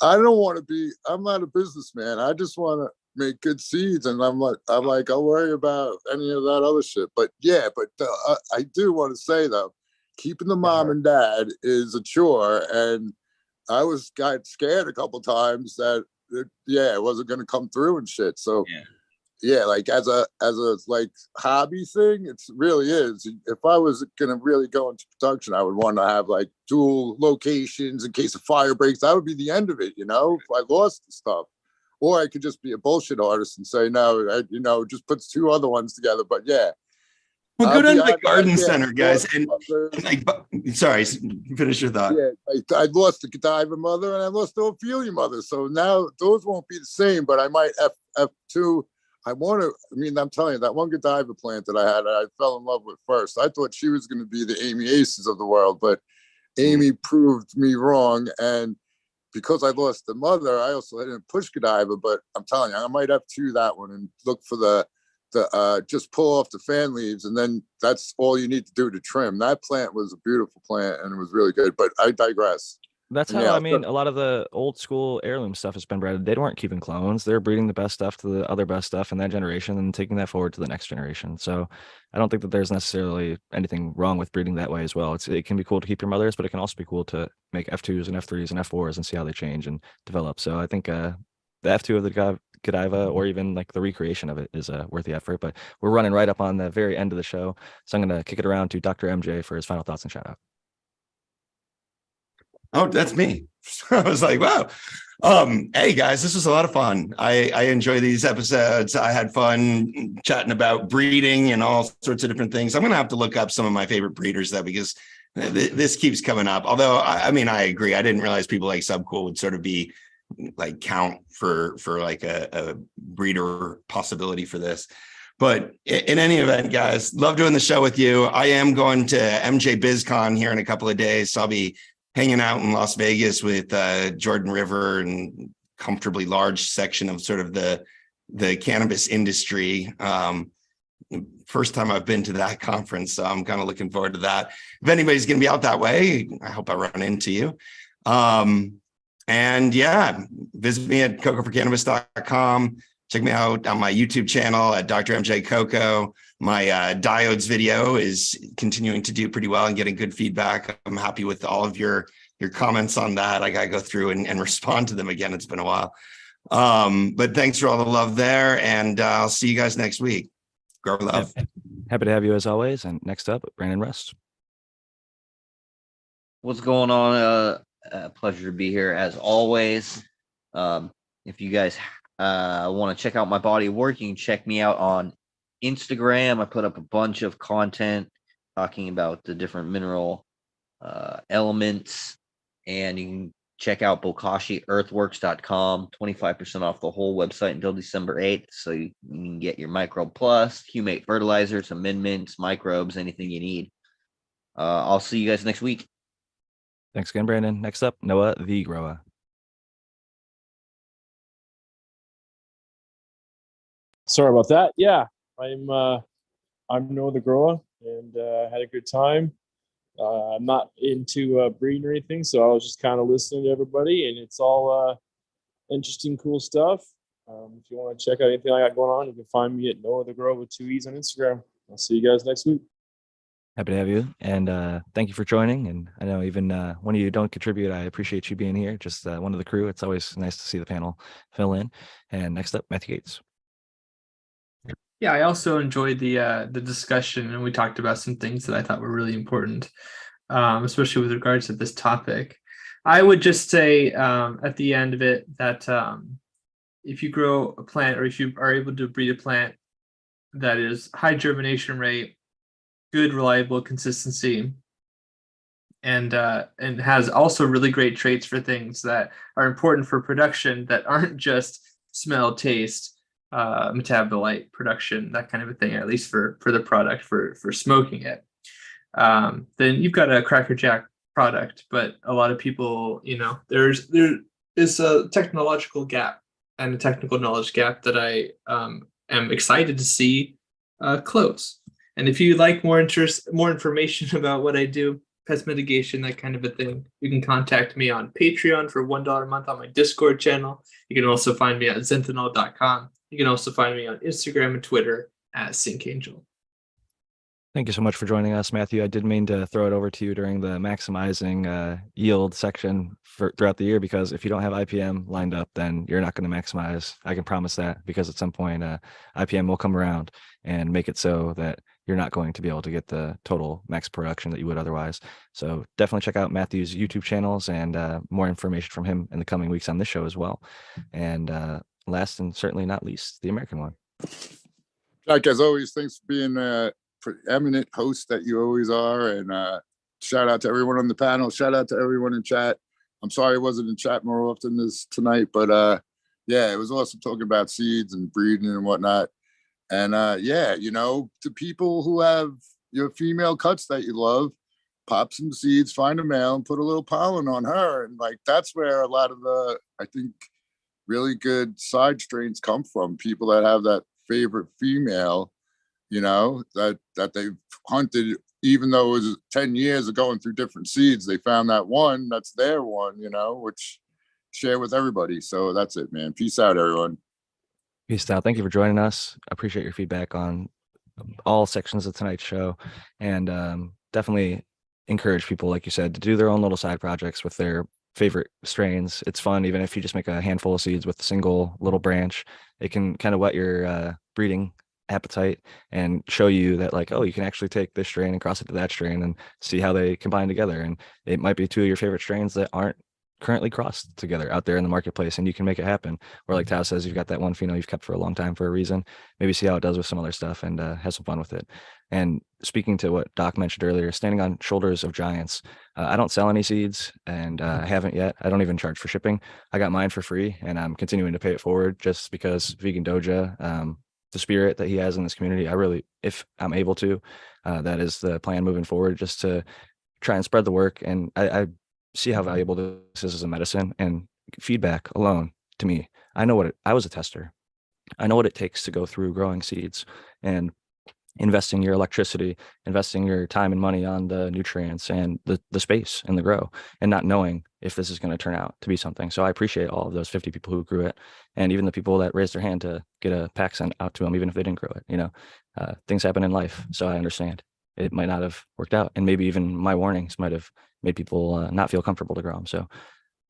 I don't want to be. I'm not a businessman. I just want to make good seeds, and I'm like, I'll worry about any of that other shit. But yeah, I do want to say though, keeping the mom and dad is a chore, and I got scared a couple times that it wasn't going to come through and shit. So yeah, like as a like hobby thing, it really is. If I was gonna really go into production, I would want to have like dual locations in case a fire breaks. That would be the end of it, if I lost the stuff. Or I could just be a bullshit artist and say no, just put 2 other ones together. But yeah, Well, go down to the I- garden yeah, center, guys, and lost- like, sorry, finish your thought. yeah, I lost the Godiva mother and I lost the Ophelia mother. So now those won't be the same, but I might F2. I'm telling you, that one Godiva plant that I fell in love with first. I thought she was going to be the Amy Aces of the world, but Amy proved me wrong. And because I lost the mother, I also didn't push Godiva, but I'm telling you, I might F2 that one and look for the just pull off the fan leaves, and then that's all you need to do to trim. That plant was a beautiful plant and it was really good, but I digress. That's how, Yeah, I mean, a lot of the old school heirloom stuff has been bred. They weren't keeping clones. They're breeding the best stuff to the other best stuff in that generation and taking that forward to the next generation. So I don't think that there's necessarily anything wrong with breeding that way as well. It can be cool to keep your mothers, but it can also be cool to make F2s and F3s and F4s and see how they change and develop. So I think the F2 of the Godiva or even like the recreation of it is worth the effort. But we're running right up on the very end of the show. So I'm going to kick it around to Dr. MJ for his final thoughts and shout out. Oh, that's me. I was like, wow. Hey guys, this was a lot of fun. I enjoy these episodes. I had fun chatting about breeding and all sorts of different things. I'm gonna have to look up some of my favorite breeders though, because this keeps coming up. Although I mean, I agree. I didn't realize people like Subcool would sort of be like count for like a breeder possibility for this. But in any event, guys, love doing the show with you. I am going to MJ BizCon here in a couple of days, so I'll be hanging out in Las Vegas with Jordan River and comfortably large section of sort of the cannabis industry. First time I've been to that conference, so I'm kind of looking forward to that. If anybody's going to be out that way, I hope I run into you. And yeah, visit me at cocoforcannabis.com. Check me out on my YouTube channel at Dr. MJ Coco. My diodes video is continuing to do pretty well and getting good feedback. I'm happy with all of your comments on that. I got to go through and respond to them again. It's been a while. But thanks for all the love there. And I'll see you guys next week. Grow love. Happy to have you as always. And next up, Brandon Rust. What's going on? Pleasure to be here as always. If you guys want to check out my body of work, you can check me out on Instagram. I put up a bunch of content talking about the different mineral elements, and you can check out bokashiearthworks.com. 25% off the whole website until December 8th, so you can get your microbe plus, humate fertilizers, amendments, microbes, anything you need. I'll see you guys next week. Thanks again, Brandon. Next up, Noah the Grower. Sorry about that. Yeah, I'm Noah the Grower, and had a good time. I'm not into breeding or anything, so I was just kind of listening to everybody, and it's all interesting, cool stuff. If you want to check out anything I got going on, you can find me at Noah the Grower with 2 E's on Instagram. I'll see you guys next week. Happy to have you, and thank you for joining. And I know even when you don't contribute, I appreciate you being here. Just one of the crew. It's always nice to see the panel fill in. And next up, Matthew Gates. Yeah, I also enjoyed the discussion, and we talked about some things that I thought were really important, especially with regards to this topic. I would just say at the end of it that if you grow a plant, or if you are able to breed a plant that is high germination rate, good, reliable consistency, and has also really great traits for things that are important for production that aren't just smell, taste, metabolite production, that kind of a thing, at least for the product, for smoking it, then you've got a crackerjack product. But a lot of people, there is a technological gap and a technical knowledge gap that I am excited to see close. And if you'd like more information about what I do, pest mitigation, that kind of a thing, you can contact me on Patreon for $1 a month, on my Discord channel. You can also find me at zenthanol.com. You can also find me on Instagram and Twitter at SyncAngel. Thank you so much for joining us, Matthew. I did mean to throw it over to you during the maximizing yield section throughout the year, because if you don't have IPM lined up, then you're not going to maximize. I can promise that, because at some point IPM will come around and make it so that you're not going to be able to get the total max production that you would otherwise. So definitely check out Matthew's YouTube channels, and more information from him in the coming weeks on this show as well. And last and certainly not least, the American one. Jack, as always, thanks for being a preeminent host that you always are. And shout out to everyone on the panel. Shout out to everyone in chat. I'm sorry I wasn't in chat more often this tonight, but yeah, it was awesome talking about seeds and breeding and whatnot. And yeah, to people who have your female cuts that you love, pop some seeds, find a male, and put a little pollen on her. And like, that's where a lot of the, I think, really good side strains come from. People that have that favorite female, that they've hunted, even though it was 10 years of going through different seeds, they found that one that's their one, which share with everybody. So that's it, man. Peace out, everyone. Peace out. Thank you for joining us. I appreciate your feedback on all sections of tonight's show, and definitely encourage people, like you said, to do their own little side projects with their favorite strains. It's fun, even if you just make a handful of seeds with a single little branch. It can kind of whet your breeding appetite and show you that, like, oh, you can actually take this strain and cross it to that strain and see how they combine together. And it might be two of your favorite strains that aren't currently crossed together out there in the marketplace, and you can make it happen. Or like Tao says, you've got that one pheno you've kept for a long time for a reason. Maybe see how it does with some other stuff and have some fun with it. And speaking to what Doc mentioned earlier, standing on shoulders of giants. I don't sell any seeds, and I haven't yet. I don't even charge for shipping. I got mine for free, and I'm continuing to pay it forward just because Vegan Doja, the spirit that he has in this community, I really, if I'm able to, that is the plan moving forward, just to try and spread the work. And I see how valuable this is as a medicine, and feedback alone to me. I know I was a tester. I know what it takes to go through growing seeds and investing your electricity, investing your time and money on the nutrients and the space and the grow, and not knowing if this is going to turn out to be something. So I appreciate all of those 50 people who grew it, and even the people that raised their hand to get a pack sent out to them, even if they didn't grow it. Things happen in life, so I understand it might not have worked out, and maybe even my warnings might have made people not feel comfortable to grow them. So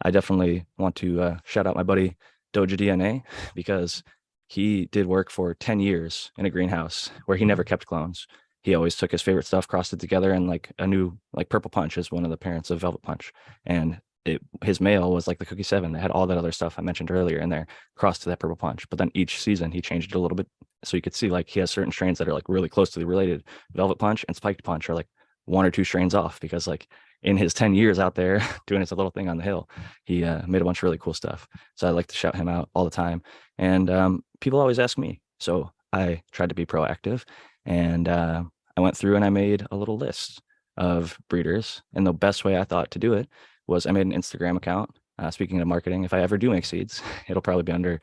I definitely want to shout out my buddy Doja DNA, because he did work for 10 years in a greenhouse where he never kept clones. He always took his favorite stuff, crossed it together, and like a new, like Purple Punch is one of the parents of Velvet Punch. And his male was like the Cookie 7 that had all that other stuff I mentioned earlier in there, crossed to that Purple Punch. But then each season he changed it a little bit. So you could see like he has certain strains that are like really closely related. Velvet Punch and Spiked Punch are like one or two strains off, because like in his 10 years out there doing his little thing on the hill, he made a bunch of really cool stuff. So I like to shout him out all the time. And people always ask me. So I tried to be proactive, and I went through and I made a little list of breeders. And the best way I thought to do it was I made an Instagram account. Speaking of marketing, if I ever do make seeds, it'll probably be under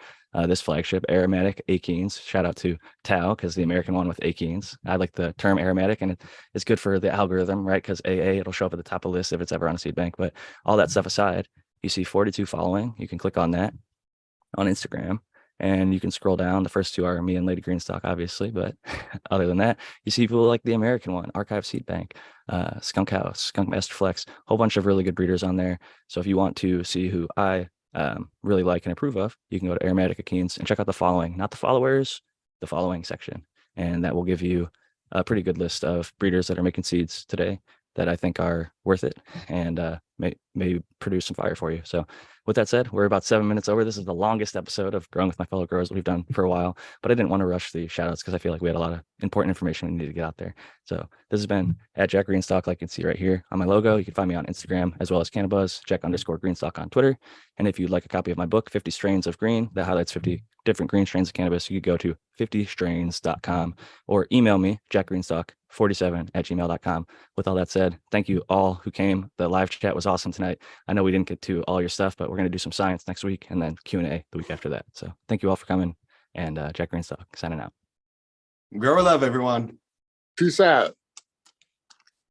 this flagship, Aromatic Achenes. Shout out to Tao, because the American one with Achenes. I like the term aromatic, and it's good for the algorithm, right? Because AA, it'll show up at the top of the list if it's ever on a seed bank. But all that stuff aside, you see 42 following. You can click on that on Instagram, and you can scroll down. The first two are me and Lady Greenstock, obviously. But other than that, you see people like the American one, Archive Seed Bank, Skunk House, Skunk Master Flex, whole bunch of really good breeders on there. So if you want to see who I really like and approve of, you can go to Aromatic Achenes and check out the following, not the followers, the following section. And that will give you a pretty good list of breeders that are making seeds today that I think are worth it, and may produce some fire for you. So with that said, we're about 7 minutes over. This is the longest episode of Growing with My Fellow Growers that we've done for a while, but I didn't want to rush the shout outs because I feel like we had a lot of important information we need to get out there. So this has been at Jack Greenstock, like you can see right here on my logo. You can find me on Instagram as well as Cannabuzz, Jack_Greenstock on Twitter. And if you'd like a copy of my book, 50 Strains of Green, that highlights 50 different green strains of cannabis, you could go to 50strains.com or email me, jackgreenstock47@gmail.com. With all that said, thank you all who came. The live chat was awesome tonight. I know we didn't get to all your stuff, but we're going to do some science next week and then Q&A the week after that. So thank you all for coming, and Jack Greenstock signing out. Grow with love, everyone. Peace out.